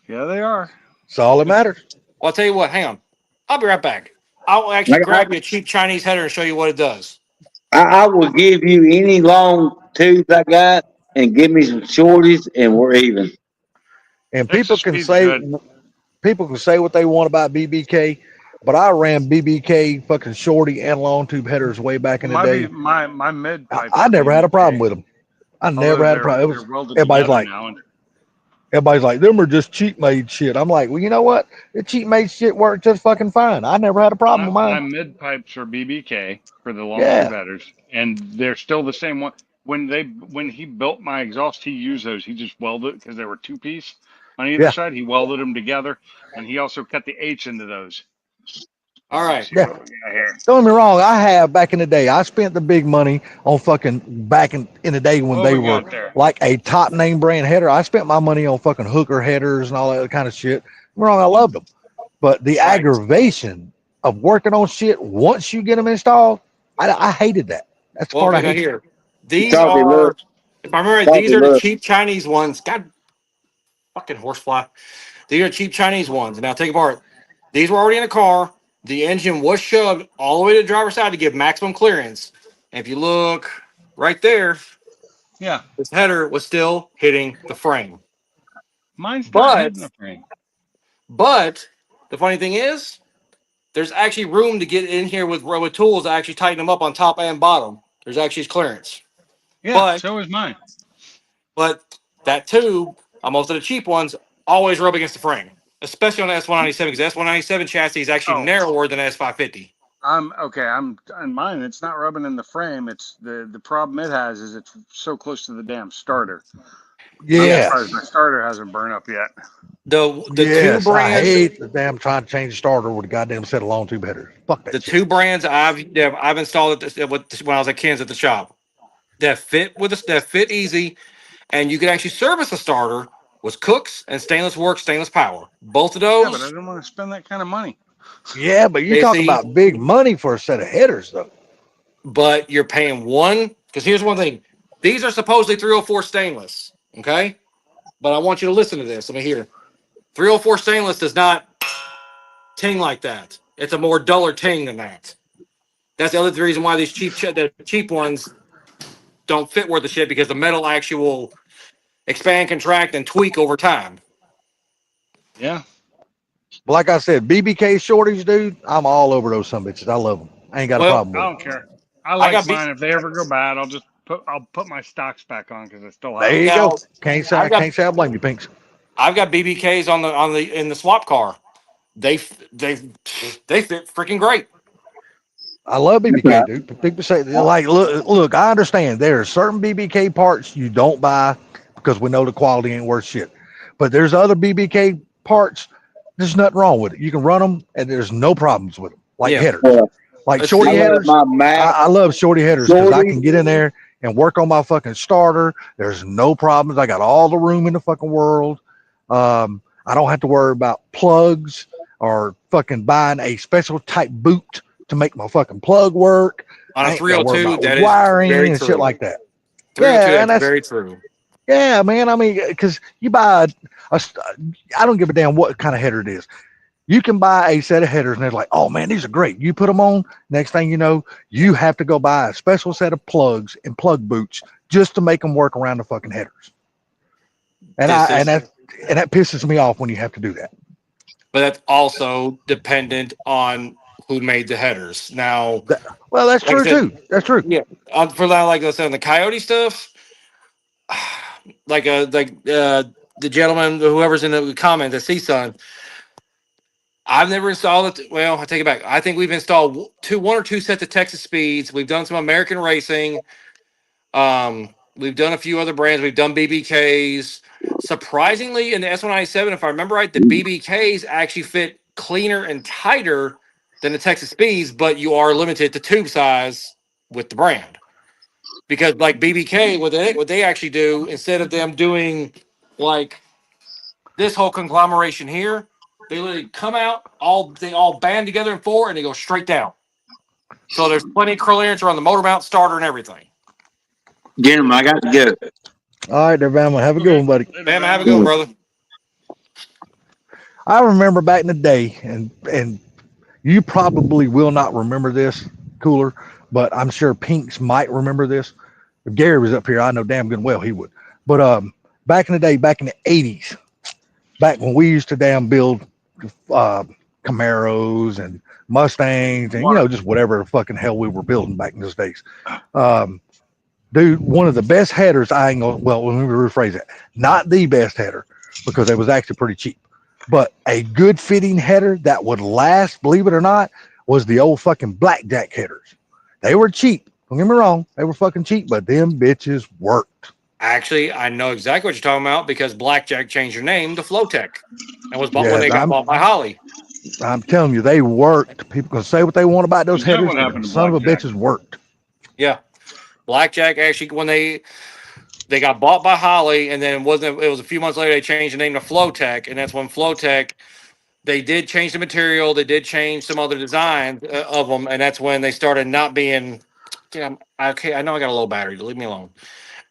Yeah, they are. That's all that matters. Well, I'll tell you what. Hang on, I'll be right back. I'll actually grab you a cheap Chinese header and show you what it does. I will give you any long tubes I got and give me some shorties and we're even. And Extra speed's good. people can say what they want about BBK, but I ran BBK fucking shorty and long tube headers way back in the day. My mid pipes. I are never had a problem BBK, with them. I although never had a problem. they're welded Everybody's together like, now. And them are just cheap made shit. I'm like, well, you know what? The cheap made shit worked just fucking fine. I never had a problem with my mine. mid pipes are BBK for the long Yeah. tube headers, and they're still the same one. When he built my exhaust, he used those. He just welded because they were 2-piece on either Yeah. side. He welded them together, and he also cut the H into those. All Let's right. see Yeah. what we got here. Don't get me wrong. I have back in the day. I spent the big money on fucking back in the day when What they we were got there? like a top name brand header. I spent my money on fucking hooker headers and all that kind of shit. Don't get me wrong. I loved them, but the Right. aggravation of working on shit once you get them installed, I hated that. That's the Well, part I okay, now hate. here. These Copy, are, look. if I remember, Copy, these are the look. cheap Chinese ones. God, fucking horsefly. These are cheap Chinese ones. Now take apart. These were already in a car. The engine was shoved all the way to the driver's side to give maximum clearance. And if you look right there, Yeah, this header was still hitting the frame. mine's not But hitting the frame. but the funny thing is, there's actually room to get in here with tools to actually tighten them up on top and bottom. There's actually clearance. Yeah, But so is mine. But that tube, on most of the cheap ones, always rub against the frame, especially on the S197 because the S197 chassis is actually Oh. narrower than the S550. I'm okay. I'm on mine. It's not rubbing in the frame. It's the problem it has is it's so close to the damn starter. I'm Yeah. surprised my starter hasn't burned up yet. The Yes, two I brands, hate the damn trying to change the starter with a goddamn set of long tube headers. Fuck that the shit. two brands I've installed when I was at Kansas at the shop that fit easy, and you could actually service a starter was Cook's and Stainless Works Stainless Power. Both of Yeah, but I those, don't want to spend that kind of money. Yeah, but you're They talking see- about big money for a set of headers, though. but you're paying one because here's one thing: these are supposedly 304 stainless, okay? But I want you to listen to this. Let me hear. 304 stainless does not ting like that. It's a more duller ting than that. That's the other reason why these the cheap ones don't fit worth the shit because the metal actually will expand, contract, and tweak over time. Yeah. But like I said, BBK shorties, dude, I'm all over those some bitches. I love them. I ain't got a Well, problem I with don't care. I I like got mine. If they ever go bad, I'll put my stocks back on because I still them. have There you them. Now, go. Can't say I got- I blame you, Pinks. I've got BBKs in the swap car. They fit freaking great. I love Yeah. BBK, dude. But people say like, look. I understand there are certain BBK parts you don't buy because we know the quality ain't worth shit. But there's other BBK parts. There's nothing wrong with it. You can run them, and there's no problems with them. Like Yeah. headers, Yeah. like It's- shorty I love headers. my Mac. I love shorty headers because I Shorty. can get in there and work on my fucking starter. There's no problems. I got all the room in the fucking world. I don't have to worry about plugs or fucking buying a special type boot to make my fucking plug work. On I a ain't gotta worry 302, about that is wiring very and true. shit like that. 302, Yeah, and that's that's very true. yeah, man. I mean, because you buy I don't give a damn what kind of header it is. You can buy a set of headers and they're like, oh man, these are great. You put them on, next thing you know, you have to go buy a special set of plugs and plug boots just to make them work around the fucking headers. And that pisses me off when you have to do that. But that's also dependent on who made the headers. Now, Well, that's like I true said, too. That's true. yeah, for that, like I said, on the Coyote stuff, like the gentleman, whoever's in the comment, the CSUN, I've never installed it. Well, I take it back. I think we've installed one or two sets of Texas Speeds. We've done some American Racing. We've done a few other brands. We've done BBKs. Surprisingly, in the S197, if I remember right, the BBKs actually fit cleaner and tighter than the Texas Speeds, but you are limited to tube size with the brand. Because like BBK, what they actually do, instead of them doing like this whole conglomeration here, they literally come out, they all band together in four and they go straight down. So there's plenty of clearance around the motor mount, starter, and everything. Gentlemen, I got to go. All right, there, Bama. Have a good one, buddy. Bam, have a good one, brother. I remember back in the day, and you probably will not remember this, Cooler, but I'm sure Pinks might remember this. If Gary was up here, I know damn good well he would. But back in the day, back in the 80s, back when we used to damn build Camaros and Mustangs and, you know, just whatever the fucking hell we were building back in those days. Dude, one of the best headers, I ain't gonna, well, let me rephrase it. Not the best header, because it was actually pretty cheap. But a good fitting header that would last, believe it or not, was the old fucking blackjack headers. They were cheap. Don't get me wrong. They were fucking cheap, but them bitches worked. Actually, I know exactly what you're talking about because Blackjack changed their name to Flowtech and was bought when Yes, they got bought by Holly. I'm telling you, they worked. People can say what they want about those Is that headers, what but happened them to son of a Blackjack? bitches worked. Yeah. Blackjack actually, when they got bought by Holly, and then it was a few months later they changed the name to Flowtech, and that's when Flowtech, they did change the material, they did change some other designs of them, and that's when they started not being. Yeah, okay, I know I got a low battery. Leave me alone.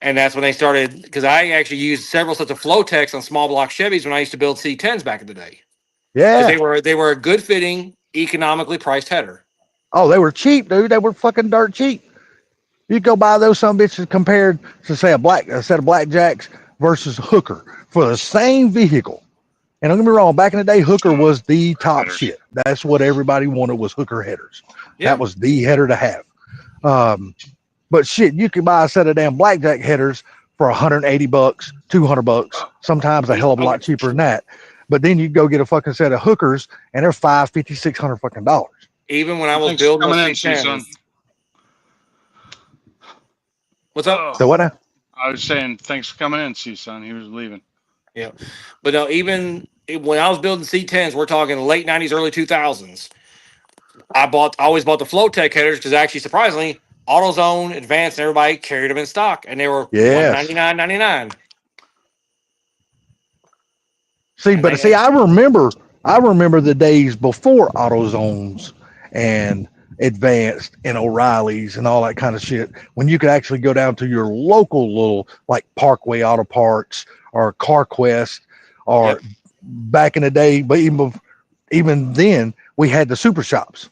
And that's when they started, because I actually used several sets of Flowtechs on small block Chevys when I used to build C10s back in the day. Yeah. They were a good fitting, economically priced header. Oh, they were cheap, dude. They were fucking dirt cheap. You go buy those some bitches compared to say a set of blackjacks versus Hooker for the same vehicle. And don't get me wrong, back in the day, Hooker was the top Headers. shit. That's what everybody wanted, was Hooker headers. Yeah. That was the header to have. But shit, you could buy a set of damn blackjack headers for $180, $200, sometimes a hell of a lot cheaper than that. But then you go get a fucking set of Hookers and they're $550, $600 fucking dollars. Even when I was Thanks for building coming a in, C10. son. What's up? So what now? I was saying thanks for coming in, son. He was leaving. Yeah. But no, even when I was building C10s, we're talking late 90s, early 2000s. I always bought the Flowtech headers because actually, surprisingly, AutoZone, Advanced, and everybody carried them in stock, and they were Yes. $199.99. See, I remember the days before AutoZones and Advanced and O'Reilly's and all that kind of shit, when you could actually go down to your local little like Parkway Auto Parts or CarQuest or Yep. back in the day, but even then we had the super shops.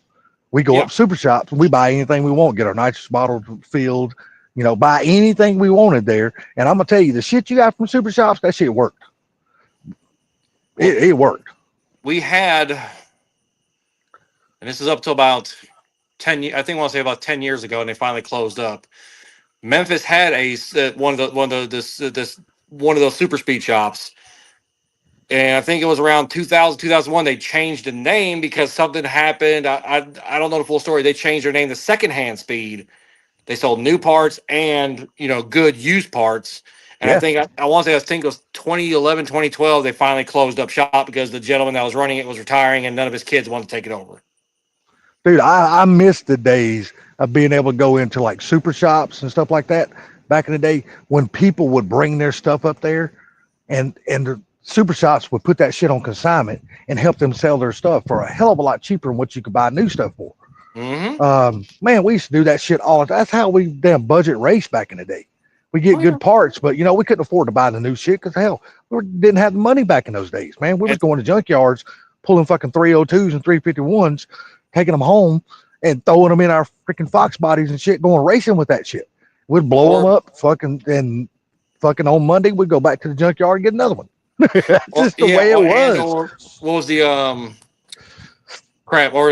We go up super shops, we buy anything we want, get our nitrous bottle filled, you know, buy anything we wanted there. And I'm gonna tell you, the shit you got from super shops, that shit worked. It worked. We had, and this is up to about 10 years, I think I want to say about 10 years ago, and they finally closed up. Memphis had one of those super speed shops, And I think it was around 2000, 2001, they changed the name because something happened. I don't know the full story. They changed their name to Secondhand Speed. They sold new parts and, good used parts. And Yeah. I want to say, I think it was 2011, 2012, they finally closed up shop because the gentleman that was running it was retiring and none of his kids wanted to take it over. Dude, I miss the days of being able to go into like super shops and stuff like that back in the day when people would bring their stuff up there and the super shops would put that shit on consignment and help them sell their stuff for a hell of a lot cheaper than what you could buy new stuff for. Mm-hmm. Man, we used to do that shit all the time. That's how we damn budget race back in the day. We get Oh, good yeah. parts, but we couldn't afford to buy the new shit because hell, didn't have the money back in those days, man. We was going to junkyards, pulling fucking 302s and 351s, taking them home and throwing them in our freaking Fox bodies and shit, going racing with that shit. We'd blow them up, and fucking on Monday we'd go back to the junkyard and get another one. That's just the way it was. Or what was the crap? Or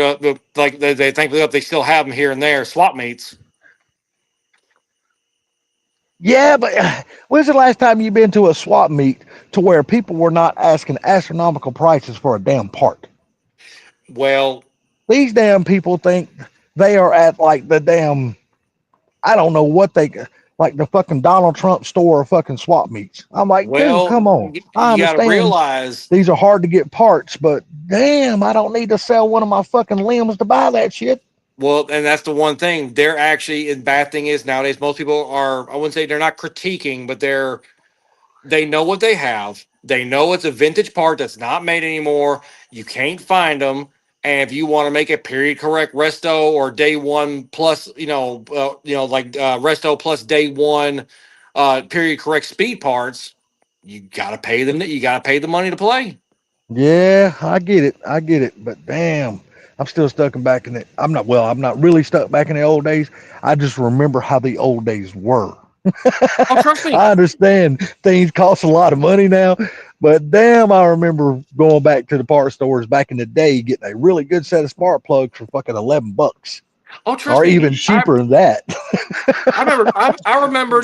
like they thankfully they still have them here and there. Swap meets. Yeah, but when's the last time you've been to a swap meet to where people were not asking astronomical prices for a damn part? Well, These damn people think they are at like the damn, I don't know what like the fucking Donald Trump store of fucking swap meets. I'm like, dude, come on. I you got to understand realize. these are hard to get parts, but damn, I don't need to sell one of my fucking limbs to buy that shit. Well, and that's the one thing. They're actually, the bad thing is nowadays, most people are, I wouldn't say they're not critiquing, but they know what they have. They know it's a vintage part that's not made anymore. You can't find them. And if you want to make a period correct resto or day one plus, resto plus day one, period correct speed parts, you gotta pay them. You gotta pay the money to play. Yeah, I get it. But damn, I'm still stuck in back in it. I'm not really stuck back in the old days. I just remember how the old days were. Oh, trust me. I understand things cost a lot of money now, but damn, I remember going back to the part stores back in the day, getting a really good set of spark plugs for fucking $11, Oh, trust or me. even cheaper than that. I remember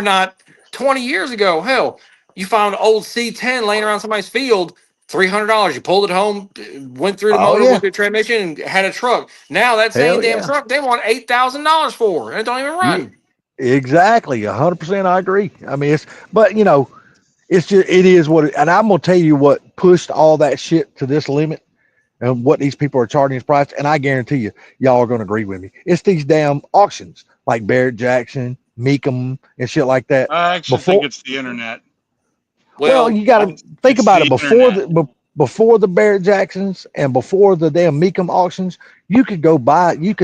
not 20 years ago. Hell, you found an old C10 laying around somebody's field, $300. You pulled it home, went through the Oh, motor, yeah. went through the transmission, and had a truck. Now that same Hell damn yeah. truck, they want $8,000 for, and it don't even run. Exactly, 100%. I agree. I mean, it's just it is what and I'm gonna tell you what pushed all that shit to this limit and what these people are charging this price, and I guarantee you y'all are gonna agree with me. It's these damn auctions like Barrett Jackson, Meekum, and shit like that. I actually think it's the internet. Well, you gotta think it's about it the internet. before the Barrett Jacksons and before the damn Meekum auctions, you could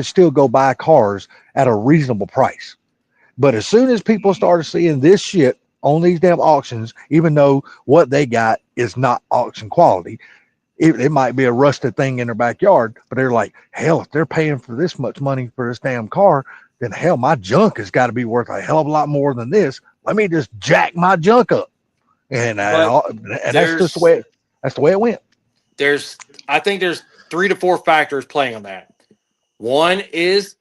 still go buy cars at a reasonable price. But as soon as people started seeing this shit on these damn auctions, even though what they got is not auction quality, it might be a rusted thing in their backyard, but they're like, hell, if they're paying for this much money for this damn car, then hell, my junk has got to be worth a hell of a lot more than this. Let me just jack my junk up. And that's just the way it went. I think there's 3 to 4 factors playing on that. One is,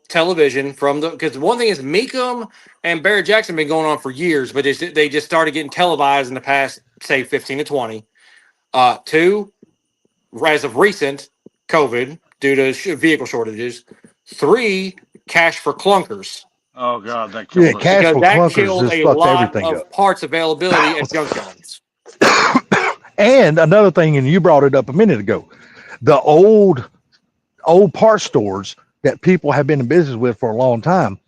television because one thing is Meekum and Barrett Jackson have been going on for years, but they just started getting televised in the past, say, 15 to 20. 2, as of recent, COVID due to vehicle shortages. 3, cash for clunkers. Oh God, that killed us. Cash for Because that clunkers killed just a fucked lot everything of up. parts availability at junkyards. And another thing, and you brought it up a minute ago, the old parts stores that people have been in business with for a long time.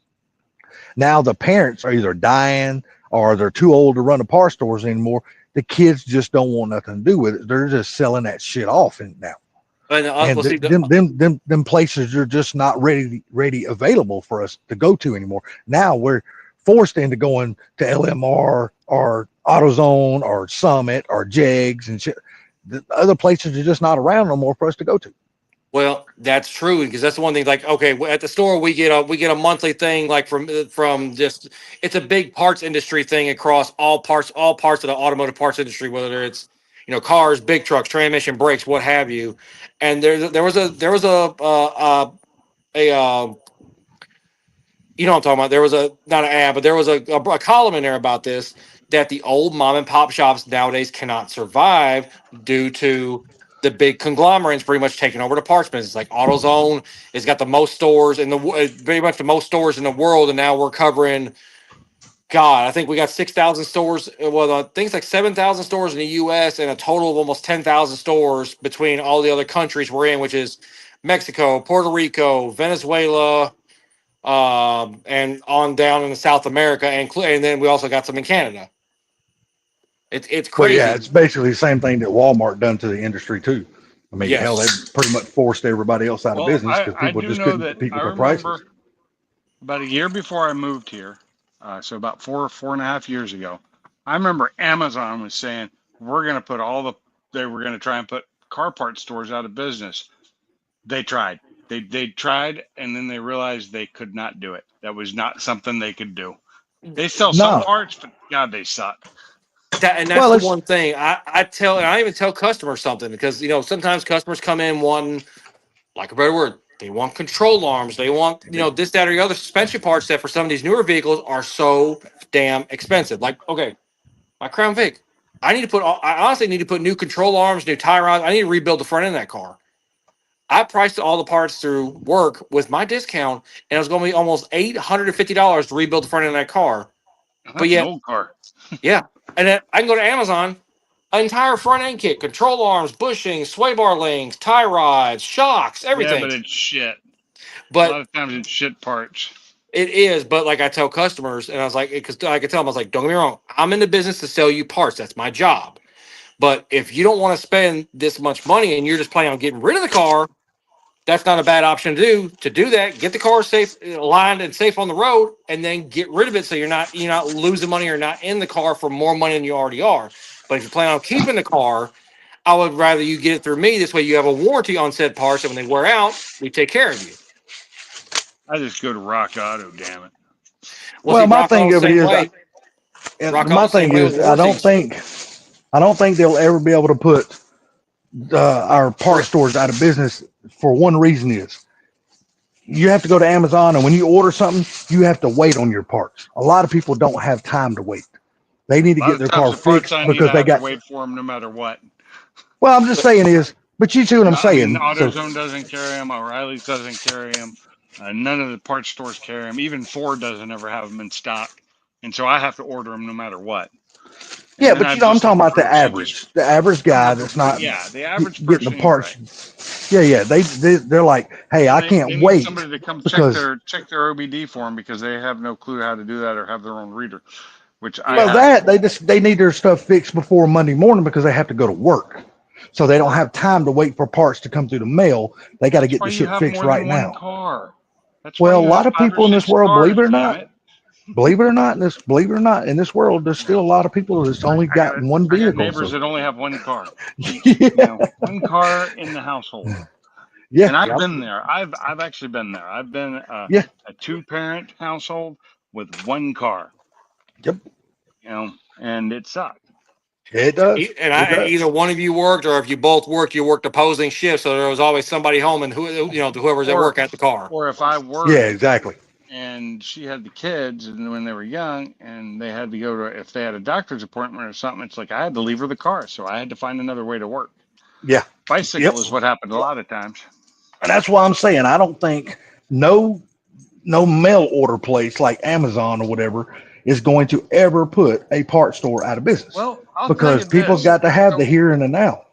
Now the parents are either dying or they're too old to run the parts stores anymore. The kids just don't want nothing to do with it. They're just selling that shit off now. And them places are just not ready available for us to go to anymore. Now we're forced into going to LMR or AutoZone or Summit or Jegs and shit. The other places are just not around no more for us to go to. Well, that's true because that's the one thing. Like, okay, at the store we get a monthly thing like from just it's a big parts industry thing across all parts of the automotive parts industry, whether it's cars, big trucks, transmission, brakes, what have you. And there was a you know what I'm talking about. There was not an ad, but there was a column in there about this. that the old mom and pop shops nowadays cannot survive due to the big conglomerates pretty much taking over the parts business. Like AutoZone has got the most stores in the pretty much the most stores in the world, and now we're covering. God, I think we got 6,000 stores. Well, I think it's like 7,000 stores in the U.S. and a total of almost 10,000 stores between all the other countries we're in, which is Mexico, Puerto Rico, Venezuela, and on down in South America, and then we also got some in Canada. It's But crazy. yeah, it's basically the same thing that Walmart done to the industry too. I mean, hell, they Yes. pretty much forced everybody else out of Well, business because I people do just know couldn't that compete with I their prices. remember about a year before I moved here, so about 4.5 years ago, I remember Amazon was saying we're going to put they were going to try and put car parts stores out of business. They tried. They tried, and then they realized they could not do it. That was not something they could do. They sell some No. parts, but God, they suck. That's Well, the it's one thing I tell, and I even tell customers something because sometimes customers come in wanting, like a better word, they want control arms, they want this, that, or the other suspension parts that for some of these newer vehicles are so damn expensive. Like, okay, my Crown Vic, I honestly need to put new control arms, new tie rods. I need to rebuild the front end of that car. I priced all the parts through work with my discount, and it was going to be almost $850 to rebuild the front end of that car. But That's an yet, old car. yeah, and then I can go to Amazon, an entire front end kit, control arms, bushings, sway bar links, tie rods, shocks, Yeah, everything. but it's shit. A But lot of times it's shit parts. it is. But like I tell customers, and I was like, because I could tell them, I was like, don't get me wrong, I'm in the business to sell you parts. That's my job. But if you don't want to spend this much money and you're just planning on getting rid of the car, that's not a bad option to do. To do that, get the car safe, aligned and safe on the road, and then get rid of it so you're not losing money or not in the car for more money than you already are. But if you plan on keeping the car, I would rather you get it through me. This way, you have a warranty on said parts, and when they wear out, we take care of you. I just go to Rock Auto, damn it. well, See, my Rock Auto thing of it same is, way. Rock my Auto same thing way with is, I don't warranties. think they'll ever be able to put our parts stores out of business for one reason is you have to go to Amazon, and when you order something, you have to wait on your parts. A lot of people don't have time to wait. They need to A lot get of their times car the parts fixed I need, because I they have to got. wait for them no matter what. Well, I'm just saying is, but you see what I'm I mean, saying. So AutoZone doesn't carry them. O'Reilly's doesn't carry them. None of the parts stores carry them. Even Ford doesn't ever have them in stock. And so I have to order them no matter what. And yeah, then but I I'm just talking look about for, the I just average I'm guy looking that's for, not yeah, the average getting the person, you're right. parts. Yeah, they're like, hey, I They can't need wait somebody to come because check their OBD for them because they have no clue how to do that or have their own reader, which I well, have. that they need their stuff fixed before Monday morning because they have to go to work. So they don't have time to wait for parts to come through the mail. They got to That's get why the you shit have fixed more right than one now. car. That's why Well, a you have lot of 5 or people in this 6 world, cars, damn it. believe it or not, in this world, there's still a lot of people that's only got one I got vehicle. neighbors So that only have one car. yeah, One car in the household. yeah, And I've Yep. been there. I've actually been there. I've been yeah, a 2-parent household with one car. yep. And it sucked. It does. And It does. either one of you worked, or if you both worked, you worked opposing shifts. So there was always somebody home, and whoever's at Or work at the car. or if I Yeah, worked exactly. and she had the kids and when they were young and they had to go to if they had a doctor's appointment or something, it's like I had to leave her the car. So I had to find another way to work. Yeah, yep. Bicycle is what happened a lot of times. And that's why I'm saying I don't think no mail order place like Amazon or whatever is going to ever put a part store out of business Well, I'll tell because you people's this. got to have the So, here and the now.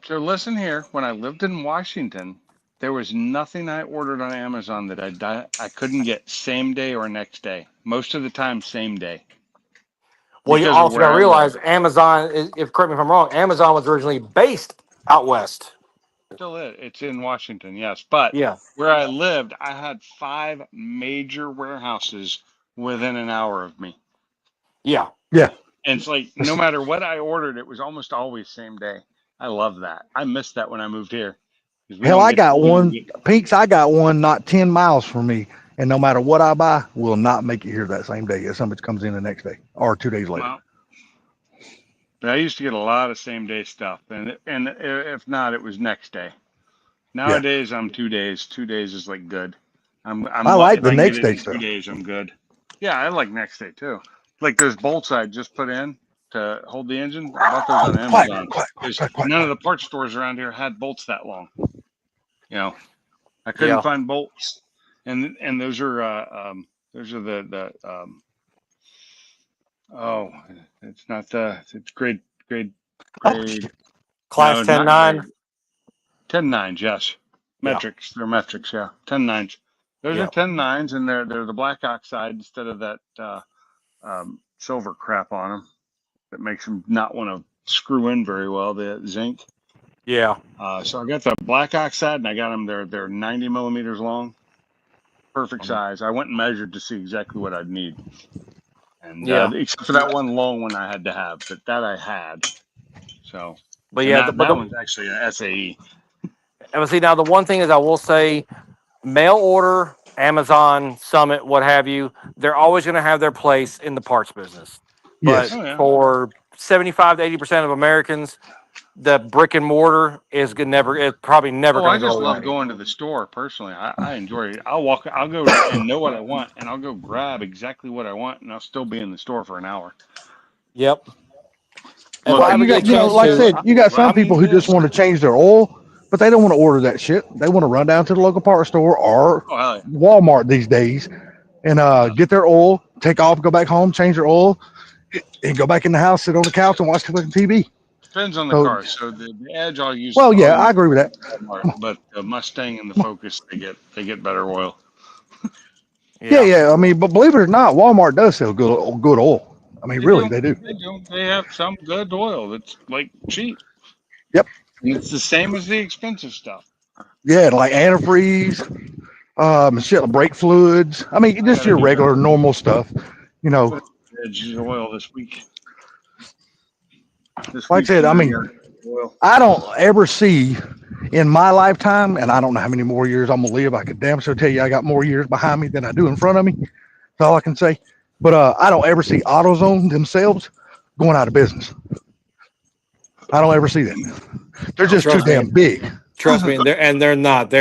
so listen here. When I lived in Washington, there was nothing I ordered on Amazon that I couldn't get same day or next day. Most of the time, same day Well, you because of also where got to I live. realize Amazon. If correct me if I'm wrong, Amazon was originally based out west. Still it's in Washington, yes. But Yeah. where I lived, I had 5 major warehouses within an hour of me. Yeah. Yeah. And it's like no matter what I ordered, it was almost always same day. I love that. I missed that when I moved here. Because Hell, I got one. Pinks, I got one not 10 miles from me. And no matter what I buy, will not make it here that same day. If somebody comes in the next day or 2 days later. Well, but I used to get a lot of same day stuff, and if not, it was next day. Nowadays, I'm 2 days. 2 days is like good. I like if the I can get next it day in 2 stuff. days, I'm good. Yeah, I like next day too. like those bolts I just put in to hold the engine. I bought those on Quiet, Amazon. quiet, Because quiet, quiet. none of the parts stores around here had bolts that long. You know, I couldn't Yeah. find bolts, and those are the oh, it's not it's grade Class no, 10 not 9. grade 10-9s, yes. Yeah. Metrics, they're metrics, yeah. 10-9s. Those Yeah. are 10-9s, and they're the black oxide instead of that silver crap on them that makes them not want to screw in very well. The zinc. Yeah. So I got the black oxide, and I got them. They're 90 millimeters long, perfect size. I went and measured to see exactly what I'd need, and Yeah. except for that one long one I had to have, but that I had. So, But and yeah, that one's actually an SAE. and see, now the one thing is, I will say, mail order, Amazon, Summit, what have you, they're always going to have their place in the parts business. But Yes. Oh, yeah. for 75 to 80% of Americans, the brick and mortar is it's probably never Oh, going I to go just love away. going to the store personally. I enjoy it. I'll go and know what I want, and I'll go grab exactly what I want, and I'll still be in the store for an hour. Yep. Look, If I ever You got, get a you know, chance like I to, said, you got some I'm people who just want to change their oil, but they don't want to order that shit. They want to run down to the local parts store or Oh, hell yeah. Walmart these days and get their oil, take off, go back home, change their oil, and go back in the house, sit on the couch, and watch the fucking TV. Depends on the So- car. So the Edge I'll use. Well, yeah, I'll I use agree with that. Walmart, but the Mustang and the Focus they get better oil. Yeah. I mean, but believe it or not, Walmart does sell good oil. I mean, really, they do. They have some good oil that's like cheap. Yep. And it's the same as the expensive stuff. Yeah, like antifreeze, shit, brake fluids. I mean, just gotta your do regular, normal stuff. You know, Edge oil this week. like I said, I mean, oil. I don't ever see in my lifetime, and I don't know how many more years I'm gonna live. I could damn sure tell you I got more years behind me than I do in front of me. That's all I can say. But I don't ever see AutoZone themselves going out of business. I don't ever see that. They're just too Trust me. damn big. trust me, they're not.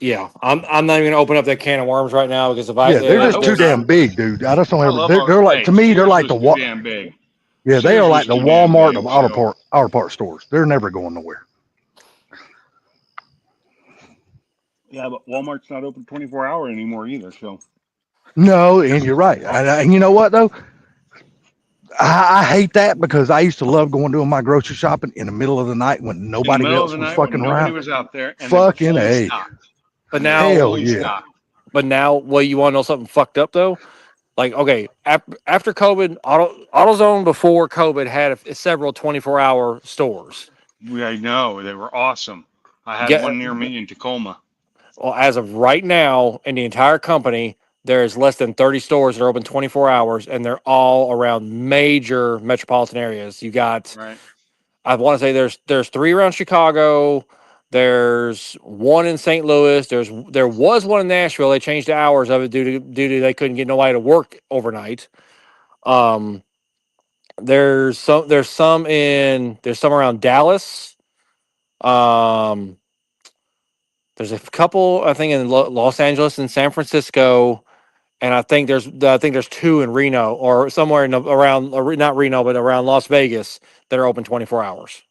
Yeah, I'm not even gonna open up that can of worms right now because if I Yeah, they're if just too there's- damn big, dude. I just don't I ever. love They're like to me, they're Sears like the was too damn big. Yeah, they Sears are was like the too damn Walmart big, of so- auto part stores. They're never going nowhere. Yeah, but Walmart's not open 24-hour anymore either. So No, and you're right. And you know what though? I hate that because I used to love going doing my grocery shopping in the middle of the night when in the nobody middle else of the was night when fucking nobody around. was out there, and Fucking they were fully A. stocked. but now Hell Fully yeah. stocked. But now, well, you want to know something fucked up though? Like, okay, after COVID, AutoZone before COVID had several 24-hour stores. I know they were awesome. I had Yeah. one near me in Tacoma. Well, as of right now, in the entire company, there's less than 30 stores that are open 24 hours, and they're all around major metropolitan areas. You got, Right. I want to say there's 3 around Chicago. There's 1 in St. Louis. There was 1 in Nashville. They changed the hours of it due to they couldn't get nobody to work overnight. There's some around Dallas. There's a couple I think in Los Angeles and San Francisco, and I think there's 2 in Reno or somewhere around not Reno but around Las Vegas that are open 24 hours.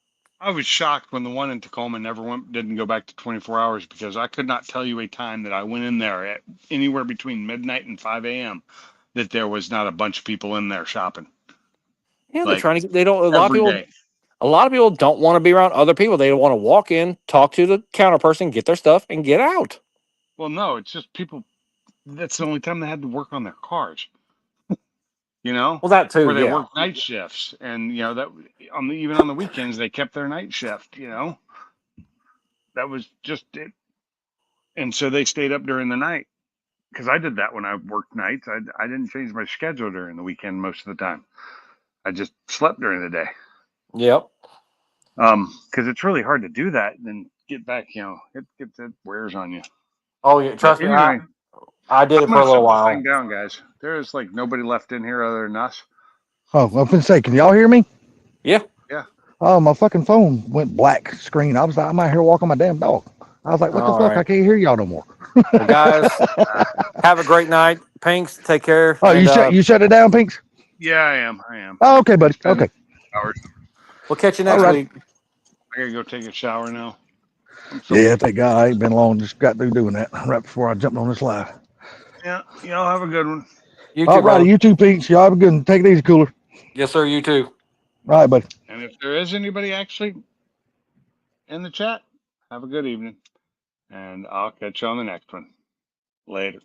I was shocked when the one in Tacoma didn't go back to 24 hours because I could not tell you a time that I went in there at anywhere between midnight and 5 a.m. that there was not a bunch of people in there shopping. Yeah, they're Like, trying to. They don't. A lot of Every people. day. A lot of people don't want to be around other people. They want to walk in, talk to the counter person, get their stuff, and get out. Well, no, it's just people. That's the only time they had to work on their cars. You know, Well, that too. where they Yeah. work night shifts, and that even on the weekends they kept their night shift. That was just it. And so they stayed up during the night because I did that when I worked nights. I didn't change my schedule during the weekend most of the time. I just slept during the day. Yep. Because it's really hard to do that and then get back. It wears on you. Oh yeah. Trust me. Anyway, I did it I'm for a gonna little shut this while. thing down, guys. There is like nobody left in here other than us. Oh, I was gonna say, can y'all hear me? Yeah. Yeah. Oh, my fucking phone went black screen. I'm out here walking my damn dog. I was like, what the All fuck? right. I can't hear y'all no more. Well, guys, have a great night. Pinks, take care. Oh, and, you shut it down, Pinks? Yeah, I am. Oh, okay, buddy. Been Okay. hours. we'll catch you next All right. week. I gotta go take a shower now. I'm so- Yeah, thank God. I ain't been long. Just got through doing that right before I jumped on this live. Yeah, y'all have a good one. You too, All brother. righty, you too, Pinks. Y'all have a good one. Take it easy, Cooler. Yes, sir. You too. All right, buddy. And if there is anybody actually in the chat, have a good evening. And I'll catch you on the next one. Later.